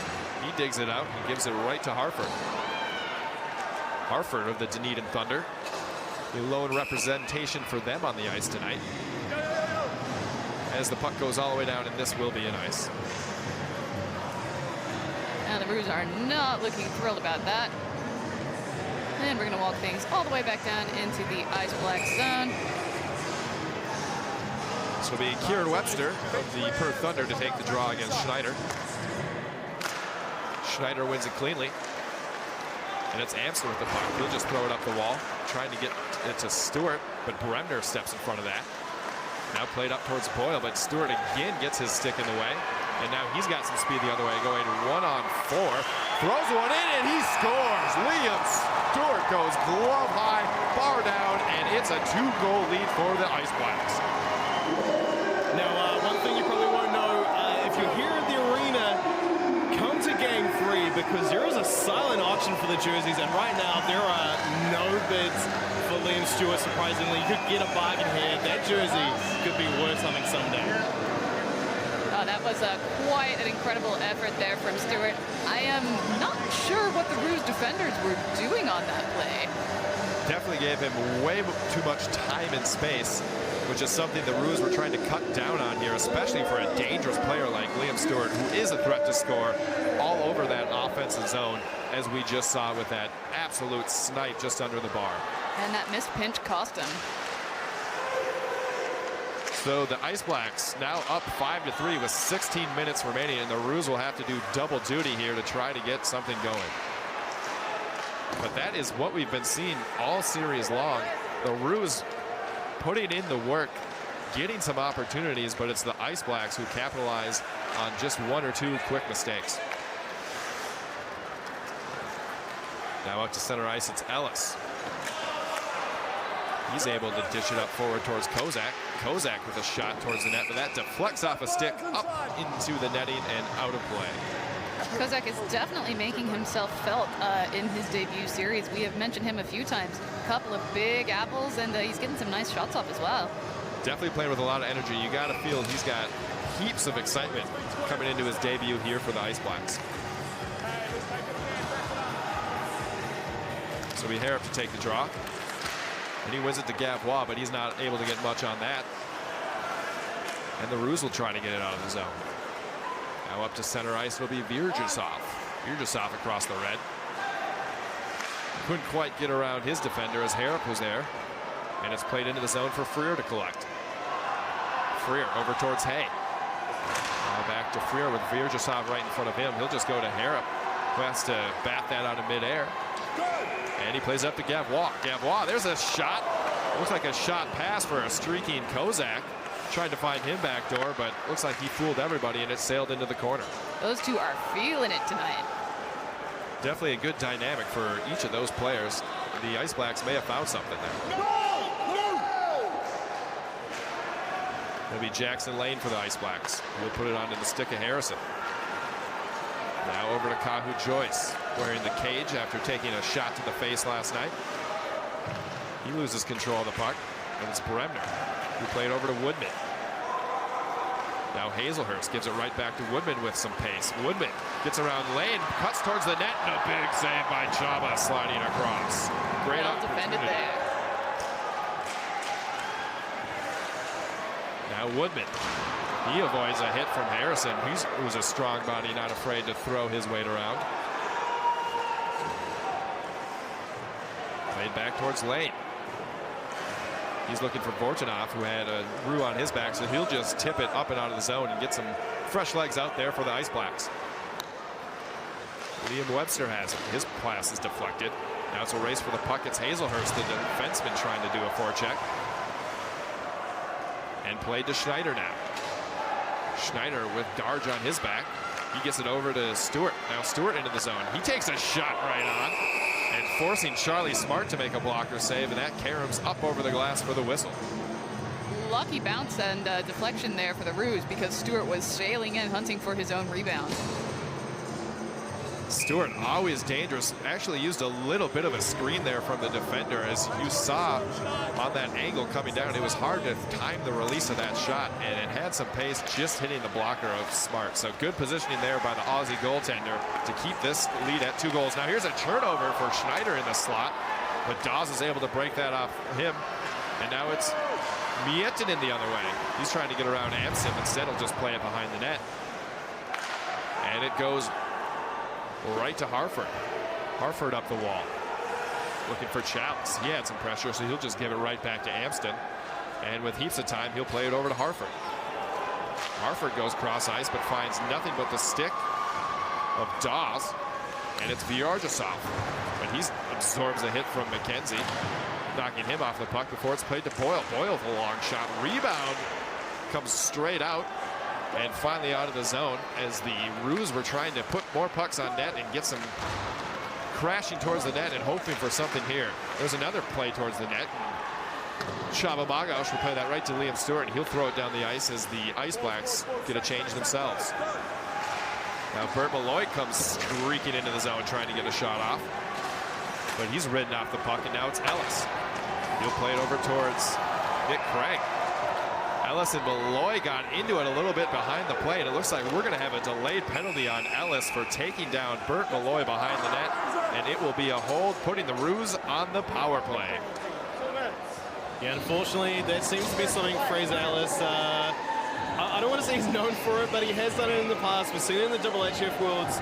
He digs it out and gives it right to Harford. Harford of the Dunedin Thunder. A lone representation for them on the ice tonight. As the puck goes all the way down, and this will be an ice. And the Roos are not looking thrilled about that. And we're going to walk things all the way back down into the Ice Black zone. This will be Kieran Webster of the Perth Thunder to take the draw against Schneider. Schneider wins it cleanly. And it's Amster with the puck. He'll just throw it up the wall, trying to get it to Stewart, but Bremner steps in front of that. Now played up towards Boyle, but Stewart again gets his stick in the way. And now he's got some speed the other way, going 1-on-4. Throws one in, and he scores. Liam Stewart goes glove high, bar down, and it's a 2-goal lead for the Ice Blacks. Now, one thing you probably won't know, if you're here at the arena, come to Game 3, because there is a silent auction for the jerseys, and right now there are no bids for Liam Stewart, surprisingly. You could get a bargain here. That jersey could be worth something someday. That was quite an incredible effort there from Stewart. I am not sure what the Roos defenders were doing on that play. Definitely gave him way too much time and space, which is something the Roos were trying to cut down on here, especially for a dangerous player like Liam Stewart, who is a threat to score all over that offensive zone, as we just saw with that absolute snipe just under the bar. And that missed pinch cost him. So the Ice Blacks now up 5-3 with 16 minutes remaining, and the Roos will have to do double duty here to try to get something going. But that is what we've been seeing all series long. The Roos putting in the work, getting some opportunities, but it's the Ice Blacks who capitalize on just one or two quick mistakes. Now up to center ice, it's Ellis. He's able to dish it up forward towards Kozak. Kozak with a shot towards the net, but that deflects off a stick up into the netting and out of play. Kozak is definitely making himself felt in his debut series. We have mentioned him a few times. A couple of big apples, and he's getting some nice shots off as well. Definitely playing with a lot of energy. You got to feel he's got heaps of excitement coming into his debut here for the Ice Blacks. So we Harrop to take the draw. And he wins it to Gavois, but he's not able to get much on that. And the Roos will try to get it out of the zone. Now up to center ice will be Virjasov. Virjasov across the red. Couldn't quite get around his defender as Harrop was there. And it's played into the zone for Freer to collect. Freer over towards Hay. Now back to Freer with Virjasov right in front of him. He'll just go to Harrop, who has to bat that out of midair. And he plays up to Gavois. Gavois, there's a shot. Looks like a shot pass for a streaking Kozak. Tried to find him backdoor, but looks like he fooled everybody, and it sailed into the corner. Those two are feeling it tonight. Definitely a good dynamic for each of those players. The Ice Blacks may have found something there. It'll be Jackson Lane for the Ice Blacks. He'll put it onto the stick of Harrison. Now over to Kahu Joyce, wearing the cage after taking a shot to the face last night. He loses control of the puck, and it's Bremner who played over to Woodman. Now Hazelhurst gives it right back to Woodman with some pace. Woodman gets around Lane, cuts towards the net, and a big save by Chaba sliding across. Great well opportunity. defended there. Now Woodman, he avoids a hit from Harrison, who's a strong body, not afraid to throw his weight around. Played back towards Lane. He's looking for Vortinov, who had a Roo on his back, so he'll just tip it up and out of the zone and get some fresh legs out there for the Ice Blacks. Liam Webster has it. His pass is deflected. Now it's a race for the puck. It's Hazelhurst, the defenseman, trying to do a forecheck. And played to Schneider now. Schneider with Darge on his back. He gets it over to Stewart. Now Stewart into the zone. He takes a shot right on, and forcing Charlie Smart to make a blocker save, and that caroms up over the glass for the whistle. Lucky bounce and deflection there for the Roos, because Stewart was sailing in, hunting for his own rebound. Stewart, always dangerous, actually used a little bit of a screen there from the defender. As you saw on that angle coming down, it was hard to time the release of that shot, and it had some pace just hitting the blocker of Smart. So good positioning there by the Aussie goaltender to keep this lead at 2 goals. Now here's a turnover for Schneider in the slot, but Dawes is able to break that off him, and now it's Miettinen the other way. He's trying to get around Amson. Instead he'll just play it behind the net, and it goes right to Harford. Harford up the wall, looking for Chalice. He had some pressure, so he'll just give it right back to Amston. And with heaps of time, he'll play it over to Harford. Harford goes cross ice, but finds nothing but the stick of Dawes, and it's Vyacheslav. But he absorbs a hit from McKenzie, knocking him off the puck before it's played to Boyle. Boyle with a long shot. Rebound comes straight out, and finally out of the zone, as the Roos were trying to put more pucks on net and get some crashing towards the net and hoping for something here. There's another play towards the net. Chaba Magos will play that right to Liam Stewart, and he'll throw it down the ice as the Ice Blacks get a change themselves. Now Bert Malloy comes streaking into the zone trying to get a shot off, but he's ridden off the puck, and now it's Ellis. He'll play it over towards Nick Craig. Ellis and Malloy got into it a little bit behind the play, and it looks like we're going to have a delayed penalty on Ellis for taking down Bert Malloy behind the net, and it will be a hold, putting the Roos on the power play. Yeah, unfortunately, that seems to be something Fraser Ellis, I don't want to say he's known for it, but he has done it in the past. We've seen it in the HHF Worlds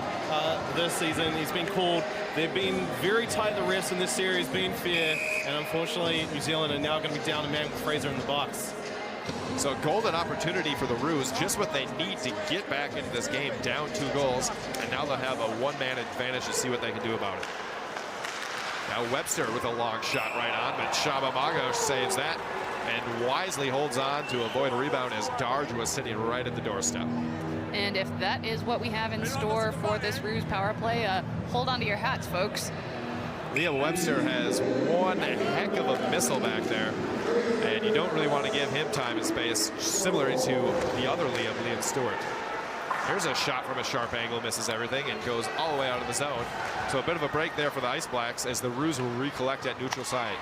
this season. He's been called. They've been very tight, the refs in this series, being fair, and unfortunately, New Zealand are now going to be down a man with Fraser in the box. So a golden opportunity for the Roos, just what they need to get back into this game, down 2 goals, and now they'll have a 1-man advantage to see what they can do about it. Now Webster with a long shot right on, but Chaba Magos saves that and wisely holds on to avoid a rebound as Darge was sitting right at the doorstep. And if that is what we have in store for this Roos power play, hold on to your hats, folks. Liam Webster has one heck of a missile back there, and you don't really want to give him time and space, similar to the other Liam Stewart. Here's a shot from a sharp angle, misses everything, and goes all the way out of the zone. So a bit of a break there for the Ice Blacks as the Roos will recollect at neutral side.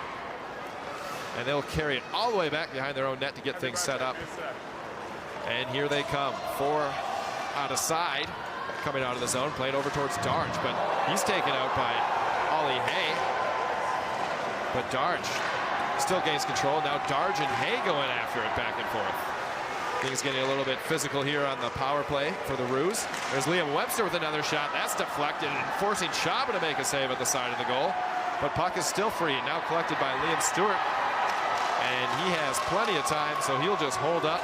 And they'll carry it all the way back behind their own net to get things set up. And here they come. 4 out of side, coming out of the zone, played over towards Darge, but he's taken out by Ollie Hay. But Darge still gains control. Now Darge and Hay going after it back and forth. Things getting a little bit physical here on the power play for the Roos. There's Liam Webster with another shot. That's deflected and forcing Chaba to make a save at the side of the goal. But puck is still free, now collected by Liam Stewart. And he has plenty of time, so he'll just hold up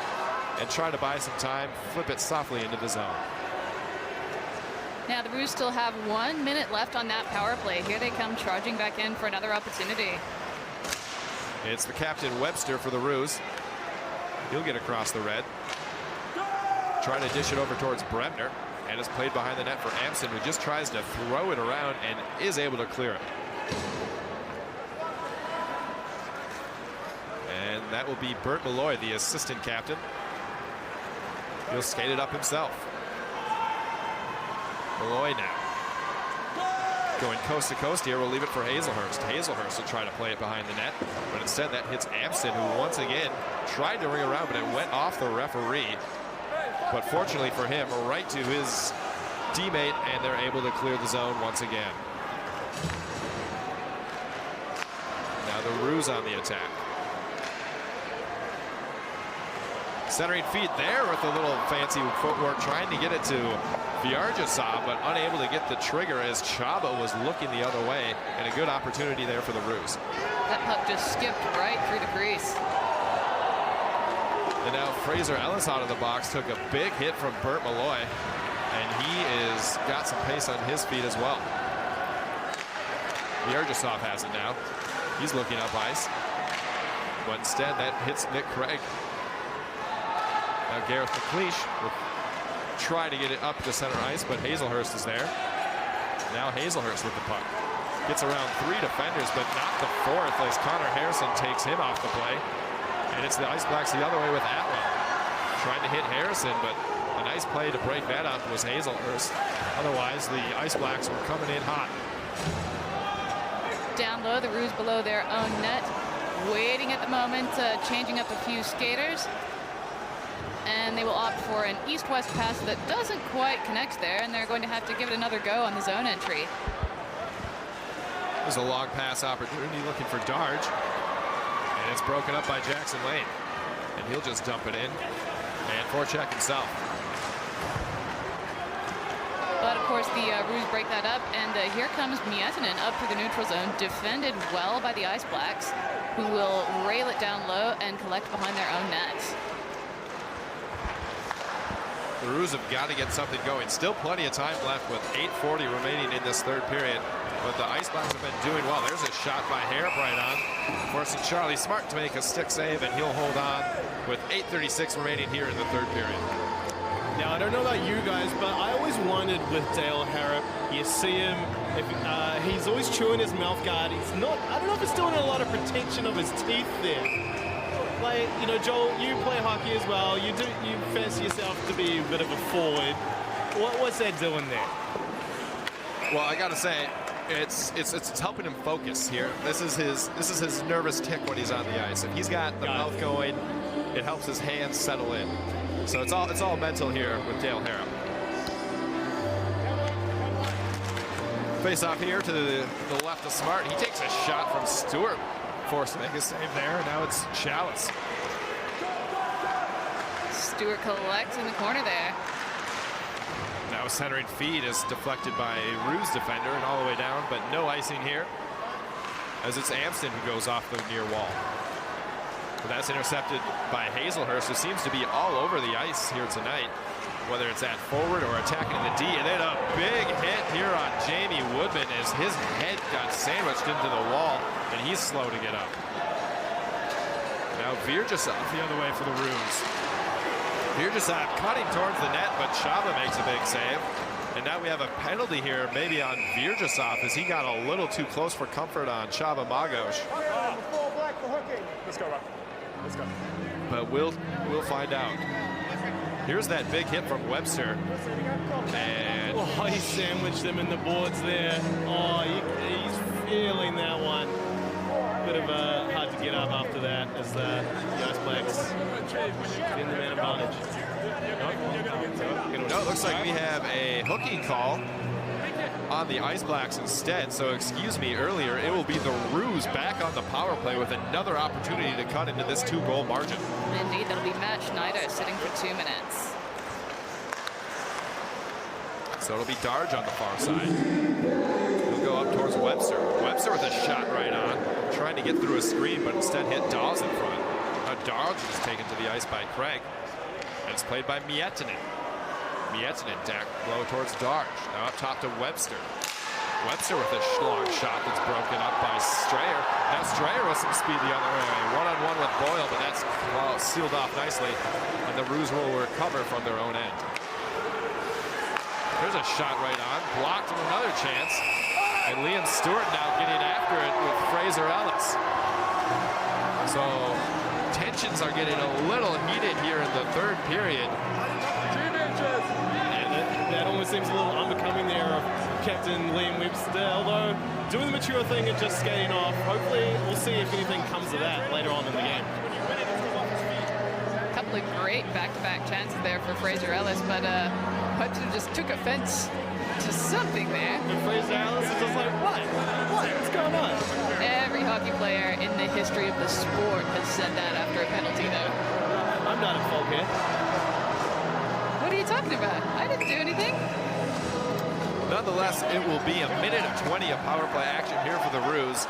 and try to buy some time, flip it softly into the zone. Now the Roos still have 1 minute left on that power play. Here they come charging back in for another opportunity. It's the captain Webster for the Roos. He'll get across the red. Trying to dish it over towards Bremner, and it's played behind the net for Amson, who just tries to throw it around and is able to clear it. And that will be Bert Malloy, the assistant captain. He'll skate it up himself. Malloy now. Going coast to coast here, we'll leave it for Hazelhurst. Hazelhurst will try to play it behind the net, but instead that hits Amston, who once again tried to ring around, but it went off the referee. But fortunately for him, right to his teammate, and they're able to clear the zone once again. Now the Roos on the attack. Centering feed there with a little fancy footwork, trying to get it to Vyarjasov, but unable to get the trigger as Chaba was looking the other way, and a good opportunity there for the Roos. That puck just skipped right through the crease. And now Fraser Ellis out of the box took a big hit from Bert Malloy, and he is got some pace on his feet as well. Vyarjasov has it now. He's looking up ice, but instead that hits Nick Craig. Now Gareth McLeish will try to get it up to center ice, but Hazelhurst is there. Now Hazelhurst with the puck. Gets around 3 defenders, but not the 4th as Connor Harrison takes him off the play. And it's the Ice Blacks the other way with Atwell. Trying to hit Harrison, but a nice play to break that up was Hazelhurst. Otherwise, the Ice Blacks were coming in hot. Down low, the Roos below their own net. Waiting at the moment, changing up a few skaters. And they will opt for an east-west pass that doesn't quite connect there, and they're going to have to give it another go on the zone entry. There's a long pass opportunity looking for Darge, and it's broken up by Jackson Lane, and he'll just dump it in, and forecheck himself. But of course the Roos break that up, and here comes Miettinen up through the neutral zone, defended well by the Ice Blacks, who will rail it down low and collect behind their own net. The Roos have got to get something going. Still plenty of time left with 8:40 remaining in this third period. But the Ice Blacks have been doing well. There's a shot by Harebright on, forcing Charlie Smart to make a stick save, and he'll hold on with 8:36 remaining here in the third period. Now, I don't know about you guys, but I always wondered with Dale Harrop, you see him, he's always chewing his mouth guard. He's not, I don't know if it's doing a lot of protection of his teeth there. Like, you know, Joel, you play hockey as well. You fancy yourself to be a bit of a forward. What's that doing there? Well, I gotta say, it's helping him focus here. This is his nervous tick when he's on the ice. If he's got the mouth going, it helps his hands settle in. So it's all mental here with Dale Harrop. Face off here to the left of Smart. He takes a shot from Stewart. Forced to make a save there. Now it's Chalice. Stewart collects in the corner there. Now a centering feed is deflected by a Roos defender and all the way down, but no icing here, as it's Amston who goes off the near wall. But that's intercepted by Hazelhurst, who seems to be all over the ice here tonight, whether it's at forward or attacking in the D. And then a big hit here on Jamie Woodman as his head got sandwiched into the wall, and he's slow to get up. Now Vyarjasov the other way for the Roos. Vyarjasov cutting towards the net, but Chaba makes a big save. And now we have a penalty here, maybe on Vyarjasov, as he got a little too close for comfort on Chaba Magos. Let's go, Rob. Let's go. But we'll find out. Here's that big hit from Webster. And he sandwiched them in the boards there. Oh, he's feeling that one. Bit of hard to get up after that as the Ice Blacks in the man advantage. No, it looks like we have a hooking call on the Ice Blacks instead. So excuse me, earlier it will be the Roos back on the power play with another opportunity to cut into this 2-goal margin. Indeed, that'll be Matt Schneider sitting for 2 minutes. So it'll be Darge on the far side. He'll go up towards Webster. Webster with a shot right on, trying to get through a screen, but instead hit Dawes in front. Now Darge is taken to the ice by Craig, and it's played by Miettinen. Miettinen down low towards Darge. Now up top to Webster. Webster with a long shot that's broken up by Strayer. Now Strayer with some speed the other way. One-on-one with Boyle, but that's sealed off nicely, and the Roos will recover from their own end. There's a shot right on, blocked and another chance. And Liam Stewart now getting after it with Fraser Ellis. So tensions are getting a little heated here in the third period. Yeah, that almost seems a little unbecoming there of Captain Liam Webster, although doing the mature thing and just skating off. Hopefully we'll see if anything comes of that later on in the game. A couple of great back-to-back chances there for Fraser Ellis, but Webster just took offense to something there. And Fraser Ellis is just like, what? What's going on? Every hockey player in the history of the sport has said that after a penalty, though. I'm not at fault here. What are you talking about? I didn't do anything. Nonetheless, it will be a minute of 20 of power play action here for the Roos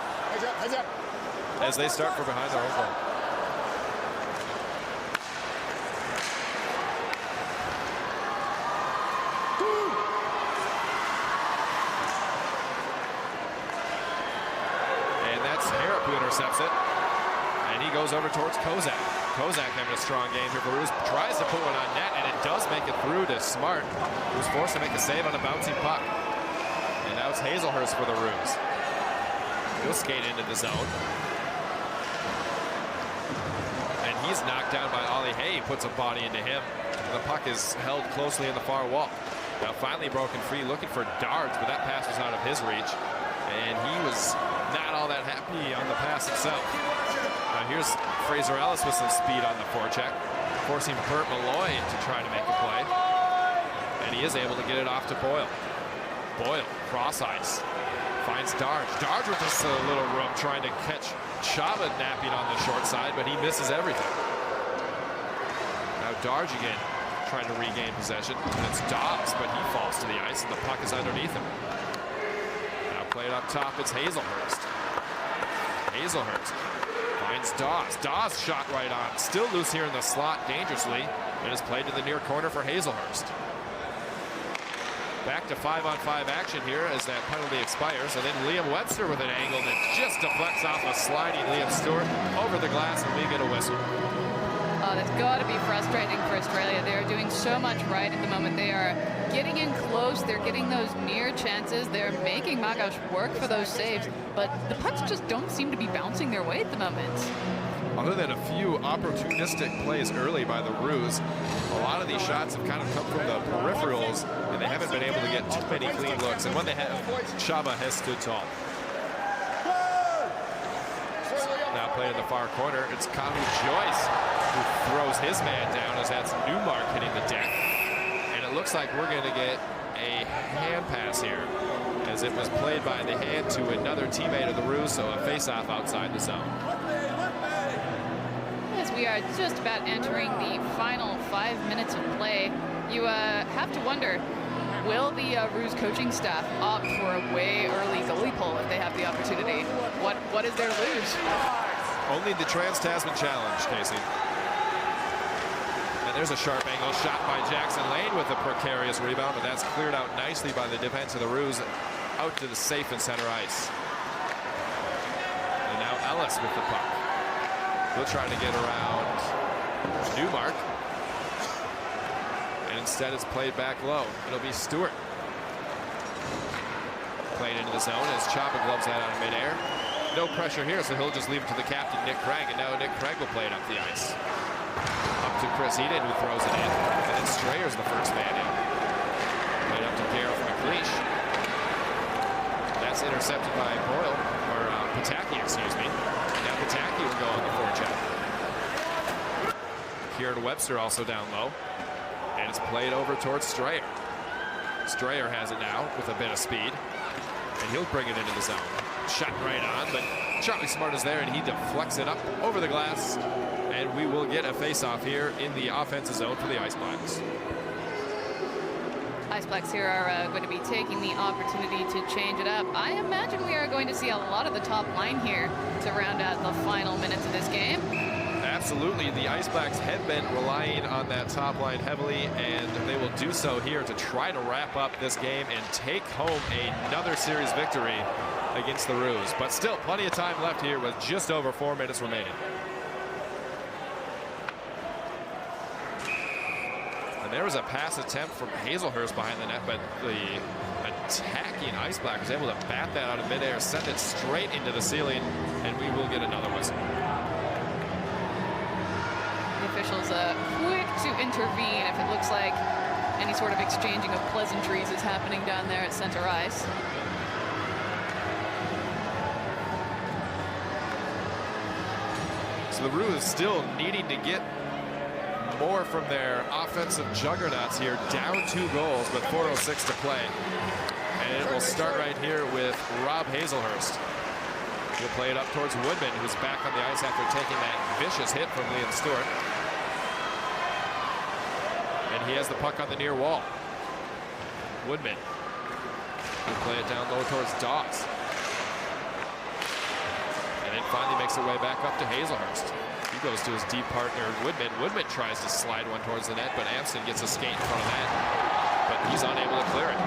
as they start from behind their own goal. And that's Harrop who intercepts it. And he goes over towards Kozak. Kozak having a strong game here for Roos. Tries to put one on net, and it does make it through to Smart, who's forced to make a save on a bouncing puck. And now it's Hazelhurst for the Roos. He'll skate into the zone. And he's knocked down by Ollie Hay. He puts a body into him. The puck is held closely in the far wall. Now finally broken free, looking for Dards, but that pass was out of his reach. And he was not all that happy on the pass itself. Now here's Fraser Ellis with some speed on the forecheck, forcing Bert Malloy to try to make a play. And he is able to get it off to Boyle. Boyle, cross ice, finds Darge. Darge with just a little room trying to catch Chaba napping on the short side, but he misses everything. Now Darge again trying to regain possession. And it's Dobbs, but he falls to the ice and the puck is underneath him. Now played up top, it's Hazelhurst. Hazelhurst finds Dawes. Dawes shot right on. Still loose here in the slot dangerously. And is played to the near corner for Hazelhurst. Back to 5-on-5 action here as that penalty expires. And then Liam Webster with an angle that just deflects off a sliding Liam Stewart over the glass, and we get a whistle. Oh, that's got to be frustrating for Australia. They're doing so much right at the moment. They are getting in close. They're getting those near chances. They're making Magash work for those saves. But the pucks just don't seem to be bouncing their way at the moment. Other than a few opportunistic plays early by the Roos, a lot of these shots have kind of come from the peripherals, and they haven't been able to get too many clean looks. And when they have, Chaba has stood tall. Now played in the far corner, it's Kahu Joyce who throws his man down as that's Newmark hitting the deck. And it looks like we're going to get a hand pass here, as it was played by the hand to another teammate of the Roos, so a face-off outside the zone. As we are just about entering the final 5 minutes of play, you have to wonder, will the Roos coaching staff opt for a way early goalie pull if they have the opportunity? What is there to lose? Only the Trans-Tasman challenge, Casey. And there's a sharp angle shot by Jackson Lane with a precarious rebound, but that's cleared out nicely by the defense of the Roos out to the safe and center ice. And now Ellis with the puck. He'll try to get around Newmark. And instead it's played back low. It'll be Stewart. Played into the zone as Chaba gloves that out of midair. No pressure here, so he'll just leave it to the captain, Nick Craig. And now Nick Craig will play it up the ice. Up to Chris Eden, who throws it in. And then Strayer's the first man in. Played up to Gareth McLeish. That's intercepted by Boyle, or Pataki, excuse me. Now Pataki will go on the forecheck. Kieran Webster also down low. And it's played over towards Strayer. Strayer has it now with a bit of speed. And he'll bring it into the zone. Shot right on, but Charlie Smart is there and he deflects it up over the glass. And we will get a face-off here in the offensive zone for the Ice Blacks. Ice Blacks here are going to be taking the opportunity to change it up. I imagine we are going to see a lot of the top line here to round out the final minutes of this game. Absolutely. The Ice Blacks have been relying on that top line heavily, and they will do so here to try to wrap up this game and take home another series victory against the Roos. But still plenty of time left here with just over 4 minutes remaining. And there was a pass attempt from Hazelhurst behind the net, but the attacking Ice Black was able to bat that out of midair, send it straight into the ceiling, and we will get another whistle. officials quick to intervene if it looks like any sort of exchanging of pleasantries is happening down there at center ice. So the Roos still needing to get more from their offensive juggernauts here. Down 2 goals, but 4:06 to play. And it will start right here with Rob Hazelhurst. He'll play it up towards Woodman, who's back on the ice after taking that vicious hit from Liam Stewart. And he has the puck on the near wall. Woodman will play it down low towards Dawes. And then finally makes it way back up to Hazelhurst. He goes to his deep partner, Woodman. Woodman tries to slide one towards the net, but Amston gets a skate in front of that. But he's unable to clear it.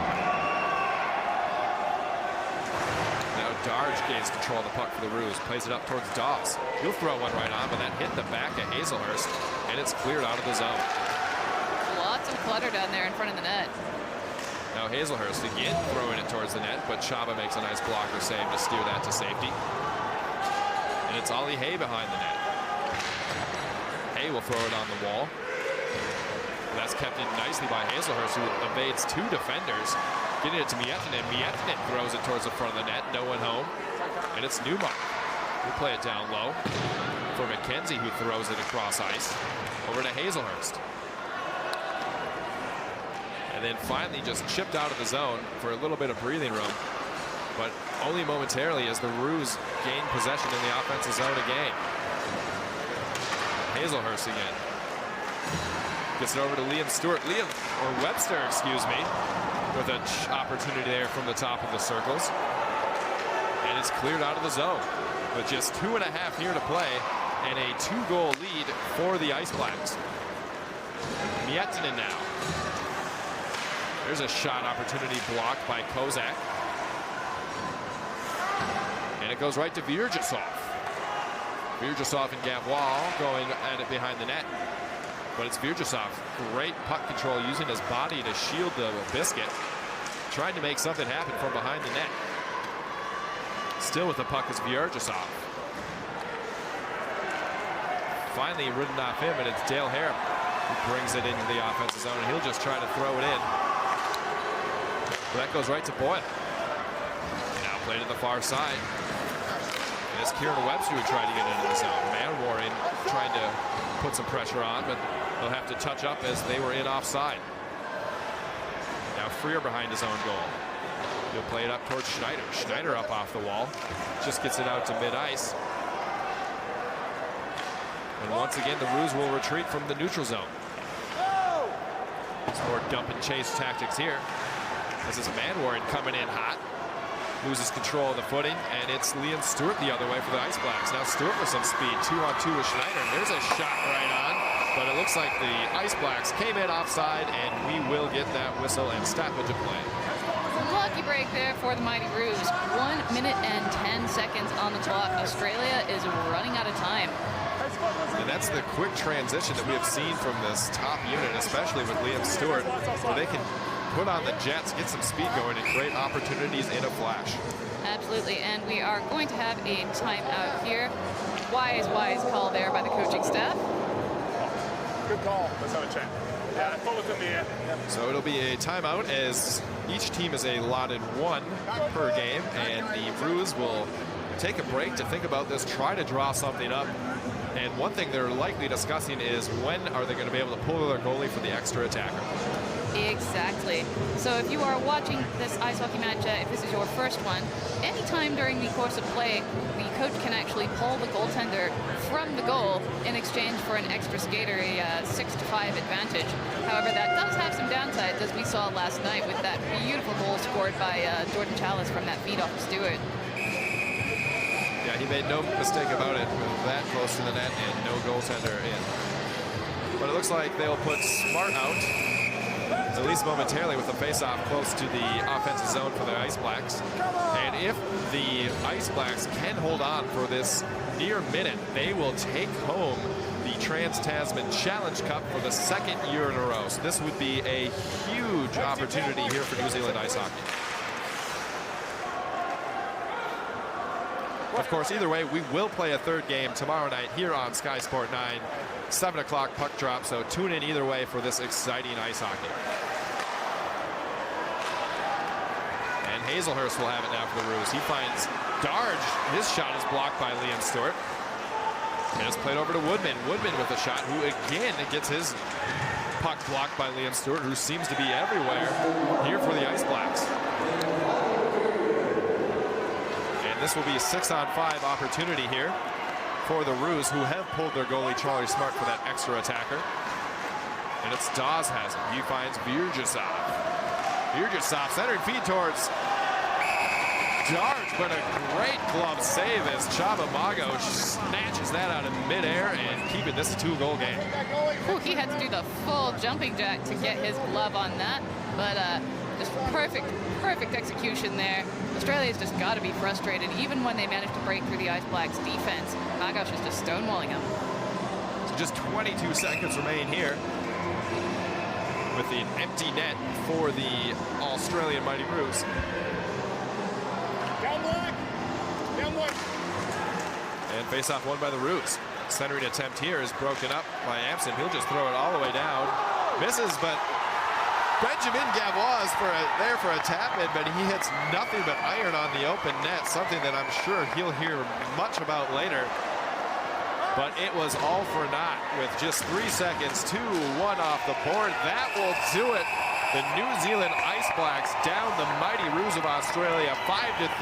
Now Darge gains control of the puck for the Roos. Plays it up towards Dawes. He'll throw one right on, but that hit the back of Hazelhurst, and it's cleared out of the zone. Lots of clutter down there in front of the net. Now Hazelhurst again throwing it towards the net, but Chaba makes a nice blocker save to steer that to safety. And it's Ollie Hay behind the net. Hay will throw it on the wall. That's kept in nicely by Hazelhurst, who evades 2 defenders. Getting it to Miettinen. Miettinen throws it towards the front of the net. No one home. And it's Newmark. He'll play it down low for McKenzie, who throws it across ice. Over to Hazelhurst. And then finally just chipped out of the zone for a little bit of breathing room. But only momentarily as the Roos gain possession in the offensive zone again. Hazelhurst again. Gets it over to Liam Stewart. or Webster, excuse me, with an opportunity there from the top of the circles. And it's cleared out of the zone with just 2.5 here to play and a 2-goal lead for the Ice Blacks. Miettinen now. There's a shot opportunity blocked by Kozak. And it goes right to Virjasov. Virjasov and Gavois going at it behind the net. But it's Virjasov. Great puck control, using his body to shield the biscuit. Trying to make something happen from behind the net. Still with the puck is Virjasov. Finally ridden off him, and it's Dale Hare who brings it into the offensive zone. And he'll just try to throw it in. But that goes right to Boyle. Now played to the far side. And it's Kieran Webster who tried to get into the zone. Manwaring trying to put some pressure on, but they'll have to touch up as they were in offside. Now Freer behind his own goal. He'll play it up towards Schneider. Schneider up off the wall. Just gets it out to mid-ice. And once again, the Roos will retreat from the neutral zone. Some more dump and chase tactics here. This is Manwaring coming in hot. Loses control of the footing, and it's Liam Stewart the other way for the Ice Blacks. Now Stewart with some speed, 2-on-2 with Schneider. And there's a shot right on, but it looks like the Ice Blacks came in offside, and we will get that whistle and stoppage of play. Lucky break there for the Mighty Roos. 1 minute and 10 seconds on the clock. Australia is running out of time. And that's the quick transition that we have seen from this top unit, especially with Liam Stewart, where they can put on the jets, get some speed going, and create opportunities in a flash. Absolutely, and we are going to have a timeout here. Wise call there by the coaching staff. Good call. Let's have a check. Yeah, pull it in the air. So it'll be a timeout as each team is allotted 1 per game, and the Roos will take a break to think about this, try to draw something up. And one thing they're likely discussing is when are they going to be able to pull their goalie for the extra attacker. Exactly. So if you are watching this ice hockey match, if this is your first one, anytime during the course of play, the coach can actually pull the goaltender from the goal in exchange for an extra skater, a 6-5 advantage. However, that does have some downsides, as we saw last night with that beautiful goal scored by Jordan Chalice from that feed off of Stewart. Yeah, he made no mistake about it with that close to the net and no goaltender in. But it looks like they'll put Smart out, at least momentarily, with the face-off close to the offensive zone for the Ice Blacks. And if the Ice Blacks can hold on for this near minute, they will take home the Trans-Tasman Challenge Cup for the 2nd year in a row. So this would be a huge opportunity here for New Zealand ice hockey. Of course, either way, we will play a third game tomorrow night here on Sky Sport 9, 7 o'clock puck drop, so tune in either way for this exciting ice hockey. And Hazelhurst will have it now for the Roos. He finds Darge. His shot is blocked by Liam Stewart. And it's played over to Woodman. Woodman with a shot, who again gets his puck blocked by Liam Stewart, who seems to be everywhere here for the Ice Blacks. And this will be a 6-on-5 opportunity here for the Roos, who have pulled their goalie Charlie Smart for that extra attacker. And it's Dawes has it. He finds Virjasov. Virjasov centered feed towards Darge, but a great glove save as Chaba Mago snatches that out of midair and keeping this a 2-goal game. Ooh, he had to do the full jumping jack to get his glove on that, but just perfect execution there. Australia's just got to be frustrated, even when they manage to break through the Ice Blacks' defense. Magos is just stonewalling them. So just 22 seconds remain here with the empty net for the Australian Mighty Roos. And face-off won by the Roos. Centering attempt here is broken up by Ampson. He'll just throw it all the way down. Misses, but Benjamin Gavois is there for a tap-in, but he hits nothing but iron on the open net, something that I'm sure he'll hear much about later. But it was all for naught with just 3 seconds, 2-1 off the board. That will do it. The New Zealand Ice Blacks down the Mighty Roos of Australia 5-3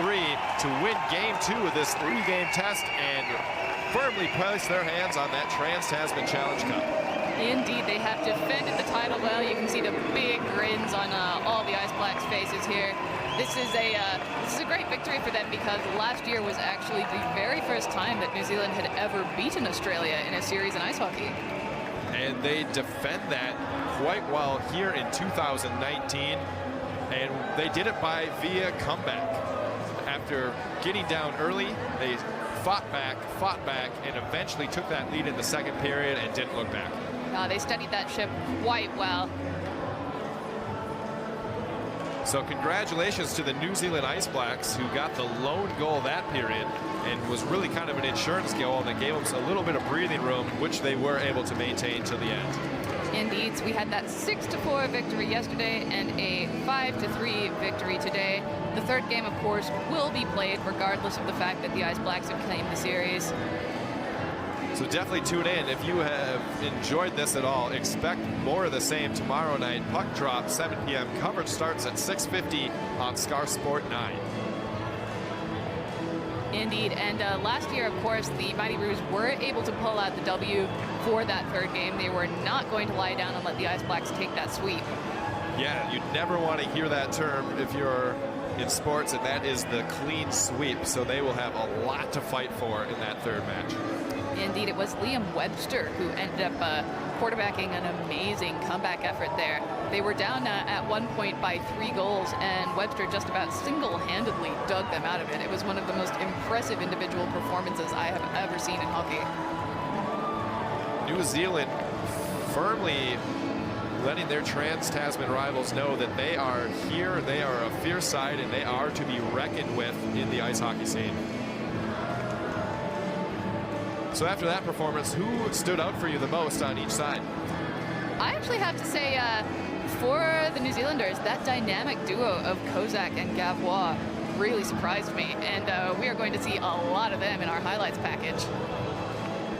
to win Game 2 of this 3-game test and firmly place their hands on that Trans-Tasman Challenge Cup. Indeed, they have defended the title well. You can see the big grins on all the Ice Blacks' faces here. This is a great victory for them because last year was actually the very first time that New Zealand had ever beaten Australia in a series in ice hockey. And they defend that quite well here in 2019, and they did it via comeback. After getting down early, they fought back, and eventually took that lead in the second period and didn't look back. They studied that ship quite well. So congratulations to the New Zealand Ice Blacks, who got the lone goal that period and was really kind of an insurance goal that gave them a little bit of breathing room, which they were able to maintain to the end. Indeed, so we had that 6-4 victory yesterday and a 5-3 victory today. The third game, of course, will be played regardless of the fact that the Ice Blacks have claimed the series. So definitely tune in. If you have enjoyed this at all, expect more of the same tomorrow night. Puck drop, 7 p.m. Coverage starts at 6:50 on Sky Sport 9. Indeed, and last year, of course, the Mighty Roos were able to pull out the W for that third game. They were not going to lie down and let the Ice Blacks take that sweep. Yeah, you never want to hear that term if you're in sports, and that is the clean sweep. So they will have a lot to fight for in that third match. Indeed, it was Liam Webster who ended up quarterbacking an amazing comeback effort there. They were down at one point by 3 goals, and Webster just about single-handedly dug them out of it. It was one of the most impressive individual performances I have ever seen in hockey. New Zealand firmly letting their Trans-Tasman rivals know that they are here, they are a fierce side, and they are to be reckoned with in the ice hockey scene. So after that performance, who stood out for you the most on each side? I actually have to say, for the New Zealanders, that dynamic duo of Kozak and Gavois really surprised me, and we are going to see a lot of them in our highlights package.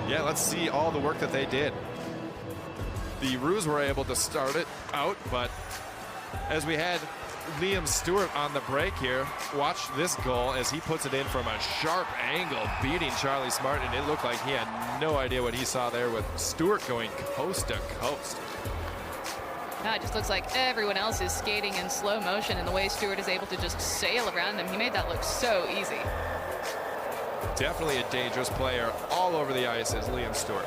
Yeah, let's see all the work that they did. The Roos were able to start it out, but as we had Liam Stewart on the break here, watch this goal as he puts it in from a sharp angle, beating Charlie Smart, and it looked like he had no idea what he saw there with Stewart going coast to coast. Now it just looks like everyone else is skating in slow motion, and the way Stewart is able to just sail around them, he made that look so easy. Definitely a dangerous player all over the ice is Liam Stewart.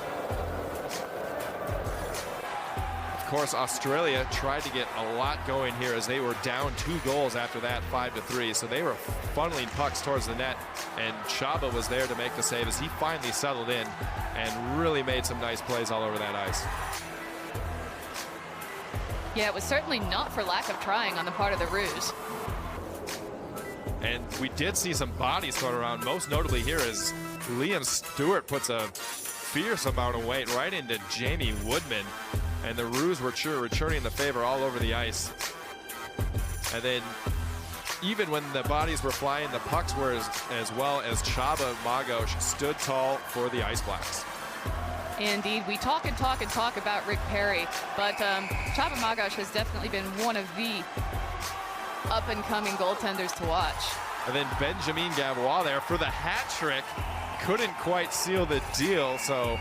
Of course, Australia tried to get a lot going here as they were down 2 goals after that 5-3. So they were funneling pucks towards the net, and Chaba was there to make the save as he finally settled in and really made some nice plays all over that ice. Yeah, it was certainly not for lack of trying on the part of the Roos. And we did see some bodies thrown around, most notably here as Liam Stewart puts a fierce amount of weight right into Jamie Woodman. And the Roos were returning the favor all over the ice. And then even when the bodies were flying, the pucks were as well as Chaba Magos stood tall for the Ice Blacks. Indeed, we talk and talk and talk about Rick Perry, but Chaba Magos has definitely been one of the up-and-coming goaltenders to watch. And then Benjamin Gavois there for the hat trick. Couldn't quite seal the deal, so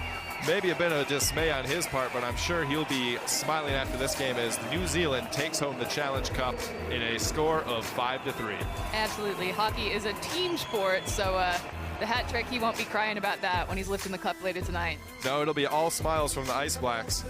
maybe a bit of dismay on his part, but I'm sure he'll be smiling after this game as New Zealand takes home the Challenge Cup in a score of 5-3. Absolutely. Hockey is a team sport, so the hat trick, he won't be crying about that when he's lifting the cup later tonight. No, it'll be all smiles from the Ice Blacks.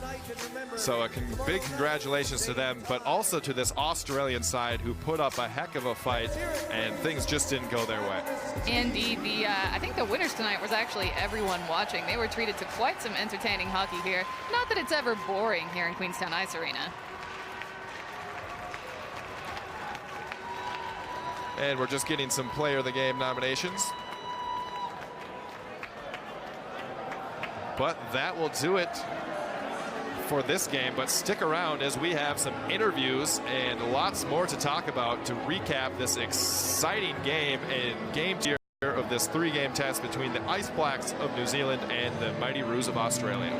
So a big congratulations to them, but also to this Australian side who put up a heck of a fight, and things just didn't go their way. Indeed, I think the winners tonight was actually everyone watching. They were treated to quite some entertaining hockey here. Not that it's ever boring here in Queenstown Ice Arena. And we're just getting some Player of the Game nominations. But that will do it for this game. But stick around as we have some interviews and lots more to talk about to recap this exciting game and game tier of this 3-game test between the Ice Blacks of New Zealand and the Mighty Roos of Australia.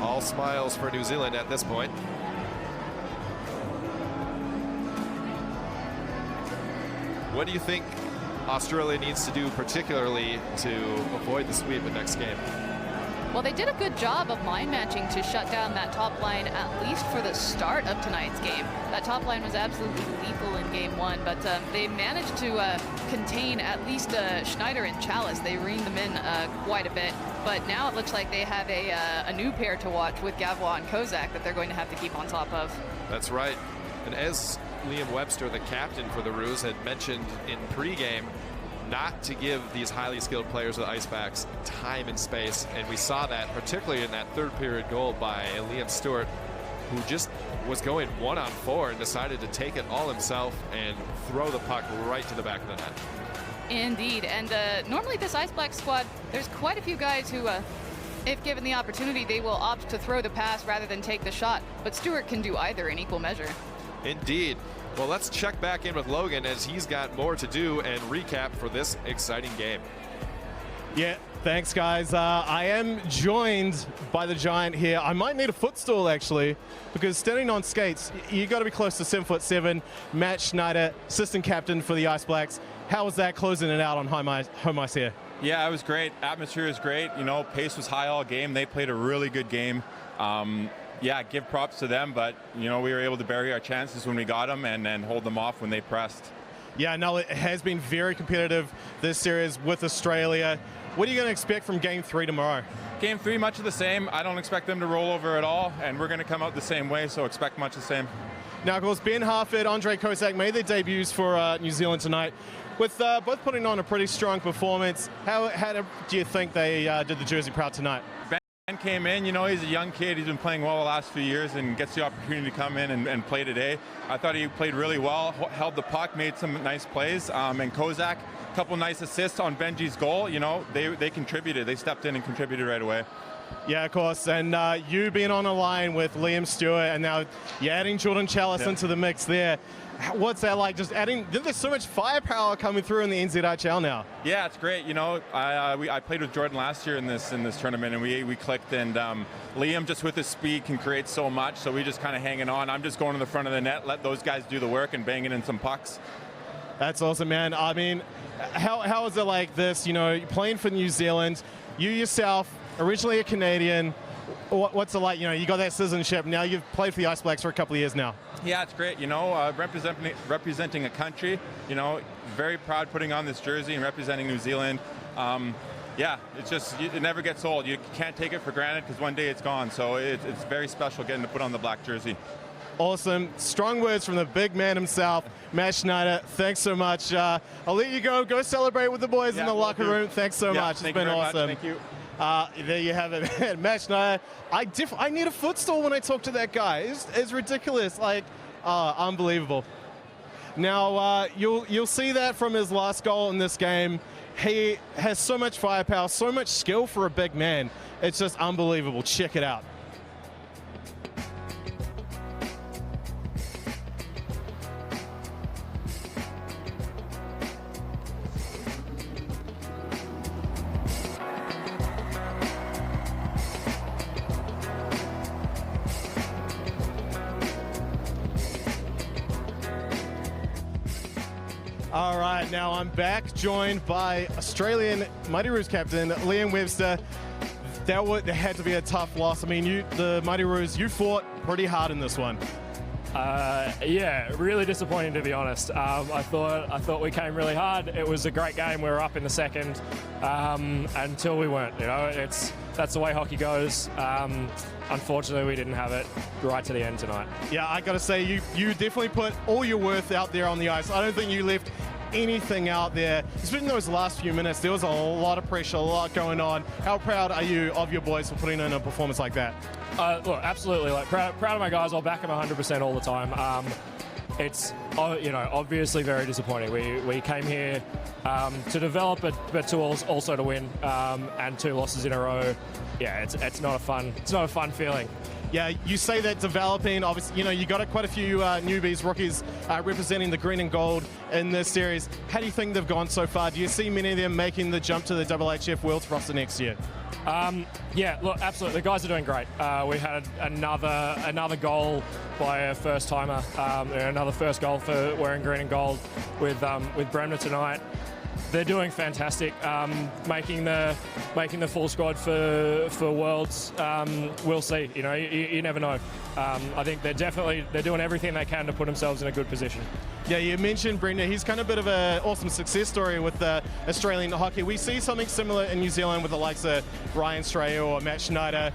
All smiles for New Zealand at this point. What do you think Australia needs to do particularly to avoid the sweep in next game? Well, they did a good job of line matching to shut down that top line, at least for the start of tonight's game. That top line was absolutely lethal in game 1, but they managed to contain at least Schneider and Chalice. They reined them in quite a bit, but now it looks like they have a new pair to watch with Gavois and Kozak that they're going to have to keep on top of. That's right. And as Liam Webster, the captain for the Roos, had mentioned in pregame not to give these highly skilled players of the Ice Blacks time and space, and we saw that particularly in that third period goal by Liam Stewart, who just was going 1-on-4 and decided to take it all himself and throw the puck right to the back of the net. Indeed, and normally this Ice Black squad, there's quite a few guys who if given the opportunity, they will opt to throw the pass rather than take the shot, but Stewart can do either in equal measure. Indeed. Well, let's check back in with Logan as he's got more to do and recap for this exciting game. Yeah, thanks, guys. I am joined by the Giant here. I might need a footstool, actually, because standing on skates, you got to be close to 7'7". Matt Schneider, assistant captain for the Ice Blacks. How was that closing it out on home ice here? Yeah, it was great. Atmosphere is great. You know, pace was high all game. They played a really good game. Yeah, give props to them, but, you know, we were able to bury our chances when we got them and then hold them off when they pressed. Yeah, no, it has been very competitive, this series with Australia. What are you going to expect from Game 3 tomorrow? Game 3, much of the same. I don't expect them to roll over at all, and we're going to come out the same way, so expect much the same. Now, of course, Ben Harford, Andre Kozak made their debuts for New Zealand tonight, with both putting on a pretty strong performance. How do you think they did the Jersey proud tonight? Ben came in, you know, he's a young kid. He's been playing well the last few years and gets the opportunity to come in and play today. I thought he played really well, held the puck, made some nice plays. And Kozak, a couple nice assists on Benji's goal. You know, they contributed. They stepped in and contributed right away. Yeah, of course. And you being on a line with Liam Stewart, and now you're adding Jordan Chalice into the mix there. What's that like? Just adding, there's so much firepower coming through in the NZHL now. Yeah, it's great. You know, I played with Jordan last year in this tournament, and we clicked. And Liam, just with his speed, can create so much. So we just kind of hanging on. I'm just going to the front of the net, let those guys do the work, and banging in some pucks. That's awesome, man. I mean, how is it like this? You know, playing for New Zealand, you yourself, originally a Canadian. What's it like? You know, you got that citizenship. Now you've played for the Ice Blacks for a couple of years now. Yeah, it's great. You know, representing a country. You know, very proud putting on this jersey and representing New Zealand. Yeah, it's just, it never gets old. You can't take it for granted because one day it's gone. So it's very special getting to put on the black jersey. Awesome. Strong words from the big man himself, Matt Schneider. Thanks so much. I'll let you go. Go celebrate with the boys in the locker room. Thanks so much. It's been awesome. Thank you. There you have it. Matt Schneider. I need a footstool when I talk to that guy. It's ridiculous. Like, unbelievable. Now, you'll see that from his last goal in this game. He has so much firepower, so much skill for a big man. It's just unbelievable. Check it out. All right, now I'm back, joined by Australian Mighty Roos captain Liam Webster. That had to be a tough loss. I mean, the Mighty Roos, you fought pretty hard in this one. Yeah, really disappointing, to be honest. I thought we came really hard. It was a great game. We were up in the second until we weren't. You know, that's the way hockey goes. Unfortunately, we didn't have it right to the end tonight. Yeah, I got to say, you definitely put all your worth out there on the ice. I don't think you left anything out there. Especially in those last few minutes, there was a lot of pressure, a lot going on. How proud are you of your boys for putting in a performance like that? Look, absolutely. Like proud of my guys. I'll back them 100% all the time. It's obviously very disappointing. We came here to develop, but to also to win, and 2 losses in a row. Yeah, it's not a fun feeling. Yeah, you say that developing, obviously, you got quite a few newbies, rookies representing the green and gold in this series. How do you think they've gone so far? Do you see many of them making the jump to the HHF Worlds roster next year? Yeah, look, absolutely. The guys are doing great. We had another goal by a first timer, another first goal for wearing green and gold with Bremner tonight. They're doing fantastic, making the full squad for Worlds. We'll see. You never know. I think they're doing everything they can to put themselves in a good position. Yeah, you mentioned Bremner. He's kind of a bit of an awesome success story with Australian hockey. We see something similar in New Zealand with the likes of Ryan Strayer or Matt Schneider.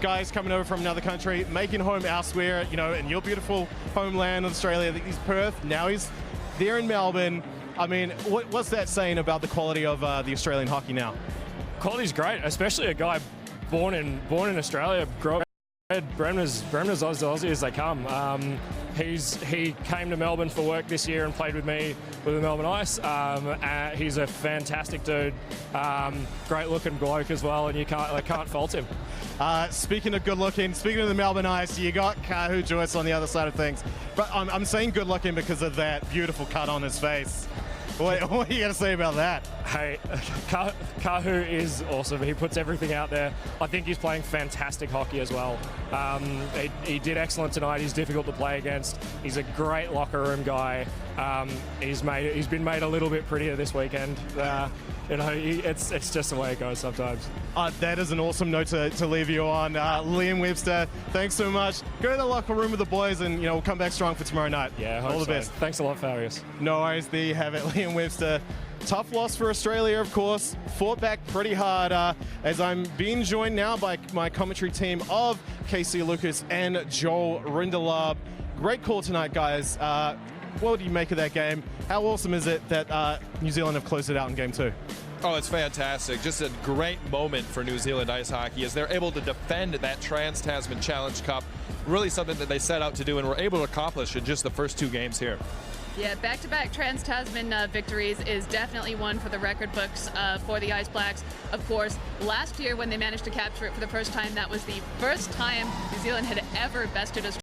Guys coming over from another country, making home elsewhere. In your beautiful homeland of Australia. He's Perth. Now he's there in Melbourne. I mean, what's that saying about the quality of the Australian hockey now? Quality's great, especially a guy born in Australia. Bremner's Aussie as they come. He came to Melbourne for work this year and played with me with the Melbourne Ice. He's a fantastic dude, great looking bloke as well, and you can't fault him. Speaking of good looking, speaking of the Melbourne Ice, you got Kahu Joyce on the other side of things. But I'm saying good looking because of that beautiful cut on his face. What are you going to say about that? Hey, Kahu is awesome. He puts everything out there. I think he's playing fantastic hockey as well. He did excellent tonight. He's difficult to play against. He's a great locker room guy. He's been made a little bit prettier this weekend. It's just the way it goes sometimes. That is an awesome note to leave you on. Liam Webster, thanks so much. Go to the locker room with the boys and we'll come back strong for tomorrow night. Yeah, all the best. Thanks a lot for having us. No worries, there you have it. Liam Webster. Tough loss for Australia, of course. Fought back pretty hard as I'm being joined now by my commentary team of Casey Lucas and Joel Rindelab. Great call tonight, guys. What do you make of that game? How awesome is it that New Zealand have closed it out in Game 2? Oh, it's fantastic. Just a great moment for New Zealand ice hockey as they're able to defend that Trans-Tasman Challenge Cup. Really something that they set out to do and were able to accomplish in just the first 2 games here. Yeah, back-to-back Trans-Tasman victories is definitely one for the record books for the Ice Blacks. Of course, last year when they managed to capture it for the first time, that was the first time New Zealand had ever bested us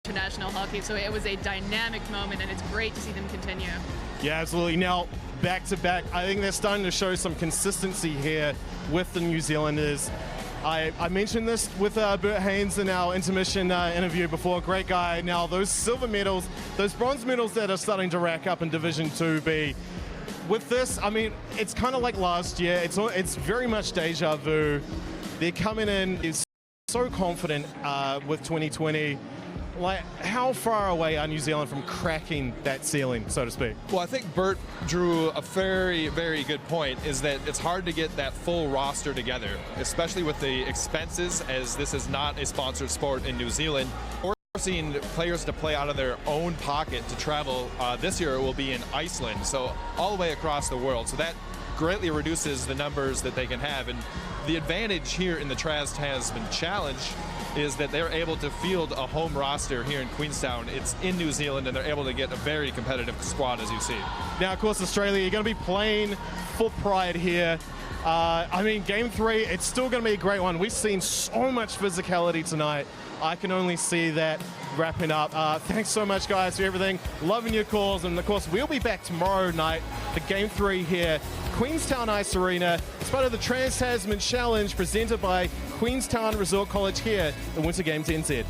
international hockey, so it was a dynamic moment, and it's great to see them continue. Yeah, absolutely. Now, back-to-back, I think they're starting to show some consistency here with the New Zealanders. I mentioned this with Bert Haines in our intermission interview before. Great guy. Now, those silver medals, those bronze medals that are starting to rack up in Division 2B. With this, I mean, it's kind of like last year. It's very much deja vu. They're coming in is so confident with 2020. Like, how far away are New Zealand from cracking that ceiling, so to speak? Well, I think Bert drew a very, very good point, is that it's hard to get that full roster together, especially with the expenses, as this is not a sponsored sport in New Zealand. Forcing players to play out of their own pocket to travel. This year it will be in Iceland, so all the way across the world. So that greatly reduces the numbers that they can have. And the advantage here in the Trans-Tasman Challenge is that they're able to field a home roster here in Queenstown. It's in New Zealand, and they're able to get a very competitive squad, as you see. Now, of course, Australia, you're going to be playing for pride here. I mean, Game 3, it's still going to be a great one. We've seen so much physicality tonight. I can only see that wrapping up. Thanks so much, guys, for everything. Loving your calls. And, of course, we'll be back tomorrow night for Game 3 here, Queenstown Ice Arena. It's part of the Trans-Tasman Challenge presented by Queenstown Resort College here at Winter Games NZ.